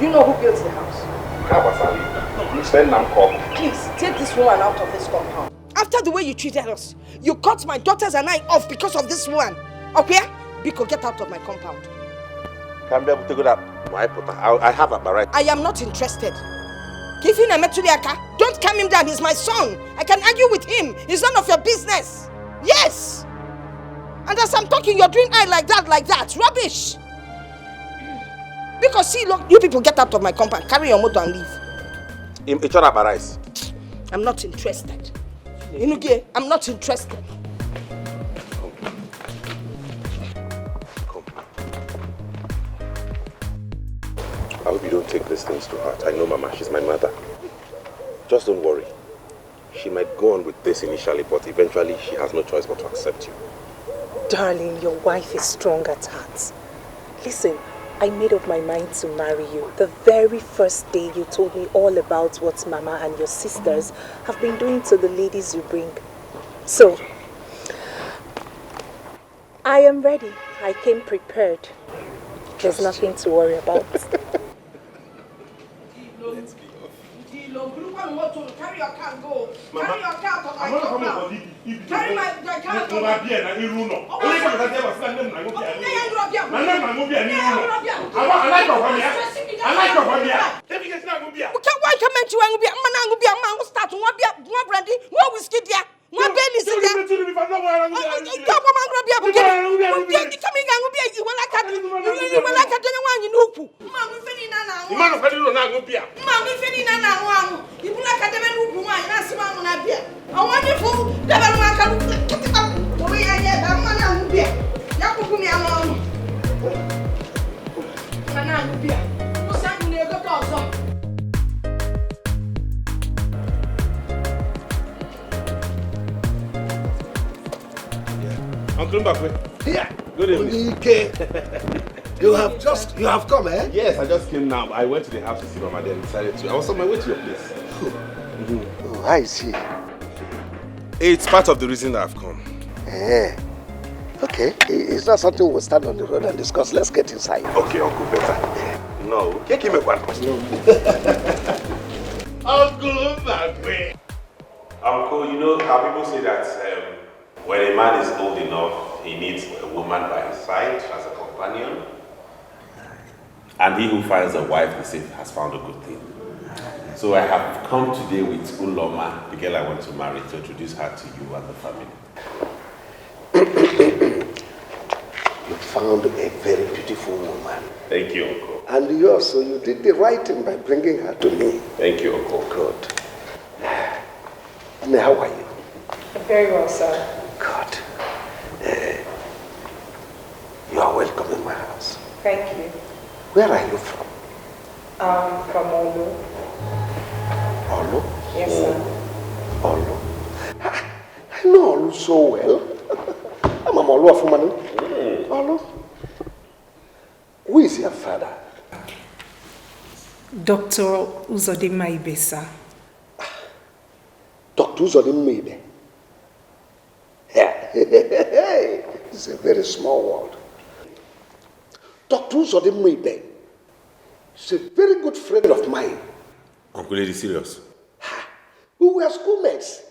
you know who built the house? Please, take this woman out of this compound. After the way you treated us, you cut my daughters and I off because of this woman. Okay? Biko, get out of my compound. I have a right. I am not interested. Don't calm him down, he's my son. I can argue with him. It's none of your business. Yes. And as I'm talking, you're doing eye like that. Rubbish. Because see, look, you people get out of my compound, carry your motor and leave. I'm not interested. I'm not interested. I hope you don't take these things to heart. I know Mama, she's my mother. Just don't worry. She might go on with this initially, but eventually she has no choice but to accept you. Darling, your wife is strong at heart. Listen, I made up my mind to marry you the very first day you told me all about what Mama and your sisters have been doing to the ladies you bring. So, I am ready. I came prepared. There's nothing to worry about. Carry your car and go. Carry your car to my compound. Carry my car to my Uncle Mbakwe. Here. Good evening. You have come, eh? Yes, I just came now. I went to the house to see Mama, then decided to. I was on my way to your place. Oh, I see. It's part of the reason I've come. Eh. Okay, it's not something we'll stand on the road and discuss. Let's get inside. Okay, Uncle, better. No, can't give me one. Uncle Mbakwe. Uncle, you know how people say that when a man is old enough, he needs a woman by his side as a companion. And he who finds a wife, he says, has found a good thing. So I have come today with Uloma, the girl I want to marry, to introduce her to you and the family. You found a very beautiful woman. Thank you, Uncle. And you also, you did the right thing by bringing her to me. Thank you, Uncle. Good. And how are you? Very well, sir. Good. You are welcome in my house. Thank you. Where are you from? From Olu. Olu? Yes, sir. Olu. I know Olu so well. I'm a Olu of Manu. Olu. Who is your father? Dr. Uzodinma Ibe, sir. Dr. Uzodinma Ibe. It's a very small world. Dr. Uzodinma Ibe is a very good friend of mine. Uncle, are you serious? We were schoolmates.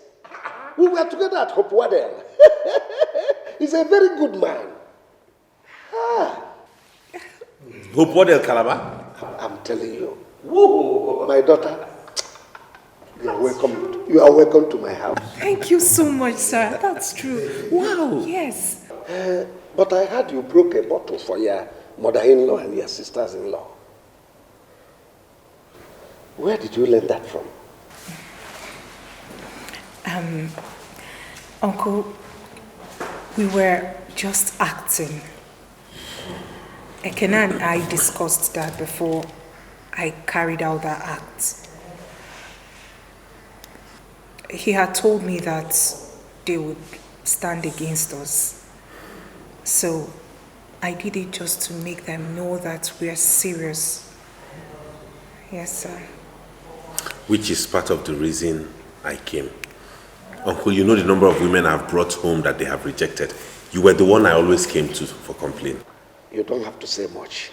We were together at Hope Waddell. He's a very good man. Hope Waddell, Calabar? I'm telling you. Whoa. My daughter, you are welcome. You are welcome to my house. Thank you so much, sir. That's true. Wow. Yes. But I heard you broke a bottle for your mother-in-law and your sisters-in-law. Where did you learn that from? Uncle, we were just acting. Ekena and I discussed that before I carried out that act. He had told me that they would stand against us. So I did it just to make them know that we are serious. Yes, sir. Which is part of the reason I came. Uncle, you know the number of women I've brought home that they have rejected. You were the one I always came to for complaint. You don't have to say much.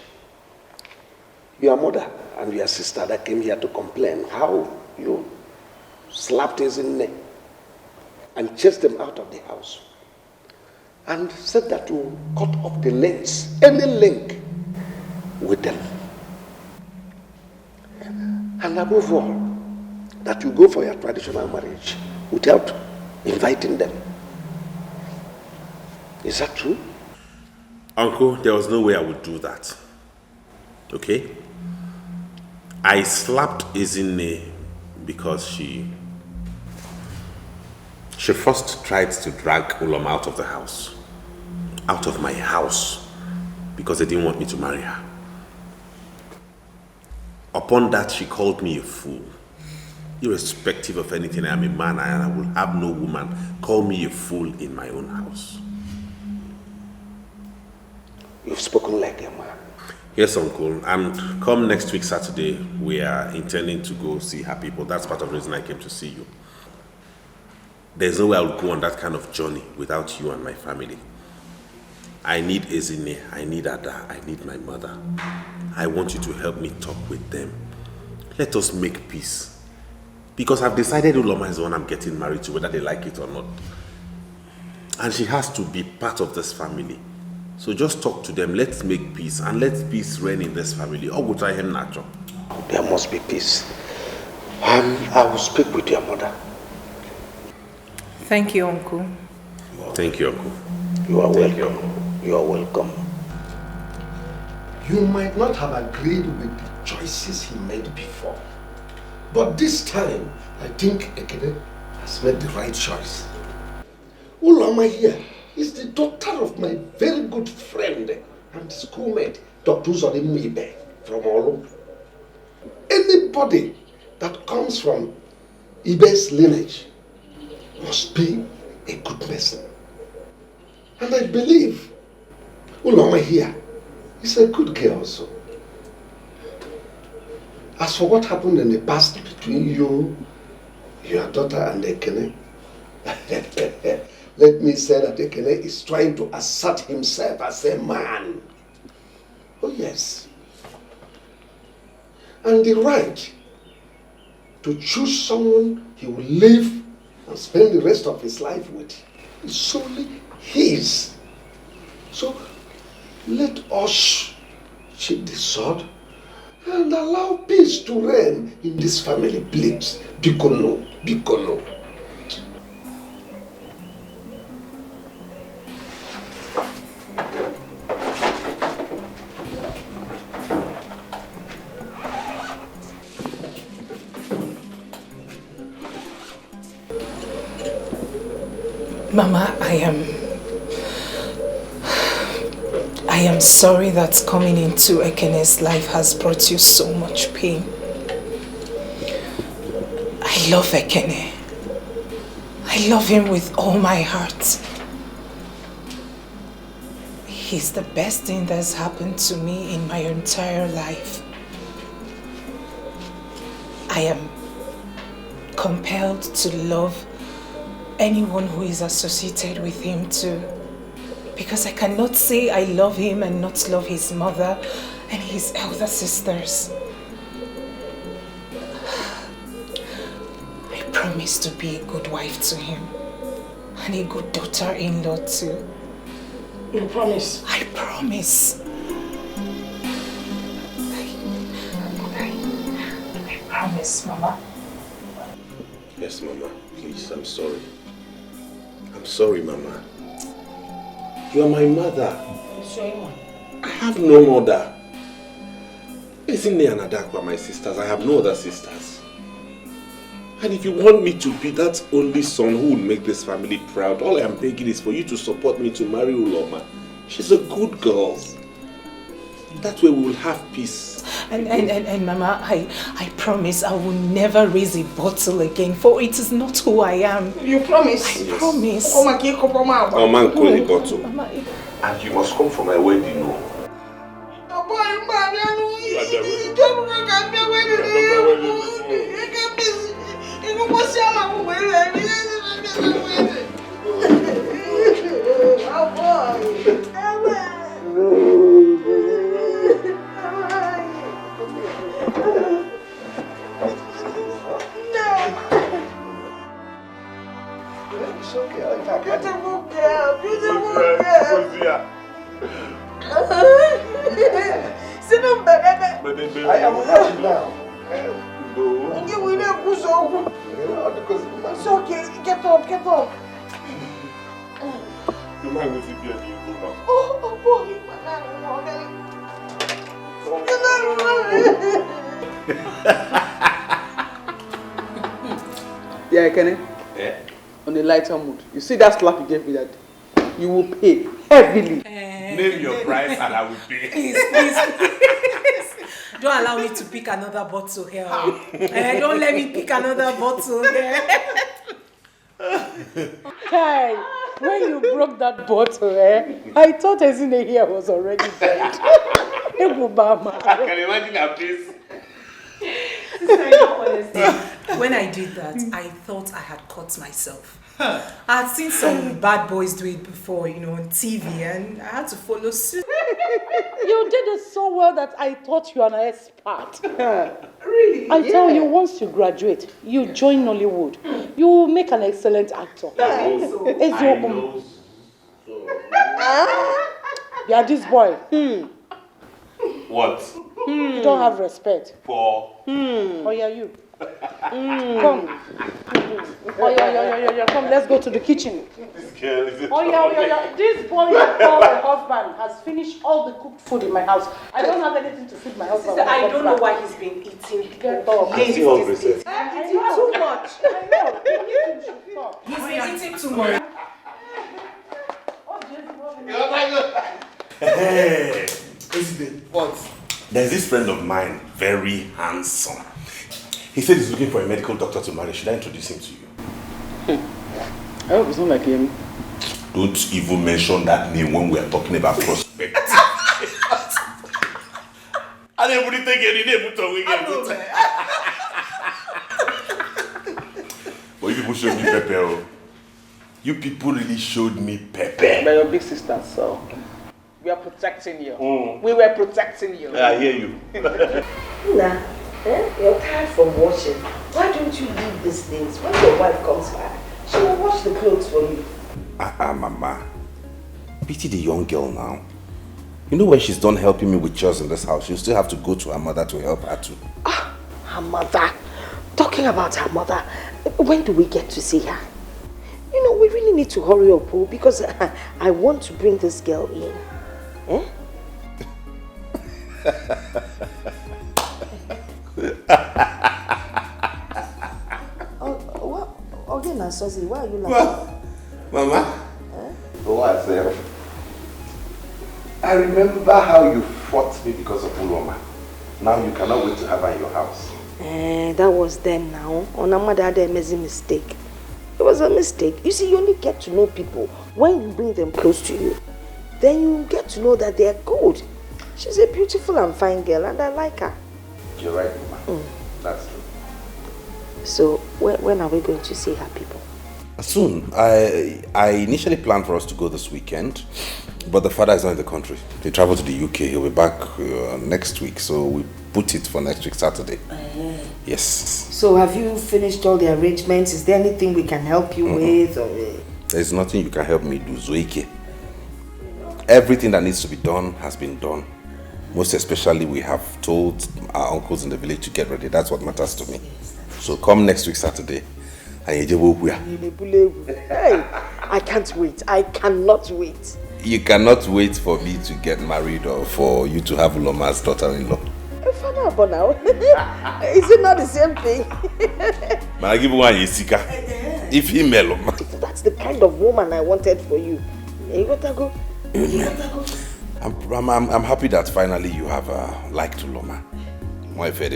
Your mother and your sister that came here to complain how you slapped his neck and chased them out of the house and said that you cut off the links, any link with them. And above all, that you go for your traditional marriage without inviting them. Is that true? Uncle, there was no way I would do that. Okay? I slapped Izine because she first tried to drag Uloma out of the house. Out of my house. Because they didn't want me to marry her. Upon that, she called me a fool. Irrespective of anything, I am a man and I will have no woman call me a fool in my own house. You've spoken like a man. Yes, Uncle. And come next week, Saturday, we are intending to go see her people. That's part of the reason I came to see you. There's no way I would go on that kind of journey without you and my family. I need Ezine, I need Ada, I need my mother. I want you to help me talk with them. Let us make peace. Because I've decided Uloma is the one I'm getting married to, whether they like it or not. And she has to be part of this family. So just talk to them, let's make peace, and let peace reign in this family. Or we'll try him natural. There must be peace. And I will speak with your mother. Thank you, Uncle. Thank you, Uncle. You are welcome. You are welcome. You might not have agreed with the choices he made before. But this time, I think Ekene has made the right choice. Uloma here is the daughter of my very good friend and schoolmate, Dr. Uzodinma Ibe from Olu. Anybody that comes from Ibe's lineage must be a good person. And I believe Uloma here is a good girl also. As for what happened in the past between you, your daughter and Ekene, let me say that Ekene is trying to assert himself as a man. Oh yes. And the right to choose someone he will live and spend the rest of his life with is solely his. So let us sheathe the sword and allow peace to reign in this family, please. Bikono, Bikono. Mama, I am sorry that coming into Ekene's life has brought you so much pain. I love Ekene. I love him with all my heart. He's the best thing that's happened to me in my entire life. I am compelled to love anyone who is associated with him too. Because I cannot say I love him and not love his mother and his elder sisters. I promise to be a good wife to him and a good daughter-in-law too. You promise? I promise. I promise, Mama. Yes, Mama. Please, I'm sorry. I'm sorry, Mama. You are my mother. I have no mother. Isn't there another for my sisters? I have no other sisters. And if you want me to be that only son who will make this family proud, all I am begging is for you to support me to marry Uloma. She's a good girl. That way we will have peace. And Mama, I promise I will never raise a bottle again, for it is not who I am. You promise? I promise. Oh man, call a bottle. And you must come for my wedding, no? It's okay. Beautiful girl, beautiful girl. Sit down, baby. I am happy now. It's okay. Get up, get up. Oh, boy. Yeah, Kenny. Yeah. On a lighter mood. You see that slap you gave me that day? You will pay heavily. Name your price and I will pay. Please. Don't allow me to pick another bottle here. Don't let me pick another bottle here. Hey, when you broke that bottle, I thought Ezine here was already dead. I can imagine her face. When I did that, I thought I had caught myself. I had seen some bad boys do it before, on TV, and I had to follow suit. You did it so well that I thought you were an expert. Really? I tell you, once you graduate, you join Nollywood. You will make an excellent actor. I know. Yeah, this boy. What? You don't have respect. For? Oh, yeah, you. Come. Oh, yeah. Come, let's go to the kitchen. This girl is Oh, yeah. This boy you call a husband has finished all the cooked food in my house. I don't have anything to feed my husband. Sister, I don't know why he's been eating. Get up. I see all this. Eating too much. I know. He's been eating too much. Hey, what? There's this friend of mine, very handsome. He said he's looking for a medical doctor to marry. Should I introduce him to you? I hope it's not like him. Don't even mention that name when we are talking about prospect. I didn't even take any name to But you people showed me pepper. You people really showed me pepper. They're your big sisters, so we are protecting you. We were protecting you. I hear you. Nah, you're tired from washing. Why don't you leave these things? When your wife comes back, she will wash the clothes for you. Mama. Pity the young girl now. You know when she's done helping me with chores in this house, she'll still have to go to her mother to help her too. Her mother. Talking about her mother, when do we get to see her? You know, we really need to hurry up, because I want to bring this girl in. Eh? Okay, now, Sosie, why are you laughing? Mama? What? I remember how you fought me because of Uloma. Now you cannot wait to have her in your house. That was then now. On a mother had a amazing mistake. It was a mistake. You see, you only get to know people when you bring them close to you. Then you get to know that they are good. She's a beautiful and fine girl, and I like her. You're right, Mama. That's true. So, when are we going to see her people? Soon. I initially planned for us to go this weekend, but the father is not in the country. He traveled to the UK. He'll be back next week, so we put it for next week, Saturday. Yes. So, have you finished all the arrangements? Is there anything we can help you with? Or... There's nothing you can help me do, Zoike. Everything that needs to be done has been done. Most especially, we have told our uncles in the village to get ready. That's what matters to me. So come next week, Saturday. Hey, I can't wait. I cannot wait. You cannot wait for me to get married or for you to have Uloma's daughter-in-law. Now. Is it not the same thing? I give one Yesika. If he mellow. That's the kind of woman I wanted for you. You gotta go. I'm happy that finally you have liked Uloma.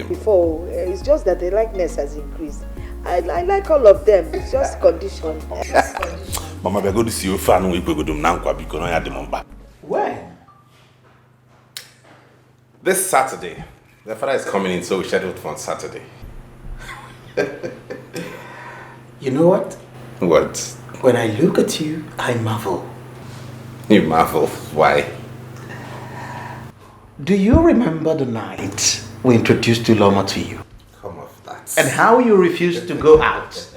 Before, it's just that the likeness has increased. I like all of them. It's just condition. Mama, we're going to see you fan we go to Nankwa because I had them back. Where? This Saturday. The father is coming in, so we scheduled for on Saturday. You know what? What? When I look at you, I marvel. You marvel? Why? Do you remember the night we introduced Uloma to you? Come off that. And how you refused to go out.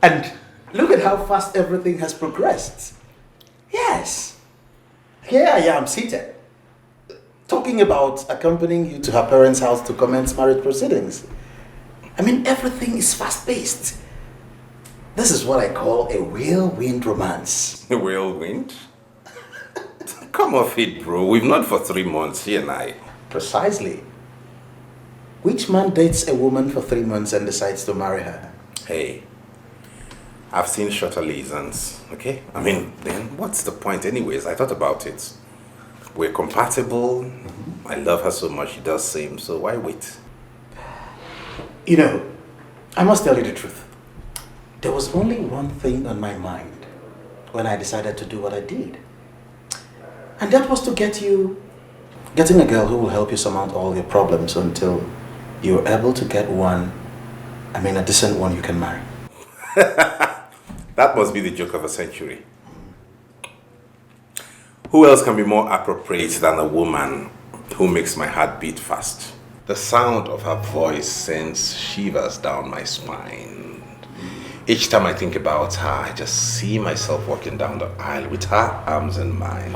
And look at how fast everything has progressed. Yes. Here I am seated, talking about accompanying you to her parents' house to commence marriage proceedings. I mean, everything is fast-paced. This is what I call a whirlwind romance. A whirlwind? Come off it, bro. We've known for 3 months, he and I. Precisely. Which man dates a woman for 3 months and decides to marry her? Hey, I've seen shorter liaisons, okay? I mean, then what's the point anyways? I thought about it. We're compatible. I love her so much, she does same, so why wait? You know, I must tell you the truth. There was only one thing on my mind when I decided to do what I did. And that was to getting a girl who will help you surmount all your problems until you're able to get a decent one you can marry. That must be the joke of a century. Who else can be more appropriate than a woman who makes my heart beat fast? The sound of her voice sends shivers down my spine. Each time I think about her, I just see myself walking down the aisle with her arms in mine.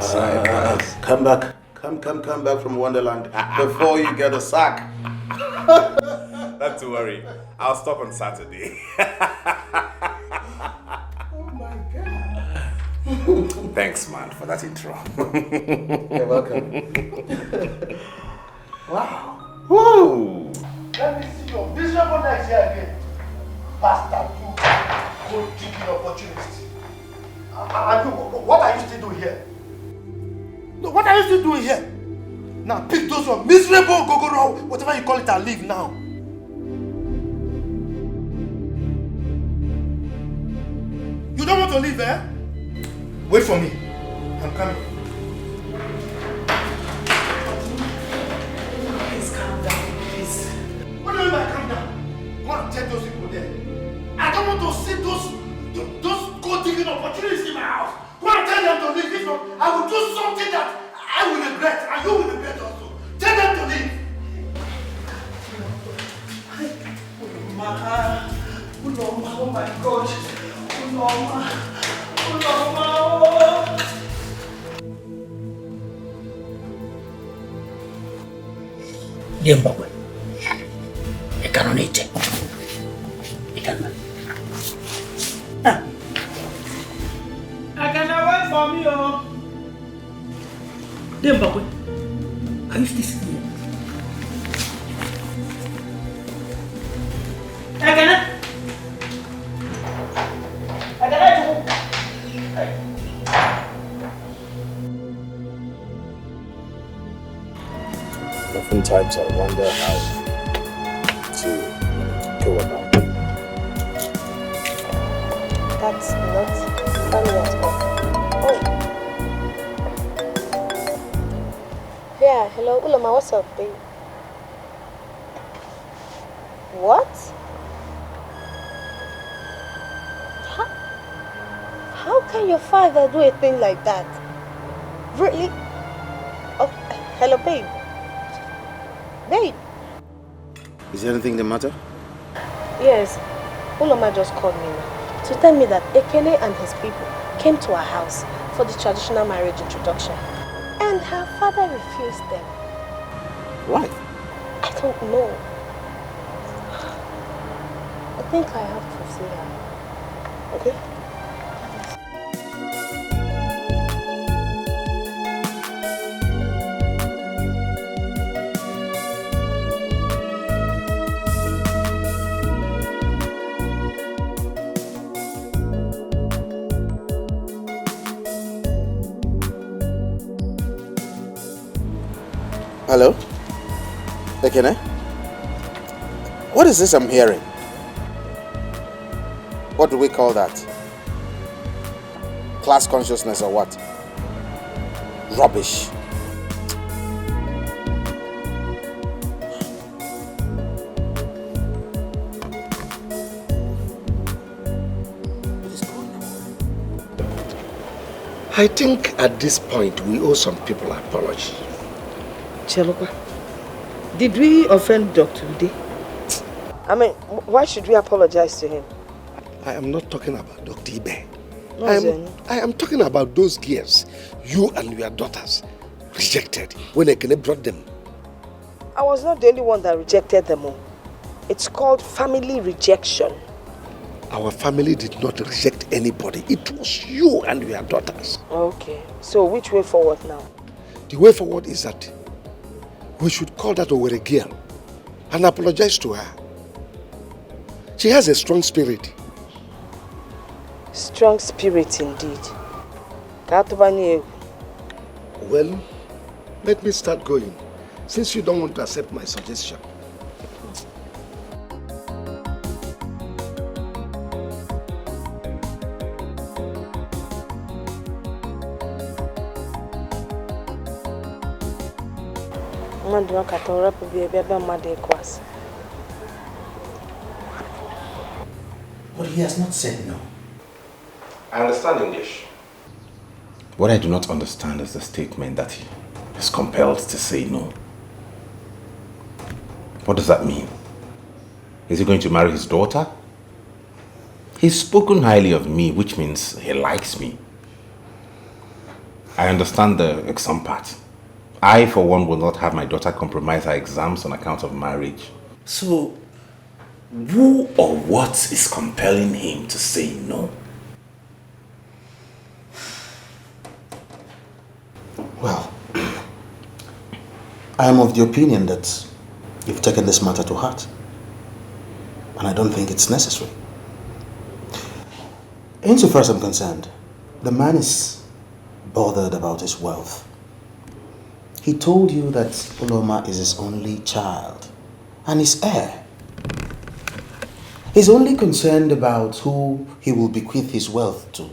Come back. Come back from Wonderland before you get a sack. Not to worry. I'll stop on Saturday. Oh my God. Thanks, man, for that intro. You're welcome. Wow. Whoa. Let me see your miserable next year again. Bastard, you good digging opportunity. And what are you still doing here? No, what are you still doing here? Now pick those one miserable gogoro, whatever you call it, and leave now. You You don't want to leave, eh? Wait for me. I'm coming. Please calm down, please. What do you mean by calm down? Go and tell those people there. I don't want to see those gold-digging opportunities in my house. Go and tell them to leave. If not, I will do something that I will regret, and you will regret also. Tell them to leave. Uloma, oh my God. Uloma, oh. Zimbabwe. I cannot eat it. I cannot. I cannot wait for me, oh. Zimbabwe, are you still sitting here? I cannot. Oftentimes I wonder how to go about it. That's not funny at all. Oh. Yeah, hello, Uloma, what's up, babe? What? How can your father do a thing like that? Really? Oh, hello, babe. Babe. Is there anything the matter? Yes, Uloma just called me now to tell me that Ekene and his people came to our house for the traditional marriage introduction. And her father refused them. Why? I don't know. I think I have to see her. Okay? Hello? Ekene? What is this I'm hearing? What do we call that? Class consciousness or what? Rubbish. I think at this point we owe some people an apology. Chelopa, did we offend Dr. Ude? I mean, why should we apologize to him? I am not talking about Dr. Ebere. No, I am talking about those girls you and your daughters rejected when Ekene brought them. I was not the only one that rejected them all. It's called family rejection. Our family did not reject anybody. It was you and your daughters. Okay, so which way forward now? The way forward is that we should call that Owerri girl and apologize to her. She has a strong spirit. Strong spirit indeed. Well, let me start going, since you don't want to accept my suggestion. But he has not said no. I understand English. What I do not understand is the statement that he is compelled to say no. What does that mean? Is he going to marry his daughter? He's spoken highly of me, which means he likes me. I understand the exam part. I, for one, will not have my daughter compromise her exams on account of marriage. So, who or what is compelling him to say no? Well, I am of the opinion that you've taken this matter to heart. And I don't think it's necessary. Insofar as I'm concerned, the man is bothered about his wealth. He told you that Uloma is his only child and his heir. He's only concerned about who he will bequeath his wealth to.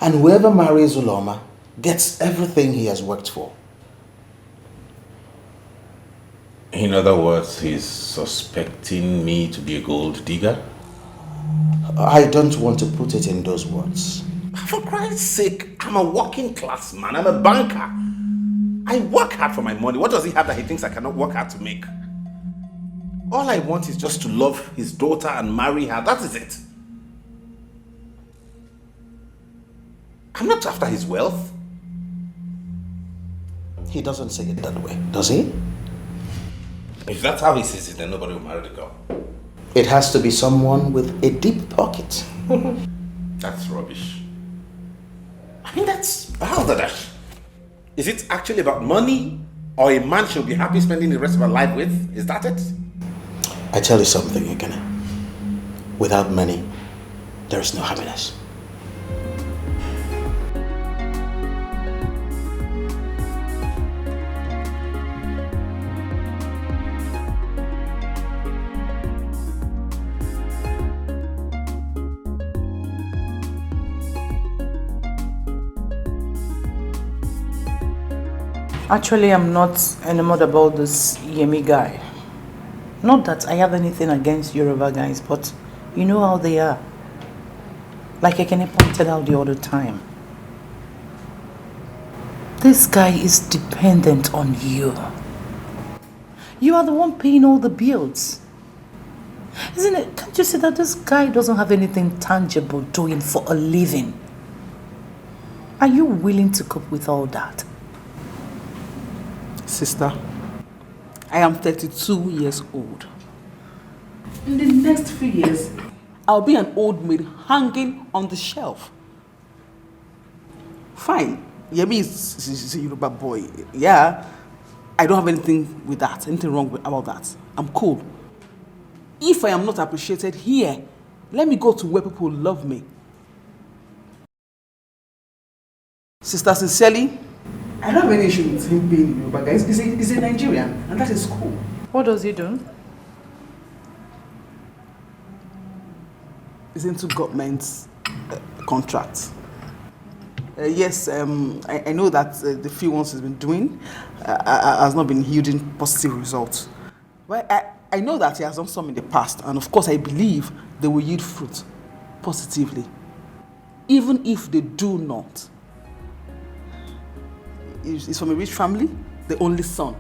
And whoever marries Uloma gets everything he has worked for. In other words, he's suspecting me to be a gold digger? I don't want to put it in those words. For Christ's sake, I'm a working class man. I'm a banker. I work hard for my money. What does he have that he thinks I cannot work hard to make? All I want is just to love his daughter and marry her. That is it. I'm not after his wealth. He doesn't say it that way, does he? If that's how he sees it, then nobody will marry the girl. It has to be someone with a deep pocket. That's rubbish. I mean, that's balderdash. Is it actually about money? Or a man should be happy spending the rest of her life with? Is that it? I tell you something, Ekene. Without money, there is no happiness. Actually, I'm not enamored about this Yemi guy. Not that I have anything against Yoruba guys, but you know how they are. Like Ekene pointed out the other time. This guy is dependent on you. You are the one paying all the bills. Isn't it? Can't you see that this guy doesn't have anything tangible doing for a living? Are you willing to cope with all that? Sister, I am 32 years old. In the next few years, I'll be an old maid hanging on the shelf. Fine, Yemi is a Yoruba boy. Yeah, I don't have anything with that, anything wrong about that. I'm cool. If I am not appreciated here, let me go to where people love me. Sister, sincerely, I don't have any issue with him being Yoruba, guys. He's a Nigerian, and that is cool. What does he do? He's into government contracts. Yes, I know that the few ones he's been doing has not been yielding positive results. But I know that he has done some in the past, and of course I believe they will yield fruit positively. Even if they do not. He's from a rich family, the only son.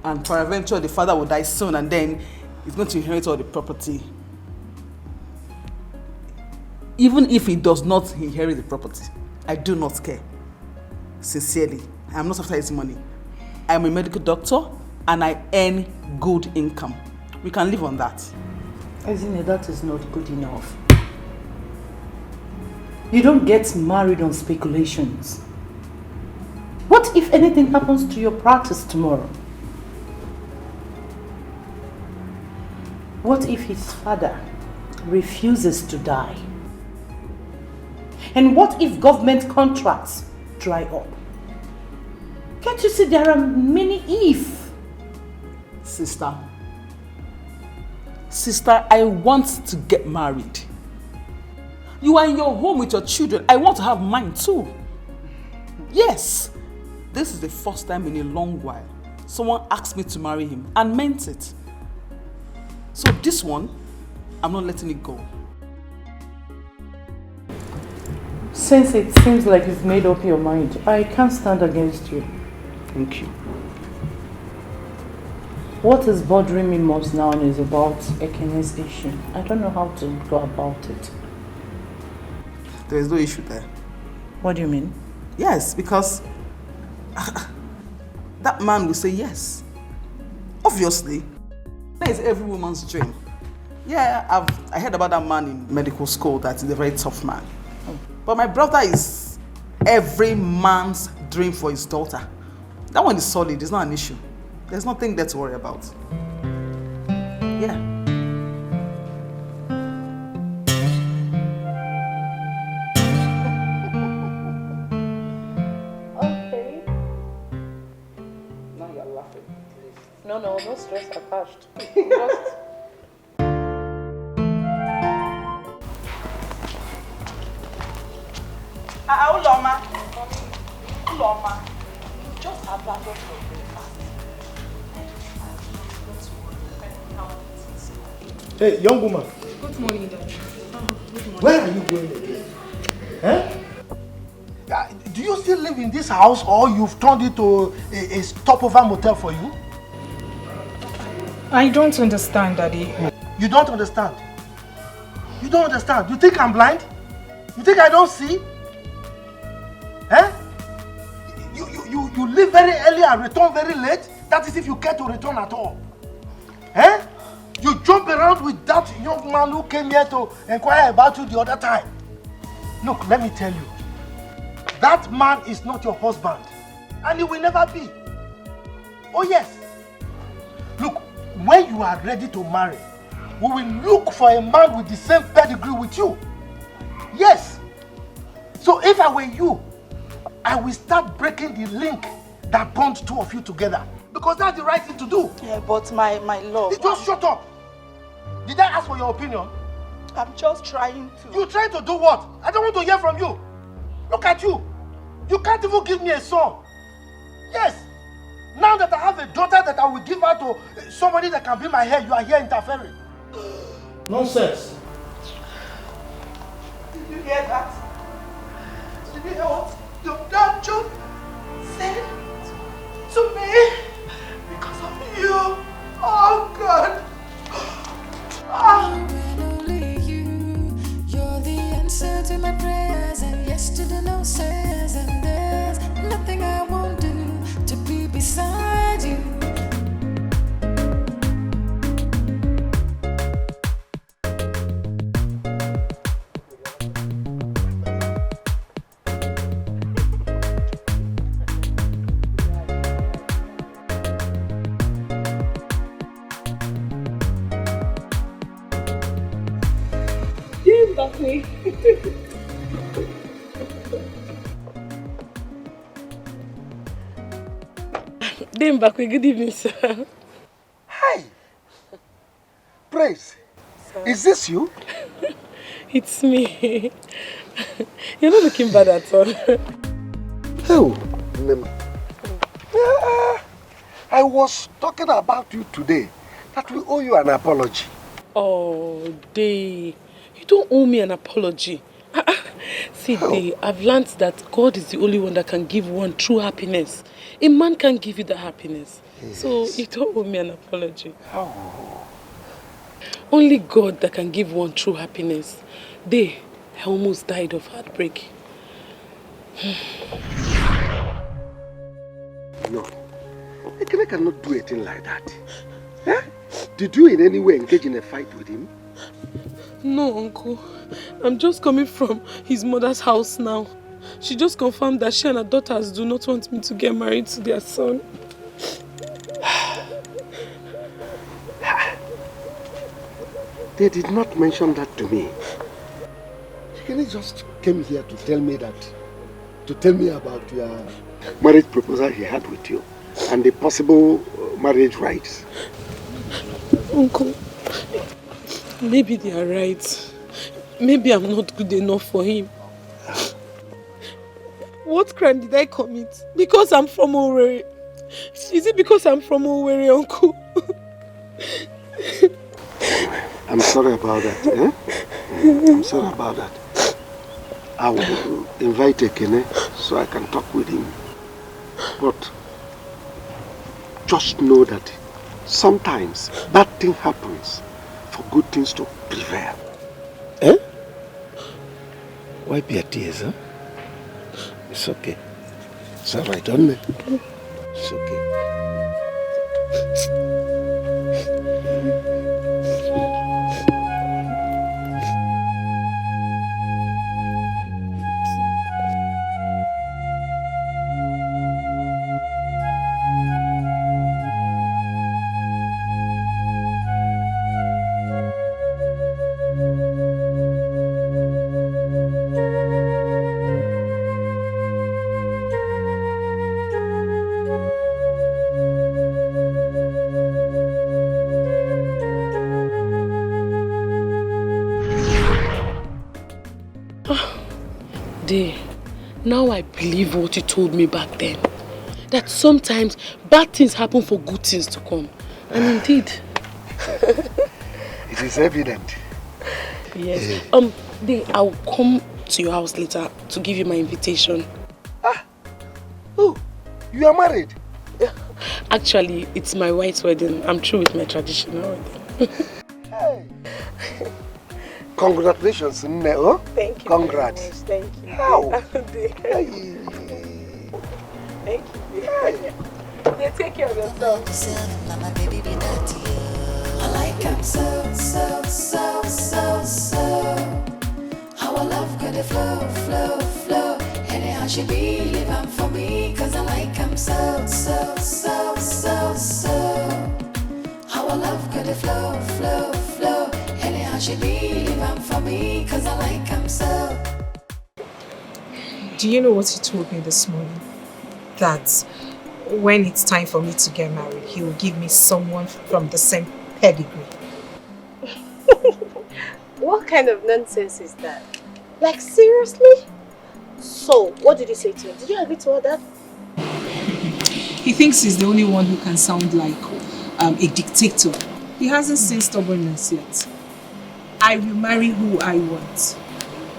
And peradventure, the father will die soon, and then he's going to inherit all the property. Even if he does not inherit the property, I do not care. Sincerely, I am not after his money. I am a medical doctor, and I earn good income. We can live on that. Isn't it? That is not good enough. You don't get married on speculations. What if anything happens to your practice tomorrow? What if his father refuses to die? And what if government contracts dry up? Can't you see there are many if? Sister, I want to get married. You are in your home with your children. I want to have mine too. Yes. This is the first time in a long while someone asked me to marry him and meant it. So this one, I'm not letting it go. Since it seems like you've made up your mind, I can't stand against you. Thank you. What is bothering me most now is about Ekene's issue. I don't know how to go about it. There is no issue there. What do you mean? Yes, because that man will say yes. Obviously. That is every woman's dream. Yeah, I heard about that man in medical school that is a very tough man. But my brother is every man's dream for his daughter. That one is solid, it's not an issue. There's nothing there to worry about. Yeah. Okay. Now you're laughing, please. No, no stress attached. Just Uloma. Uloma. You just abandoned your breakfast. Hey, young woman. Good morning, Dad. Good morning. Where are you going again? Eh? Do you still live in this house or you've turned it to a stopover motel for you? I don't understand, Daddy. You don't understand? You don't understand? You think I'm blind? You think I don't see? Eh? You leave very early and return very late? That is if you care to return at all. Eh? You jump around with that young man who came here to inquire about you the other time. Look, let me tell you. That man is not your husband. And he will never be. Oh yes. Look, when you are ready to marry, we will look for a man with the same pedigree with you. Yes. So if I were you, I will start breaking the link that bonds two of you together. Because that's the right thing to do. Yeah, but my love. Just shut up. Did I ask for your opinion? I'm just trying to. You trying to do what? I don't want to hear from you. Look at you. You can't even give me a son. Yes. Now that I have a daughter that I will give her to somebody that can be my heir, you are here interfering. Nonsense. Did you hear that? Did you hear what your dad just said to me? Because of you. Oh God. And only you, you're the answer to my prayers, and yes to the no says, and there's nothing I won't do to be beside you. Me. Mbakwe, good evening, sir. Hi. Praise. Sir. Is this you? It's me. You're not looking bad at all. Oh, I was talking about you today, that we owe you an apology. Oh, Day. You don't owe me an apology. See, Day, I've learned that God is the only one that can give one true happiness. A man can't give you the happiness. Yes. So you don't owe me an apology. Oh. Only God that can give one true happiness. Day, I almost died of heartbreak. No, I cannot do a thing like that. Eh? Did you in any way engage in a fight with him? No, Uncle. I'm just coming from his mother's house now. She just confirmed that she and her daughters do not want me to get married to their son. They did not mention that to me. She just came here to tell me about your marriage proposal he had with you and the possible marriage rights. Uncle, maybe they are right. Maybe I'm not good enough for him. What crime did I commit? Because I'm from Owerri. Is it because I'm from Owerri, Uncle? I'm sorry about that. Eh? I'm sorry about that. I will invite Ekene so I can talk with him. But just know that sometimes bad thing happens for good things to prevail. Eh? Wipe your tears, huh? It's okay. It's alright, don't it? It's okay. Now I believe what you told me back then. That sometimes bad things happen for good things to come. And indeed. It is evident. Yes. I'll come to your house later to give you my invitation. Oh, you are married? Actually, it's my white wedding. I'm through with my traditional wedding. Hey. Congratulations, Neo. Thank you. Congrats. Thank you. How? Thank you. Yeah, take care of yourself. Mama, baby, be that you. I like him so, so, so, so, so. Our love got to flow, flow, flow. Anyhow she be, leave him for me. Cause I like him so, so, so, so, so. Our love got to flow, flow, flow. Anyhow she be, leave him for me. Cause I like him so. Do you know what he told me this morning? That when it's time for me to get married, he will give me someone from the same pedigree. What kind of nonsense is that? Like, seriously? So, what did you say to him? Did you agree to all that? He thinks he's the only one who can sound like a dictator. He hasn't seen stubbornness yet. I will marry who I want.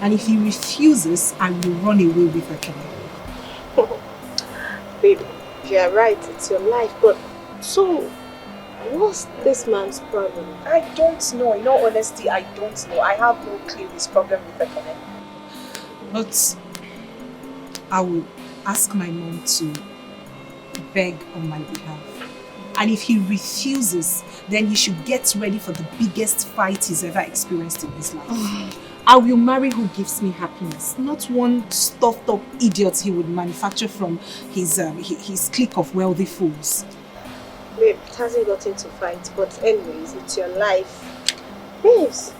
And if he refuses, I will run away with Okaro. Baby, you are right, it's your life, but so, what's this man's problem? I don't know. In all honesty, I don't know. I have no clue his problem with Ekene. But I will ask my mom to beg on my behalf. And if he refuses, then he should get ready for the biggest fight he's ever experienced in his life. I will marry who gives me happiness, not one stuffed up idiot he would manufacture from his clique of wealthy fools. Babe, it hasn't gotten to fight, but anyways, it's your life. Babes,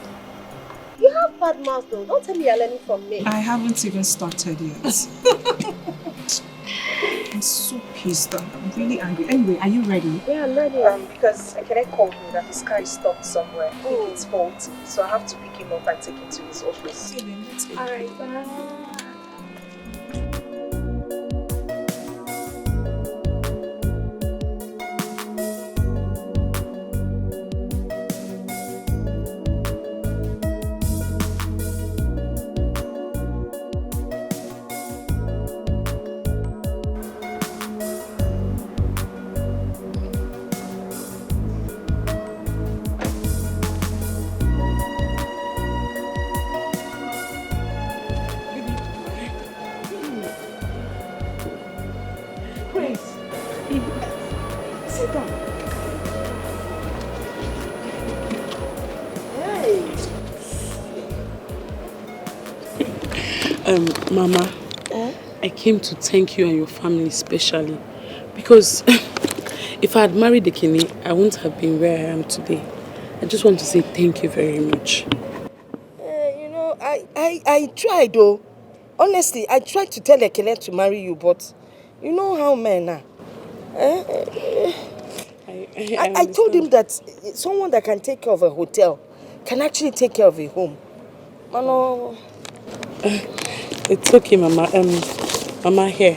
you have bad mouth though. Don't tell me you're learning from me. I haven't even started yet. I'm so pissed. I'm really angry. Anyway, are you ready? Yeah, I'm ready. Because Ekene called me that his car is stopped somewhere. I think it's faulty. So I have to pick him up and take him to his office. Okay, then let's go. Alright, bye. Mama, I came to thank you and your family especially because if I had married Ekene, I wouldn't have been where I am today. I just want to say thank you very much. You know, I tried though. Honestly, I tried to tell Ekene to marry you, but you know how men are. I told him that someone that can take care of a hotel can actually take care of a home. Mano. It's okay, Mama. Mama, here.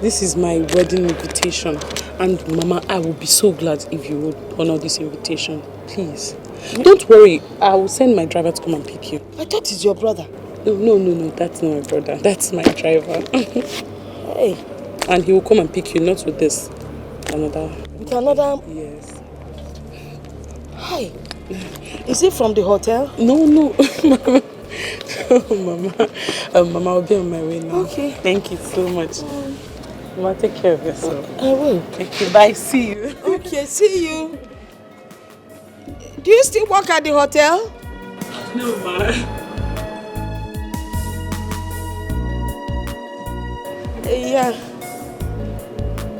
This is my wedding invitation. And Mama, I will be so glad if you would honor this invitation. Please. Don't worry. I will send my driver to come and pick you. I thought it's your brother. No. That's not my brother. That's my driver. Hey. And he will come and pick you, not with this. Another. With another? Yes. Hi. Is it from the hotel? No. Mama. Mama, I'll be on my way now. Okay. Thank you so much. Mama, take care of yourself. I will. Thank you. Bye. See you. Okay, see you. Do you still work at the hotel? No, Ma. Yeah.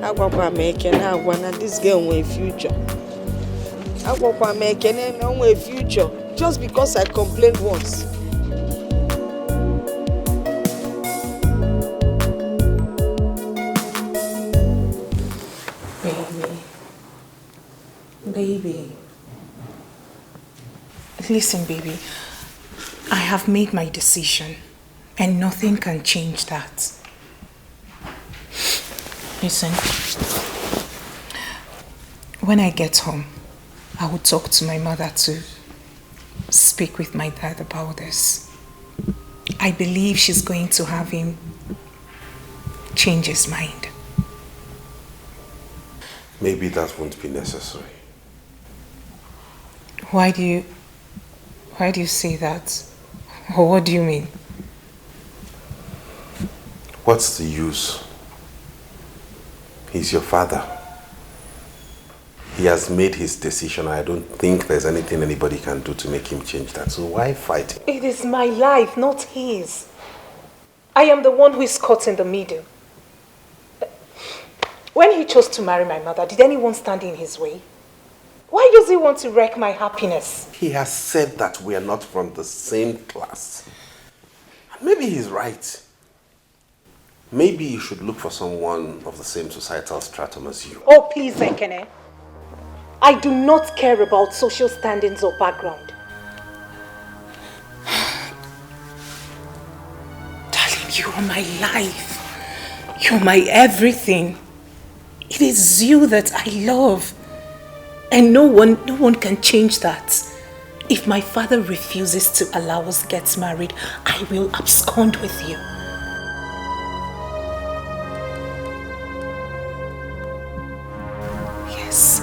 Agwakwa Ekene agwa na this girl nwere future. Agwakwa Ekene na nwere future just because I complained once. Baby. Listen, baby. I have made my decision. And nothing can change that. Listen, when I get home, I will talk to my mother to speak with my dad about this. I believe she's going to have him change his mind. Maybe that won't be necessary. Why do you say that? Or what do you mean? What's the use? He's your father. He has made his decision. I don't think there's anything anybody can do to make him change that. So why fight him? It is my life, not his. I am the one who is caught in the middle. When he chose to marry my mother, did anyone stand in his way? Why does he want to wreck my happiness? He has said that we are not from the same class. And maybe he's right. Maybe you should look for someone of the same societal stratum as you. Oh, please, Ekene. I do not care about social standings or background. Darling, you are my life. You're my everything. It is you that I love. And no one can change that. If my father refuses to allow us get married, I will abscond with you. Yes.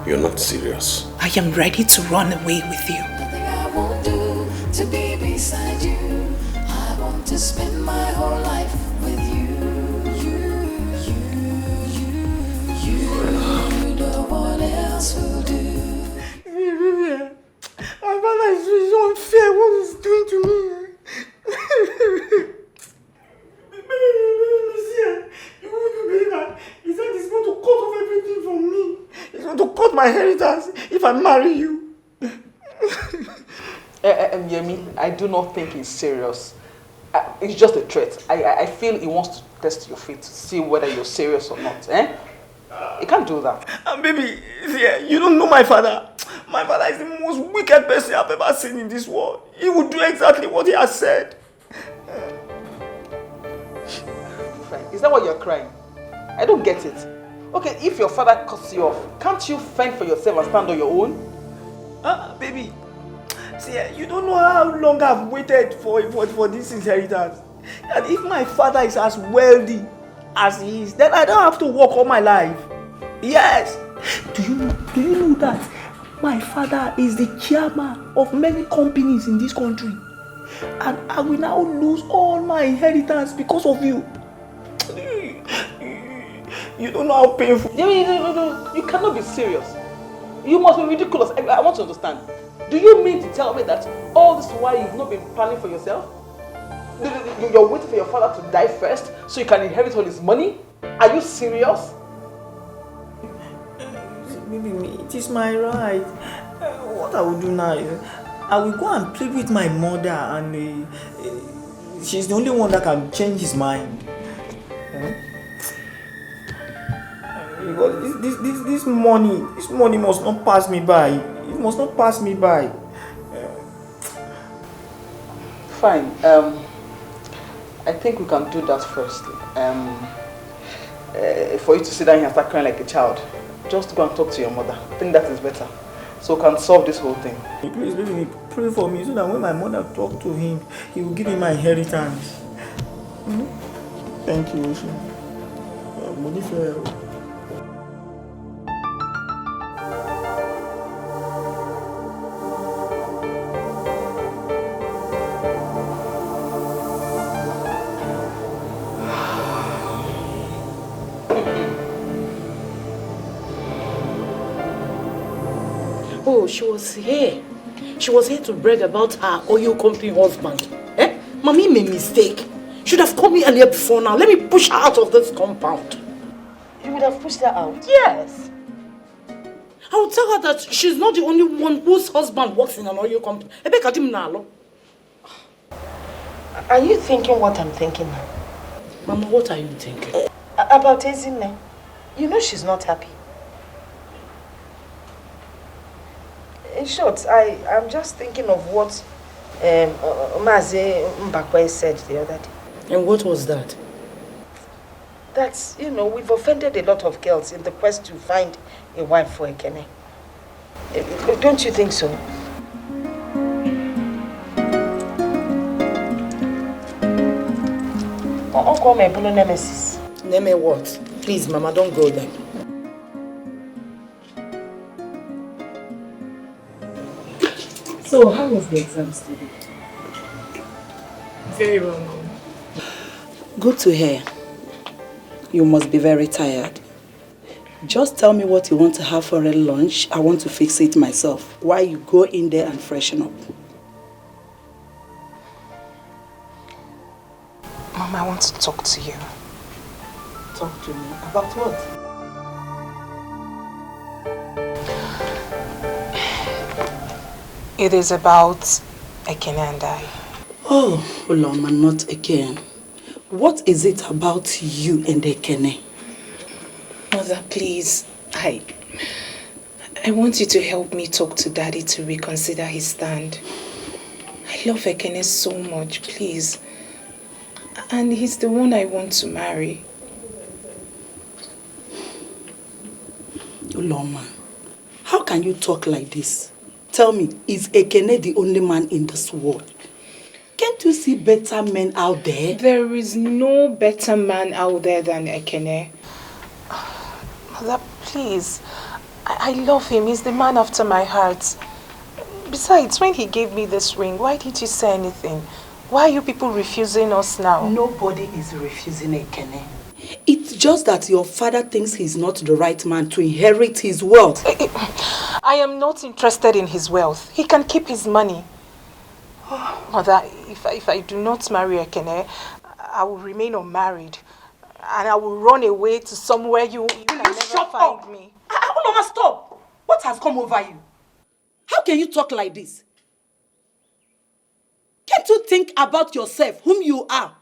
You're not serious. I am ready to run away with you. Nothing I won't do to be beside you. I want to spend my whole life with you. No one else will do. My father is unfair. What he's doing to me. You wouldn't believe that. He said he's going to cut off everything from me. He's going to cut my inheritance if I marry you. Yemi, I do not think he's serious. It's just a threat. I feel he wants to test your faith to see whether you're serious or not. He can't do that. Baby, you don't know my father. My father is the most wicked person I've ever seen in this world. He will do exactly what he has said. Is that why you're crying? I don't get it. Okay, if your father cuts you off, can't you fend for yourself and stand on your own? Baby, you don't know how long I've waited for this inheritance. And if my father is as wealthy as he is, then I don't have to work all my life. Yes. Do you know that my father is the chairman of many companies in this country? And I will now lose all my inheritance because of you. You don't know how painful. No, you cannot be serious. You must be ridiculous. I want to understand. Do you mean to tell me that all this while you've not been planning for yourself? You're waiting for your father to die first so you can inherit all his money? Are you serious? Baby, it is my right. What I will do now is I will go and plead with my mother, and she's the only one that can change his mind. Because this money must not pass me by. It must not pass me by. Fine. I think we can do that first. For you to sit down here and start crying like a child, just go and talk to your mother. I think that is better. So we can solve this whole thing. Please, baby, pray for me so that when my mother talks to him, he will give me my inheritance. Thank you, Ocean. Money for help. Oh, she was here. She was here to brag about her oil company husband. Mommy made a mistake. Should have called me earlier before now. Let me push her out of this compound. You would have pushed her out? Yes. I will tell her that she's not the only one whose husband works in an oil company. Are you thinking what I'm thinking now? Mama, what are you thinking? About Ezinne. You know she's not happy. In short, I'm just thinking of what Mazi Mbakwe said the other day. And what was that? That's, we've offended a lot of girls in the quest to find a wife for Ekene. Don't you think so? Uncle Mabel nemesis. Name what? Please, Mama, don't go there. So, how was the exams today? Very well, Mom. Good to hear. You must be very tired. Just tell me what you want to have for a lunch. I want to fix it myself while you go in there and freshen up. Mom, I want to talk to you. Talk to me? About what? It is about Ekene and I. Oh, Uloma, not again. What is it about you and Ekene? Mother, please, I want you to help me talk to Daddy to reconsider his stand. I love Ekene so much, please. And he's the one I want to marry. Uloma, how can you talk like this? Tell me, is Ekene the only man in this world? Can't you see better men out there? There is no better man out there than Ekene. Mother, please. I love him. He's the man after my heart. Besides, when he gave me this ring, why didn't you say anything? Why are you people refusing us now? Nobody is refusing Ekene. It's just that your father thinks he's not the right man to inherit his wealth. I am not interested in his wealth. He can keep his money. Mother, if I do not marry Ekene, I will remain unmarried. And I will run away to somewhere you can never find me. Uloma, stop! What has come over you? How can you talk like this? Can't you think about yourself, whom you are?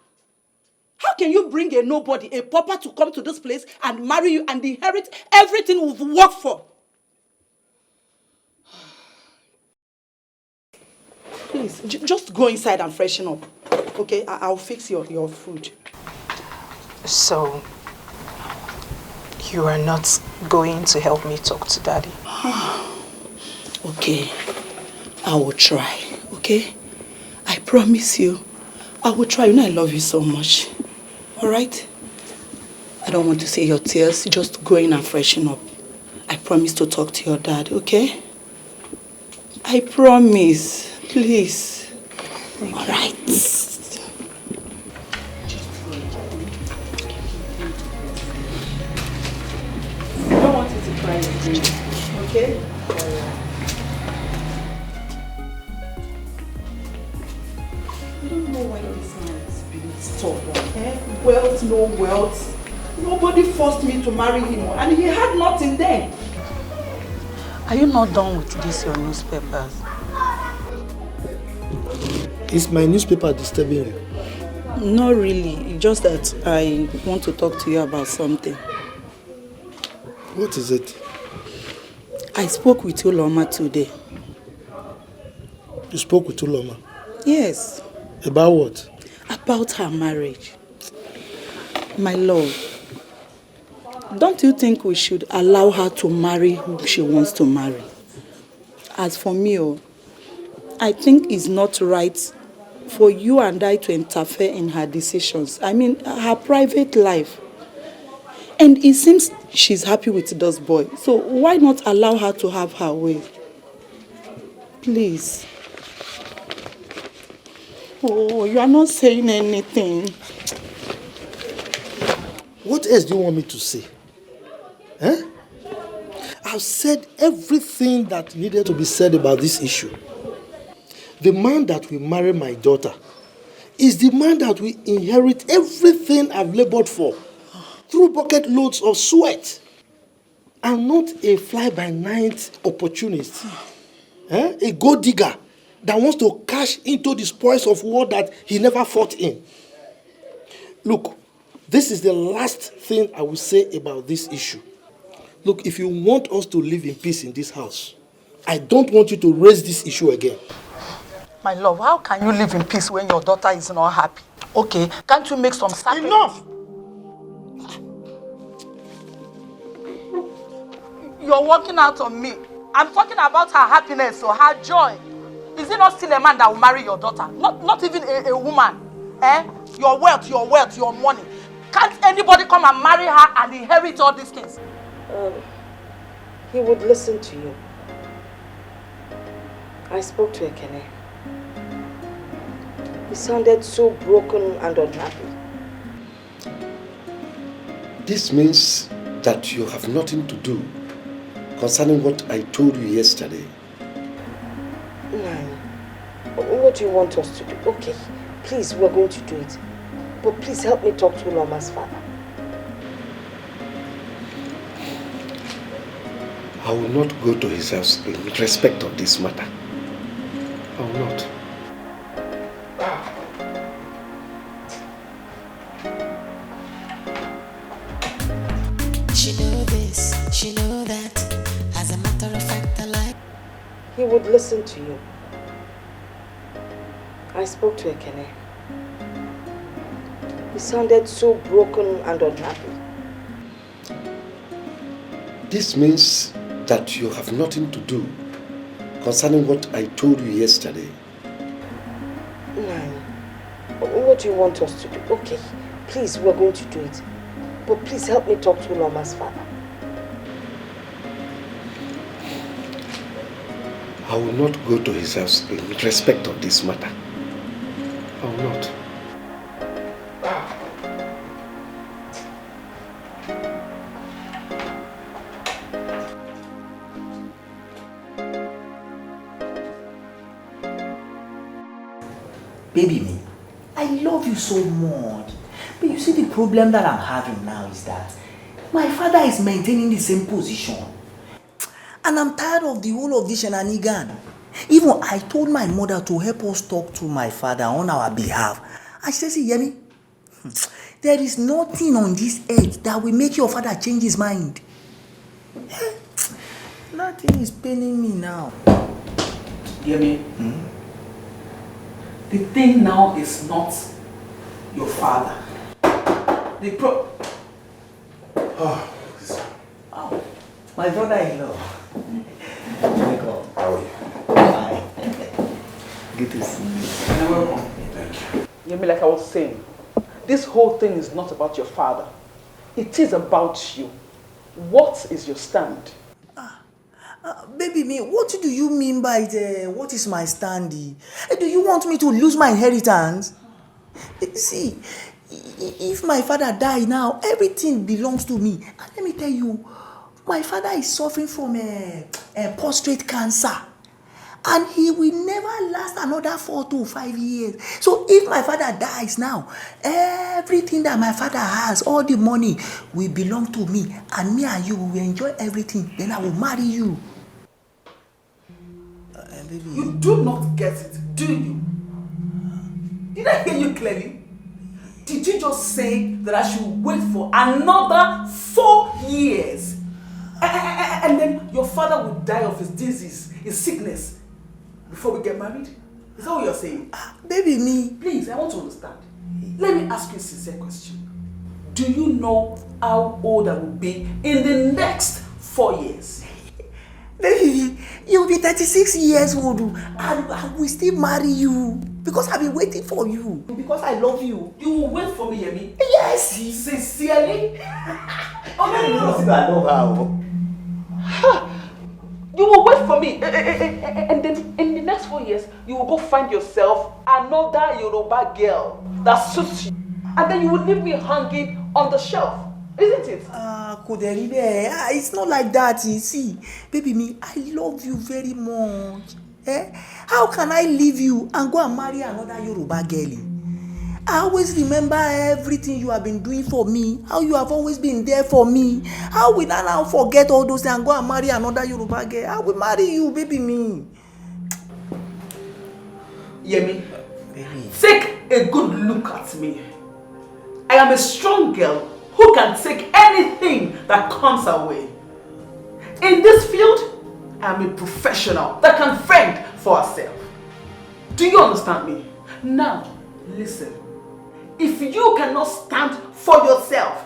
How can you bring a nobody, a pauper, to come to this place and marry you and inherit everything we've worked for? Please, just go inside and freshen up. Okay, I'll fix your food. So, you are not going to help me talk to Daddy? Okay, I will try, okay? I promise you, I will try. You know I love you so much. Alright? I don't want to see your tears. Just go in and freshen up. I promise to talk to your dad, okay? I promise. Please. Alright. I don't want you to cry again, okay? I don't know why this man is being stubborn. Wealth, no wealth. Nobody forced me to marry him, and he had nothing then. Are you not done with this, your newspapers? Is my newspaper disturbing you? Not really. Just that I want to talk to you about something. What is it? I spoke with Uloma today. You spoke with Uloma? Yes. About what? About her marriage. My love, don't you think we should allow her to marry who she wants to marry? As for me, I think it's not right for you and I to interfere in her decisions. I mean, her private life. And it seems she's happy with this boy. So why not allow her to have her way? Please. Oh, you are not saying anything. What else do you want me to say? Eh? I've said everything that needed to be said about this issue. The man that will marry my daughter is the man that will inherit everything I've labored for through bucket loads of sweat, and not a fly-by-night opportunist. A gold digger that wants to cash into the spoils of war that he never fought in. Look, this is the last thing I will say about this issue. Look, if you want us to live in peace in this house, I don't want you to raise this issue again. My love, how can you live in peace when your daughter is not happy? Okay, can't you make some sacrifice? Enough! You're working out on me. I'm talking about her happiness or her joy. Is it not still a man that will marry your daughter? Not even a woman. Your wealth, your money. Can't anybody come and marry her and inherit all these things? He would listen to you. I spoke to Ekene. He sounded so broken and unhappy. This means that you have nothing to do concerning what I told you yesterday. Nine, what do you want us to do? Okay, please, we're going to do it. But please help me talk to Uloma's father. I will not go to his house in respect of this matter. I will not. She know this, she know that. As a matter of fact, I like. He would listen to you. I spoke to Ekene. He sounded so broken and unhappy. This means that you have nothing to do concerning what I told you yesterday. Nine, what do you want us to do? Okay, please, we're going to do it. But please help me talk to Uloma's father. I will not go to his house in respect of this matter. I will not. Baby me, I love you so much. But you see, the problem that I'm having now is that my father is maintaining the same position. And I'm tired of the whole of this shenanigan. Even I told my mother to help us talk to my father on our behalf. And she said, see, Yemi, there is nothing on this earth that will make your father change his mind. Nothing is paining me now. Yemi, the thing now is not your father. Oh, my brother-in-law. Michael, How are you? Hi. Good to see you. You're welcome. Thank you. Yemi, like I was saying, this whole thing is not about your father. It is about you. What is your stand? Baby me, what do you mean by what is my stand? Do you want me to lose my inheritance? See, if my father die now, everything belongs to me. And let me tell you, my father is suffering from a prostate cancer. And he will never last another 4 to 5 years. So if my father dies now, everything that my father has, all the money, will belong to me. And me and you will enjoy everything. Then I will marry you. Baby. You do not get it, do you? Did I hear you clearly? Did you just say that I should wait for another 4 years? And then your father will die of his disease, his sickness, before we get married? Is that what you're saying? Baby, me. Please, I want to understand. Let me ask you a sincere question. Do you know how old I will be in the next 4 years? Baby, you'll be 36 years old and I will still marry you because I've been waiting for you. Because I love you. You will wait for me, Yemi? Yes. Sincerely? Oh, no. I love her. You will wait for me and then in the next 4 years, you will go find yourself another Yoruba girl that suits you. And then you will leave me hanging on the shelf. Isn't it? It's not like that, you see. Baby me, I love you very much. How can I leave you and go and marry another Yoruba girl? I always remember everything you have been doing for me, how you have always been there for me. How will I now forget all those things and go and marry another Yoruba girl? I will marry you, baby me. Yemi, take a good look at me. I am a strong girl who can take anything that comes our way. In this field, I am a professional that can fend for herself. Do you understand me? Now, listen. If you cannot stand for yourself,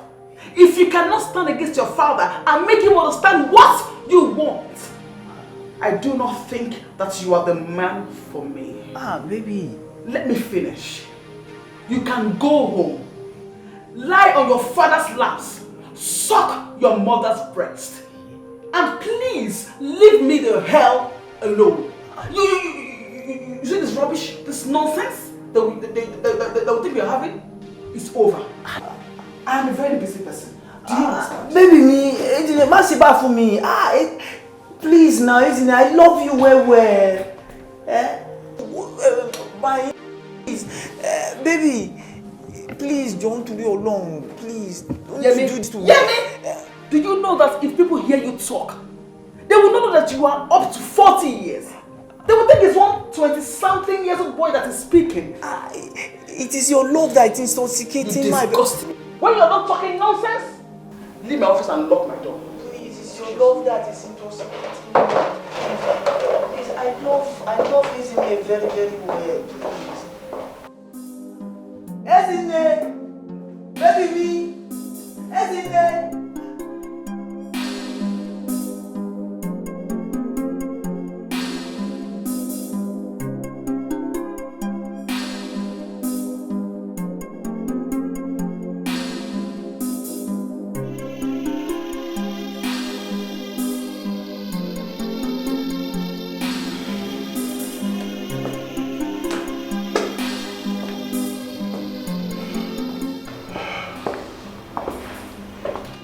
if you cannot stand against your father and make him understand what you want, I do not think that you are the man for me. Baby. Let me finish. You can go home, lie on your father's laps, suck your mother's breast, and please leave me the hell alone. You see this rubbish, this nonsense that we think we're having? It's over. I am a very busy person. Do you understand? Baby, me, Masiba for me. Please now, I love you well. Baby, please don't do it alone. Please, don't do this to me. Do you know that if people hear you talk, they will not know that you are up to 40 years? They will think it's one 20-something years old boy that is speaking. It is your love that is intoxicating my... When you're not talking nonsense, leave my office and lock my door. Please, it's your love that is intoxicating. Please, I love Ezine very, very well. Please. Ezine! Baby me! Ezine!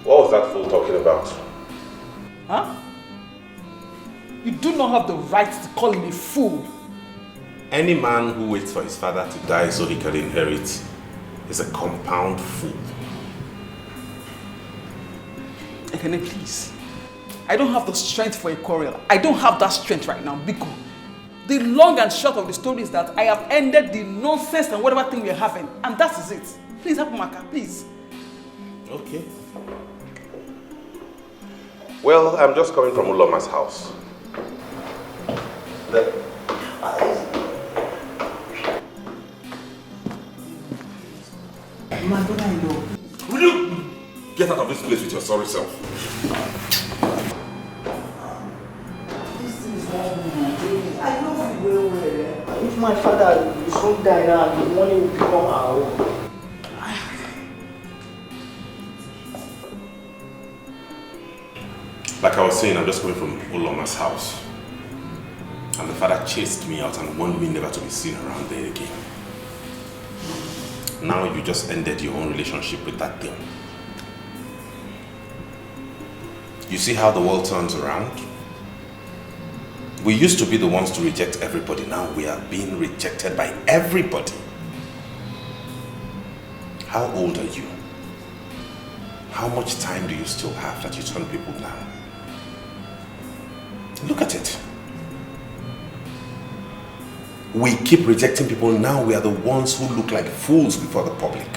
What was that fool talking about? Huh? You do not have the right to call him a fool. Any man who waits for his father to die so he can inherit is a compound fool. Ekene, please. I don't have the strength for a quarrel. I don't have that strength right now, Biko. The long and short of the story is that I have ended the nonsense and whatever thing we are having, and that is it. Please help Maka, please. Okay. Well, I'm just coming from Uloma's house. Will you get out of this place with your sorry self? I love you well. If my father is so die now, the money will become our own. Like I was saying, I'm just coming from Uloma's house. And the father chased me out and warned me never to be seen around there again. Now you just ended your own relationship with that thing. You see how the world turns around? We used to be the ones to reject everybody. Now we are being rejected by everybody. How old are you? How much time do you still have that you turn people down? Look at it. We keep rejecting people. Now we are the ones who look like fools before the public.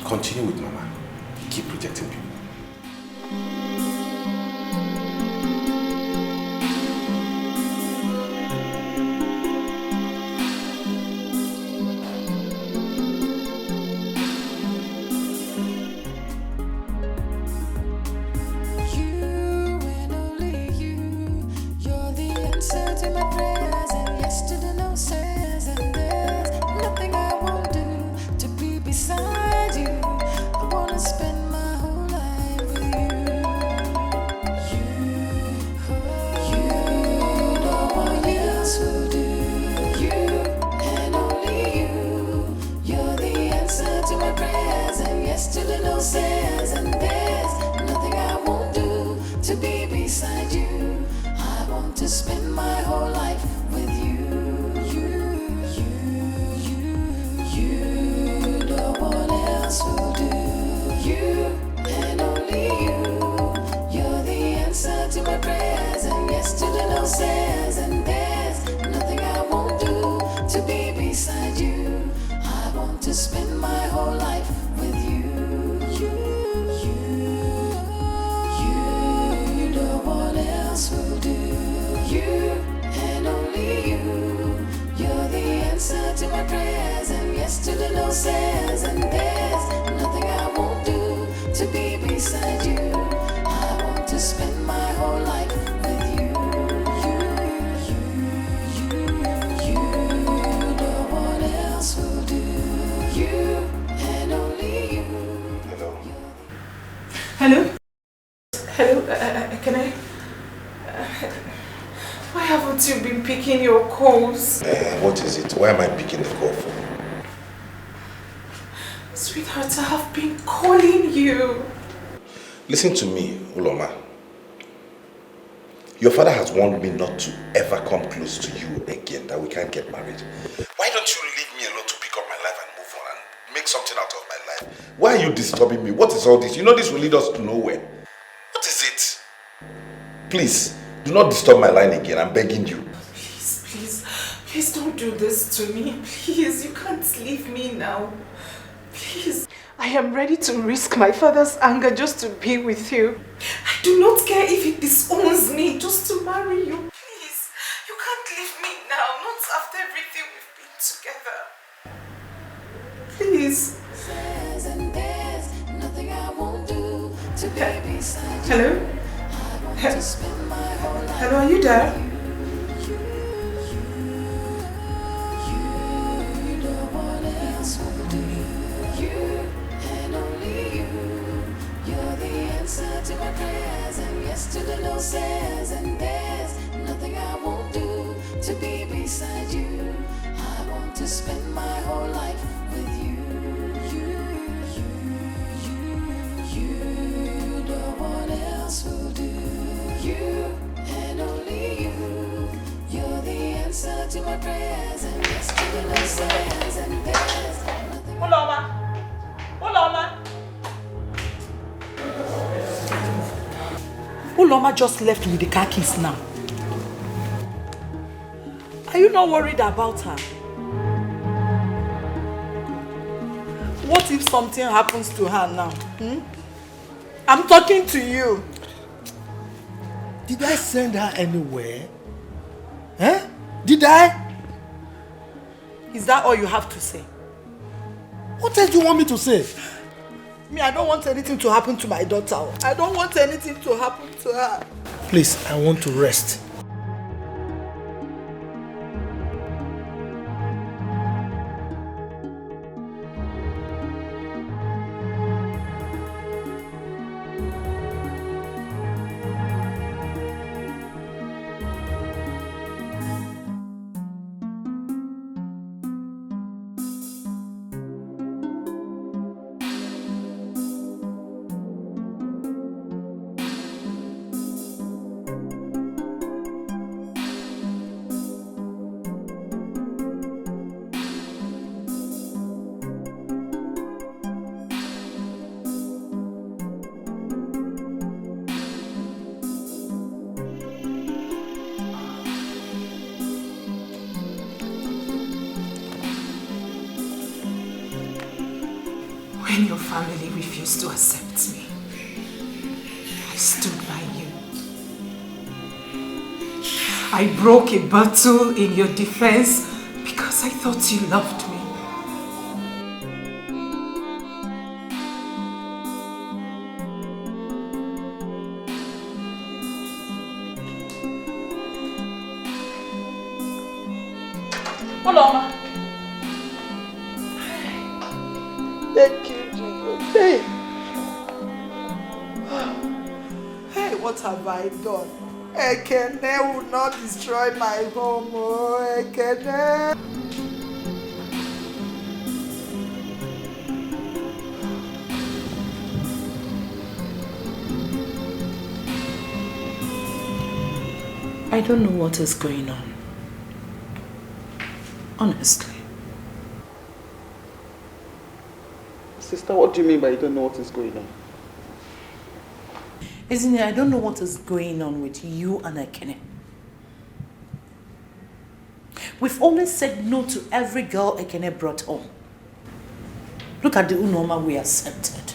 Continue with Mama. Keep rejecting people. You and only my prayers and yes to the no says. And there's nothing I won't do to be beside you. I want to spend my whole life with you. No one else will do. You and only you. Hello. Hello? Hello? Can I? Why haven't you been picking your calls? What is it? Why am I picking the call for? Sweetheart, I have been calling you. Listen to me, Uloma. Your father has warned me not to ever come close to you again, that we can't get married. Why don't you leave me alone to pick up my life and move on and make something out of my life? Why are you disturbing me? What is all this? You know this will lead us to nowhere. What is it? Please, do not disturb my line again. I'm begging you. Please don't do this to me. Please, you can't leave me now. Please. I am ready to risk my father's anger just to be with you. I do not care if it disowns me just to marry you. Please, you can't leave me now, not after everything we've been together. Please. Hello? Hello, are you there? To my prayers and yes to the no says. And there's nothing I won't do to be beside you. I want to spend my whole life with you. No one else will do. You and only you. You're the answer to my prayers and yes to the no says. And there's nothing. Uloma! Uloma just left with the car keys now. Are you not worried about her? What if something happens to her now? I'm talking to you. Did I send her anywhere? Eh? Did I? Is that all you have to say? What else do you want me to say? Me, I don't want anything to happen to my daughter. I don't want anything to happen to her. Please, I want to rest. When your family refused to accept me, I stood by you. I broke a battle in your defense because I thought you loved me. Uloma. Thank you, Jesus. Hey. Hey, what have I done? Ekene will not destroy my home. Oh, Ekene. I don't know what is going on. Honestly. Sister, what do you mean by you don't know what is going on? Isn't it? I don't know what is going on with you and Ekene. We've always said no to every girl Ekene brought home. Look at the Unoma we accepted.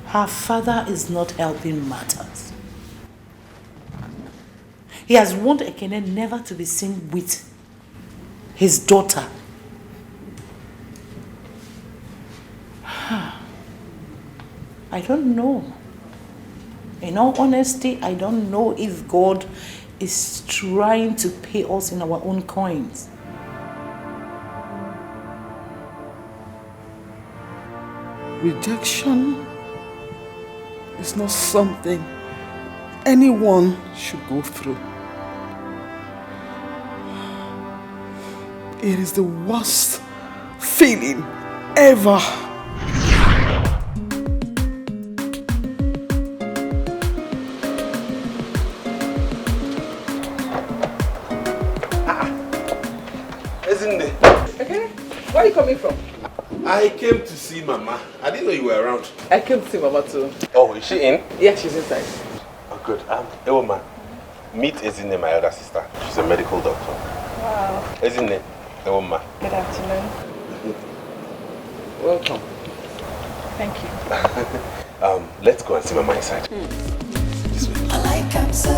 Her father is not helping matters. He has warned Ekene never to be seen with his daughter. I don't know. In all honesty, I don't know if God is trying to pay us in our own coins. Rejection is not something anyone should go through. It is the worst feeling ever. Isn't it? Okay. Where are you coming from? I came to see Mama. I didn't know you were around. I came to see Mama too. Oh, is she in? Yeah, she's inside. Oh, good. Hey, woman. Meet Ezinne, my elder sister. She's a medical doctor. Wow. Ezinne, hey, woman. Good afternoon. Welcome. Thank you. Let's go and see Mama inside. I like him so.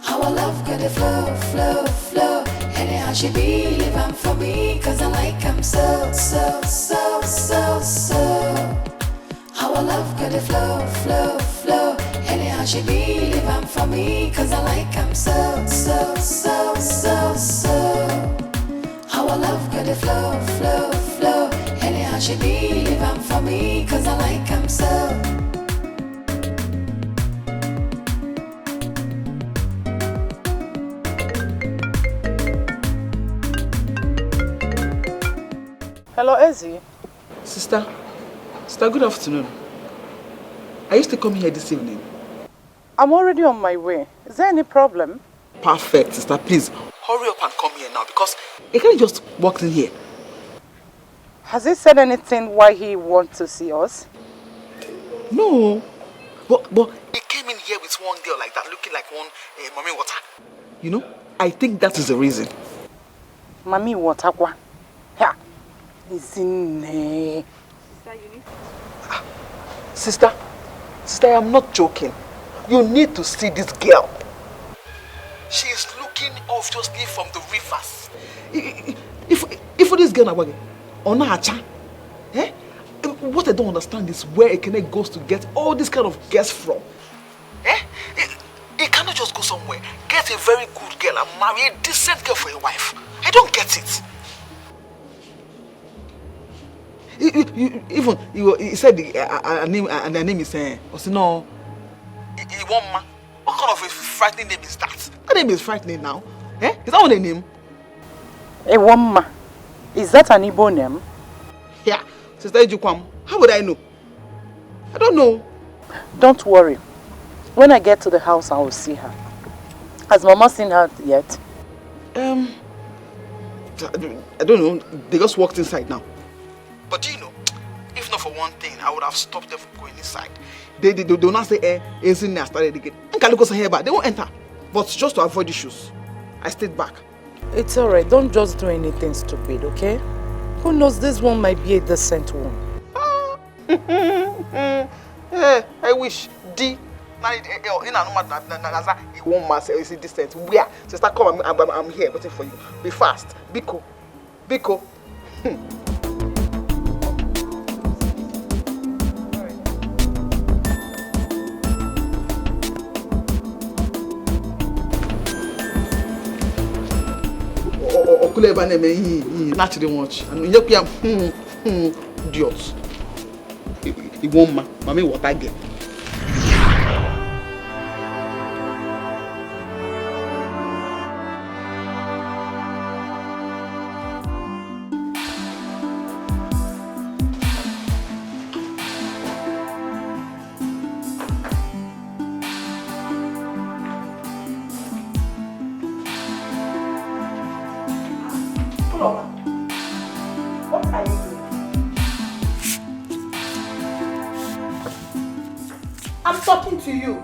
How I love got the flow. Anyhow she be living for me, cause I like him so. How I love got the flow. Anyhow she be living for me, cause I like him so. How I love got the flow. Anyhow she be living for me, cause I like him so. Hello, Ezzy. Sister, good afternoon. Are you still coming here this evening? I'm already on my way. Is there any problem? Perfect, sister. Please, hurry up and come here now because he can't just walk in here. Has he said anything why he wants to see us? No. But he came in here with one girl like that, looking like one mommy water. You know, I think that is the reason. Mommy water kwa? Yeah. Isn't Sister, I am not joking. You need to see this girl. She is looking obviously from the rivers. If this girl na on her cha, what I don't understand is where Ekene goes to get all this kind of girls from. He cannot just go somewhere, get a very good girl and marry a decent girl for a wife. I don't get it. He said her name is Osino. Iwoma. What kind of a frightening name is that? That name is frightening now. Is that what a name? Iwoma. Is that an Igbo name? Yeah. Sister Ejukwam, how would I know? I don't know. Don't worry. When I get to the house, I will see her. Has Mama seen her yet? I don't know. They just walked inside now. But do you know, if not for one thing, I would have stopped them from going inside. They do not say, Ezinne started again. They won't enter. But just to avoid issues, I stayed back. It's alright. Don't just do anything stupid, okay? Who knows, this one might be a decent one. I wish. Decent. Where? Sister, come. I'm here waiting for you. Be fast. Biko. Naturally much. And you idiots. It won't mommy what I get. What are you doing? I'm talking to you.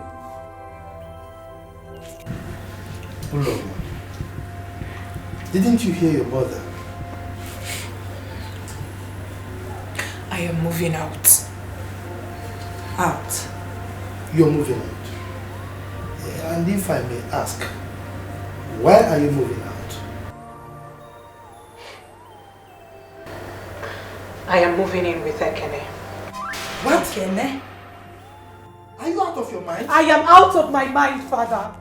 Hello. Didn't you hear your mother? I am moving out. Out? You're moving out? And if I may ask, Why are you moving out? I am moving in with Ekene. What? Ekene? Are you out of your mind? I am out of my mind, Father.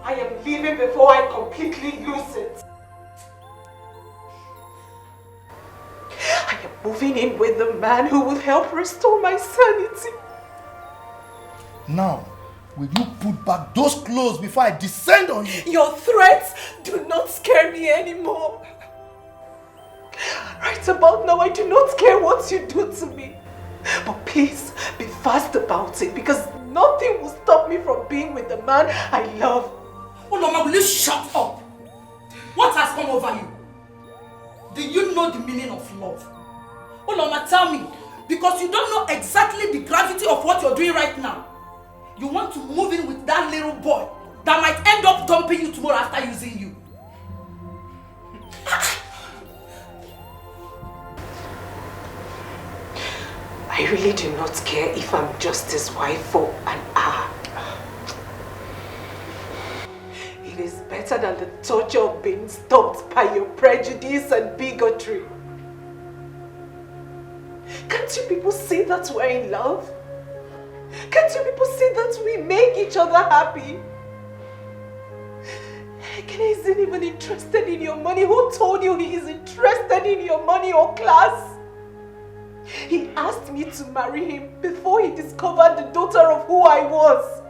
I am leaving before I completely lose it. I am moving in with the man who will help restore my sanity. Now, will you put back those clothes before I descend on you? Your threats do not scare me anymore. Right about now, I do not care what you do to me. But please, be fast about it, because nothing will stop me from being with the man I love. Oh no, will you shut up? What has come over you? Do you know the meaning of love? Oh Loma, tell me, because you don't know exactly the gravity of what you're doing right now. You want to move in with that little boy that might end up dumping you tomorrow after using you. I really do not care if I'm just his wife for an hour. It is better than the torture of being stopped by your prejudice and bigotry. Can't you people see that we're in love? Can't you people see that we make each other happy? Ekene isn't even interested in your money. Who told you he is interested in your money or class? He asked me to marry him before he discovered the daughter of who I was.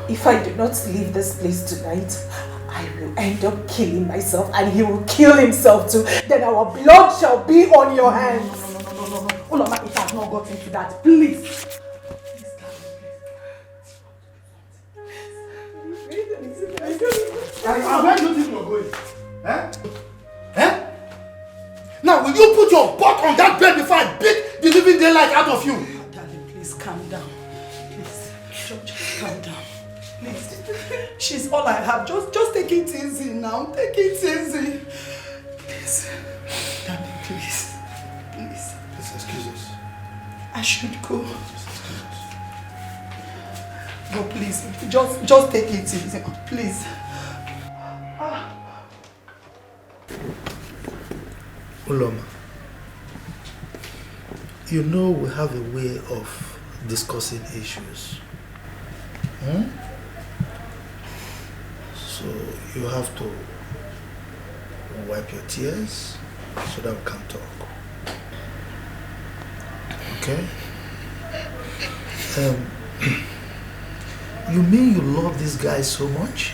If I do not leave this place tonight, I will end up killing myself and he will kill himself too. Then our blood shall be on your hands. No. Uloma, it has not gotten to that. Please. And where do you think you're going? Now, will you put your butt on that bed before I beat the living daylight out of you? Darling, please calm down. Please, just calm down. Please. She's all I have. Just take it easy now. Take it easy. Please. Darling, please. Please. Please excuse us. I should go. No, please. Just take it easy. Please. Uloma, you know we have a way of discussing issues. So you have to wipe your tears so that we can talk. Okay? You mean you love this guy so much?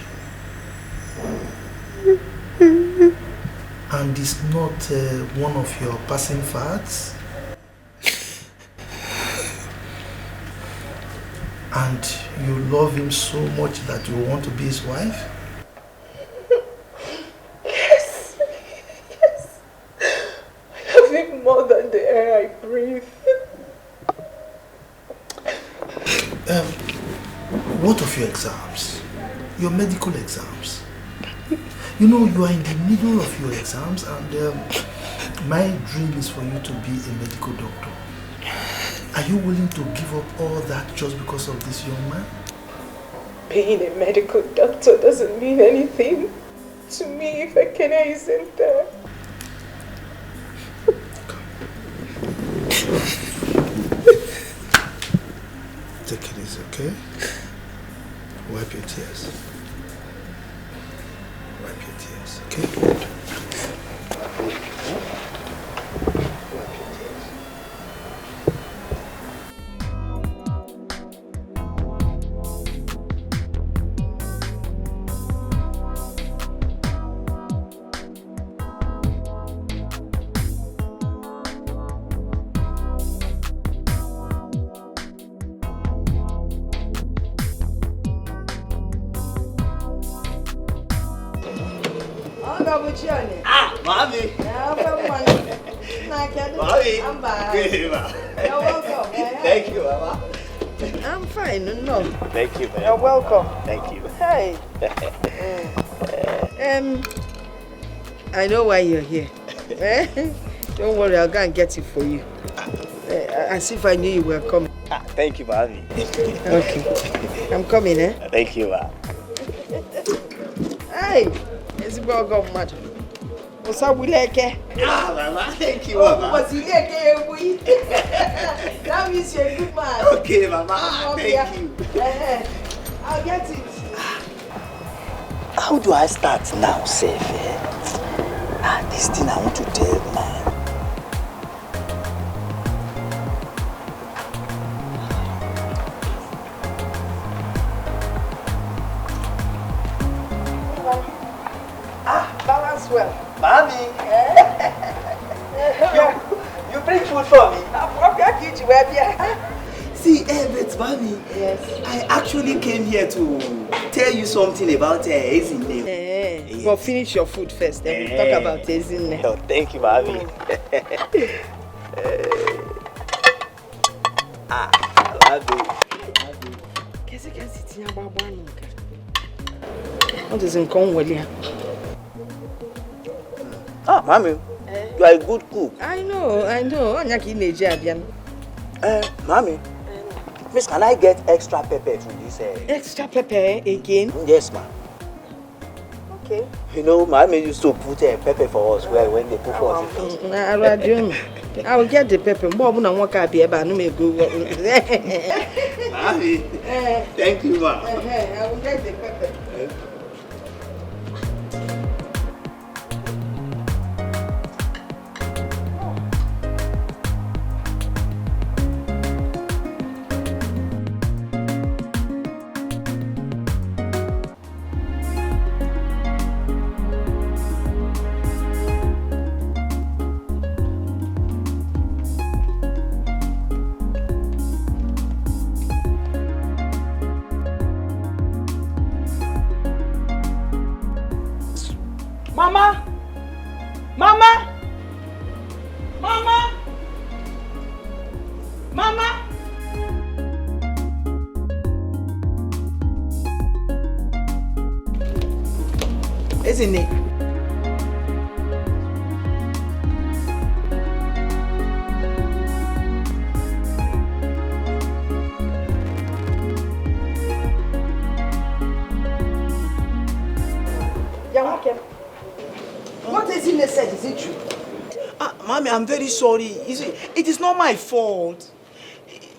And it's not one of your passing fads? And you love him so much that you want to be his wife? Yes. I love him more than the air I breathe. What of your exams? Your medical exams? You know, you are in the middle of your exams and my dream is for you to be a medical doctor. Are you willing to give up all that just because of this young man? Being a medical doctor doesn't mean anything to me if Ekene isn't there. Take it easy, okay? Wipe your tears. Wipe your tears, okay? Mommy. Mommy. I'm back. You're welcome. Thank you, Mama. I'm fine. No. Thank you, man. You're welcome. Thank you. Hey. I know why you're here. Don't worry, I'll go and get it for you. As if I knew you were coming. Thank you, Mommy. Okay. I'm coming, eh? Thank you, Ma. Hey, it's about God, mad. What's up, Wileke? Mama, thank you, Mama. What's Wileke? That means you're a good man. Okay, Mama, thank you. I'll get it. How do I start now, Seth? This thing I want to tell, man. Balance well. Mommy! you bring food for me? See, but Mommy, yes. I actually came here to tell you something about Ezinne. Yes. Well, finish your food first, then we'll talk about Ezinne. Oh, thank you, Mommy. I love it. What is in Conwell? Mommy, you are a good cook. I know. Mommy, please, can I get extra pepper from this? Extra pepper again? Yes, ma'am. Okay. You know, Mommy used to put pepper for us when they put for us. I will get the pepper. Mommy, thank you, ma'am. I will get the pepper. Mama! Mama! Mama! Mama! Isn't it? What Ezinne said, is it true? Mommy, I'm very sorry. You see, it is not my fault.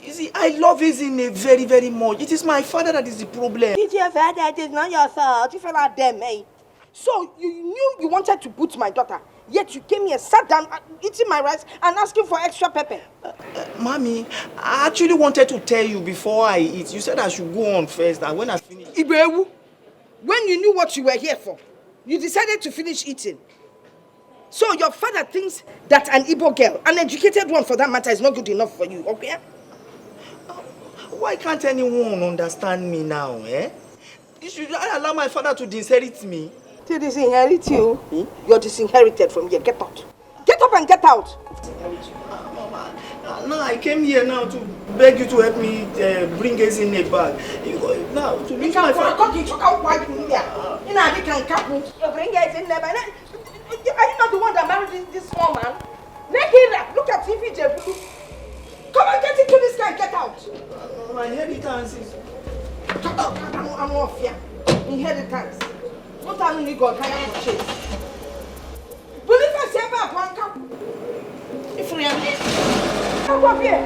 You see, I love Ezinne very, very much. It is my father that is the problem. It's your father, it is not your fault. You fell out there, eh? So you knew you wanted to put my daughter, yet you came here, sat down, eating my rice, and asking for extra pepper. Mommy, I actually wanted to tell you before I eat. You said I should go on first, and when I finish... Ebere, when you knew what you were here for, you decided to finish eating. So your father thinks that an Igbo girl, an educated one for that matter, is not good enough for you, okay? Why can't anyone understand me now, eh? You should allow my father to disinherit me. To disinherit you? You're disinherited from here. Get out. Get up and get out. Mama, now I came here now to beg you to help me bring Ezinne back. Now, to meet my father. You bring Ezinne back. Are you not the one that married this small man? Look at TV, Jebu. Come and get into this guy and get out. My inheritance is... I'm off here. Inheritance. What are you going to chase? Believe I say about one cup. If we are here. Come up here.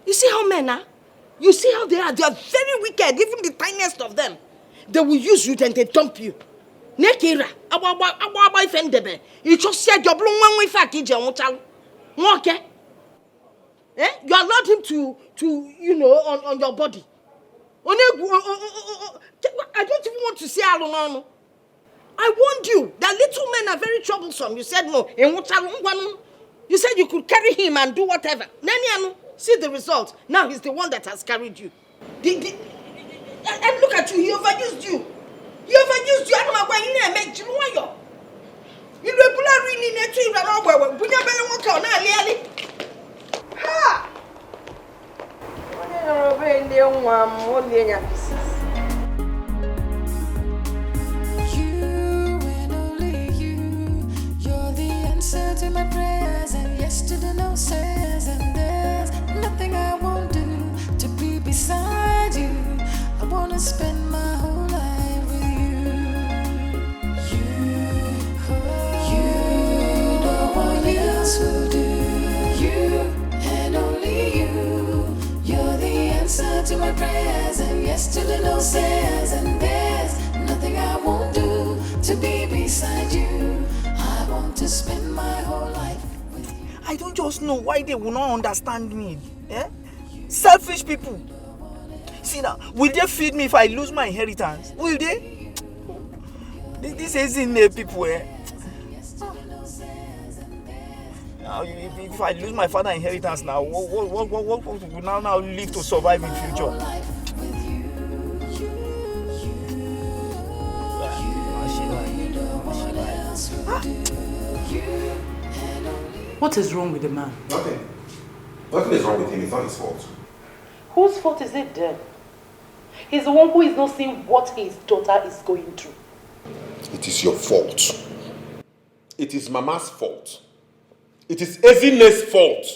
You see how men are? You see how they are? They are very wicked, even the tiniest of them. They will use you and they dump you. Nekira, our boyfriend Debe. You just said your bloom one way fact, okay? Eh? You allowed him to you know, on your body. I don't even want to say Arum. I warned you that little men are very troublesome. You said no. You said you could carry him and do whatever. See the result. Now he's the one that has carried you. And look at you. He overused you. He overused you. Ha! yes to the no says, and there's nothing I won't do to be beside you. I wanna spend my whole life with you. You, no one else will do. You and only you. You're the answer to my prayers, and yes to the no says, and there's nothing I won't do to be beside you. I want to spend my whole life with you. I don't just know why they will not understand me. Eh? Selfish people. See now, will they feed me if I lose my inheritance? Will they? This isn't people, eh? Now, if I lose my father's inheritance now, what will now live to survive in future? What is wrong with the man? Nothing. Nothing is wrong with him. It's not his fault. Whose fault is it then? He's the one who is not seeing what his daughter is going through. It is your fault. It is Mama's fault. It is Ezine's fault.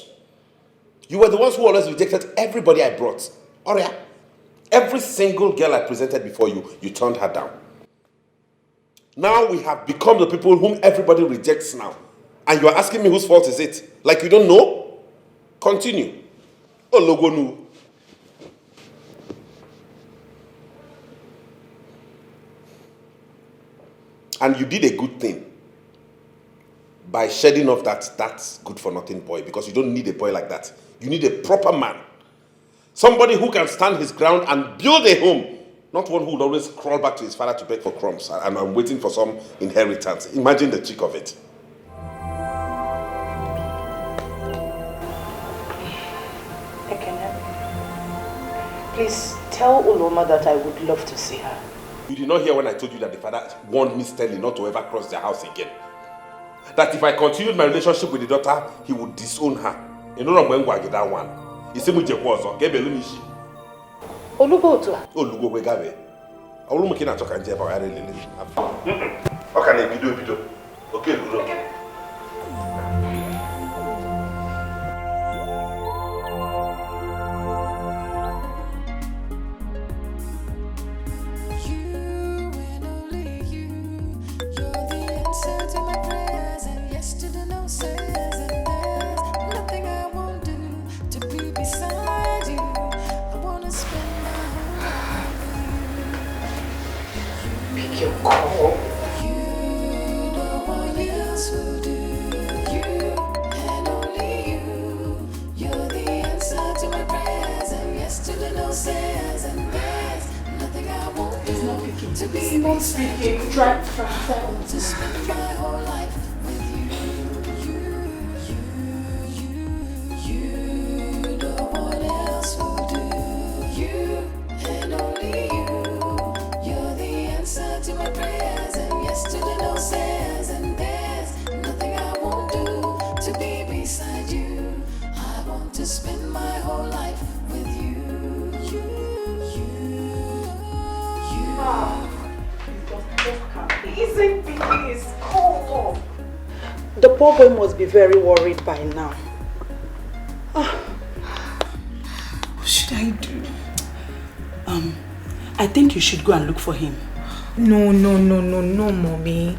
You were the ones who always rejected everybody I brought. Oria, every single girl I presented before you, you turned her down. Now we have become the people whom everybody rejects now. And you are asking me whose fault is it? Like you don't know? Continue. Oh, Logonu. And you did a good thing by shedding off that good for nothing boy, because you don't need a boy like that. You need a proper man. Somebody who can stand his ground and build a home. Not one who would always crawl back to his father to beg for crumbs and I'm waiting for some inheritance. Imagine the cheek of it. Please tell Uloma that I would love to see her. You did not hear when I told you that the father warned me sternly not to ever cross their house again. That if I continued my relationship with the daughter, he would disown her. You know when I get that one. He said, "Mujekwazo, get belunishi." Olugo to her. Olugo wegabe. I will make it a talk and jab. I really. Okay, video. Okay, good. The poor boy must be very worried by now. What should I do? I think you should go and look for him. No, Mommy.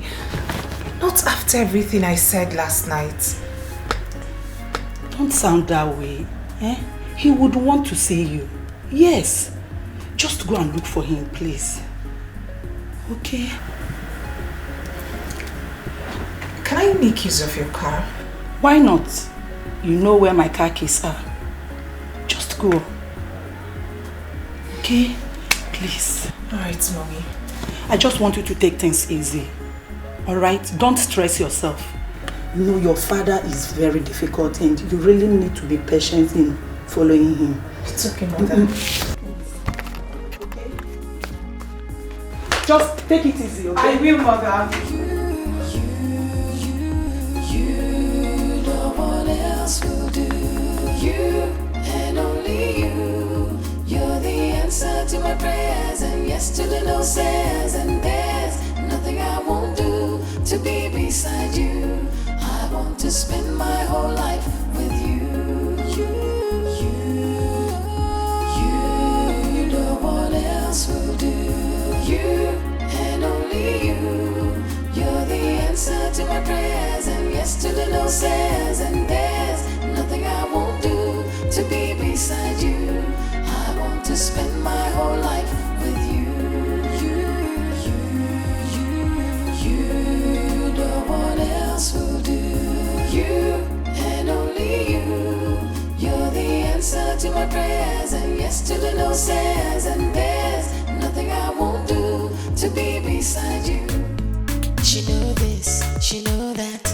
Not after everything I said last night. Don't sound that way. Eh? He would want to see you. Yes. Just go and look for him, please. Okay? Can I make use of your car? Why not? You know where my car keys are. Just go. Okay? Please. Alright, Mommy. I just want you to take things easy. Alright? Don't stress yourself. You know your father is very difficult and you really need to be patient in following him. It's okay, Mother. Okay? Just take it easy, okay? I will, Mother. Will do. You and only you. You're the answer to my prayers, and yes to the no says, and there's nothing I won't do to be beside you. I I want to spend my whole life with you. You, no one else will do. You and only you. You're the answer to my prayers and yes to the no says. And there's nothing I won't do to be beside you. I want to spend my whole life with you. You, no one else will do. You and only you. You're the answer to my prayers and yes to the no says. And there's nothing I won't do to be beside you. She know this, she know that.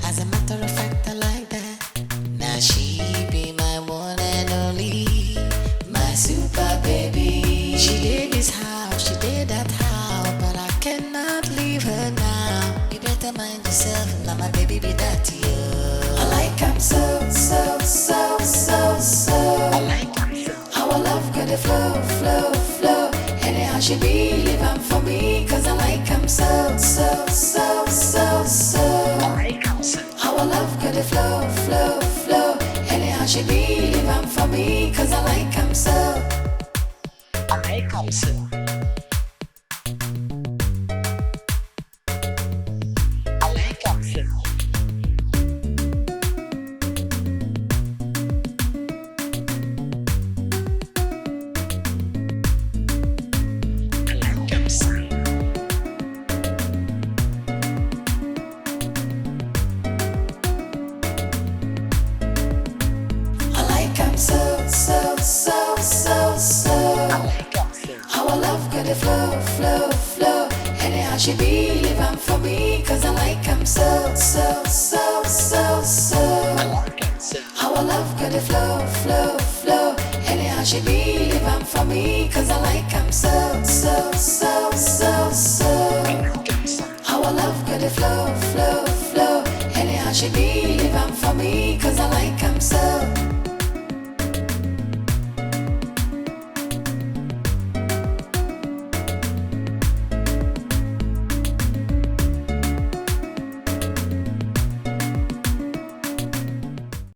As a matter of fact, I like that. Now she be my one and only, my super baby. She did this how, she did that how, but I cannot leave her now. You better mind yourself, now my baby be that to you. I like him so. I like him so. Our love got to flow. Anyhow she be living for me, cause I like him so. I like him so. Our love got to flow. Anyhow she be living for me, cause I like him so. I like him so. I like him so. Our love got to flow. Anyhow she be living for me, cause I like him so. Our love got to flow. Anyhow she be living for me, cause I like him so. Our love got to flow. Anyhow she be living for me, cause I like him so.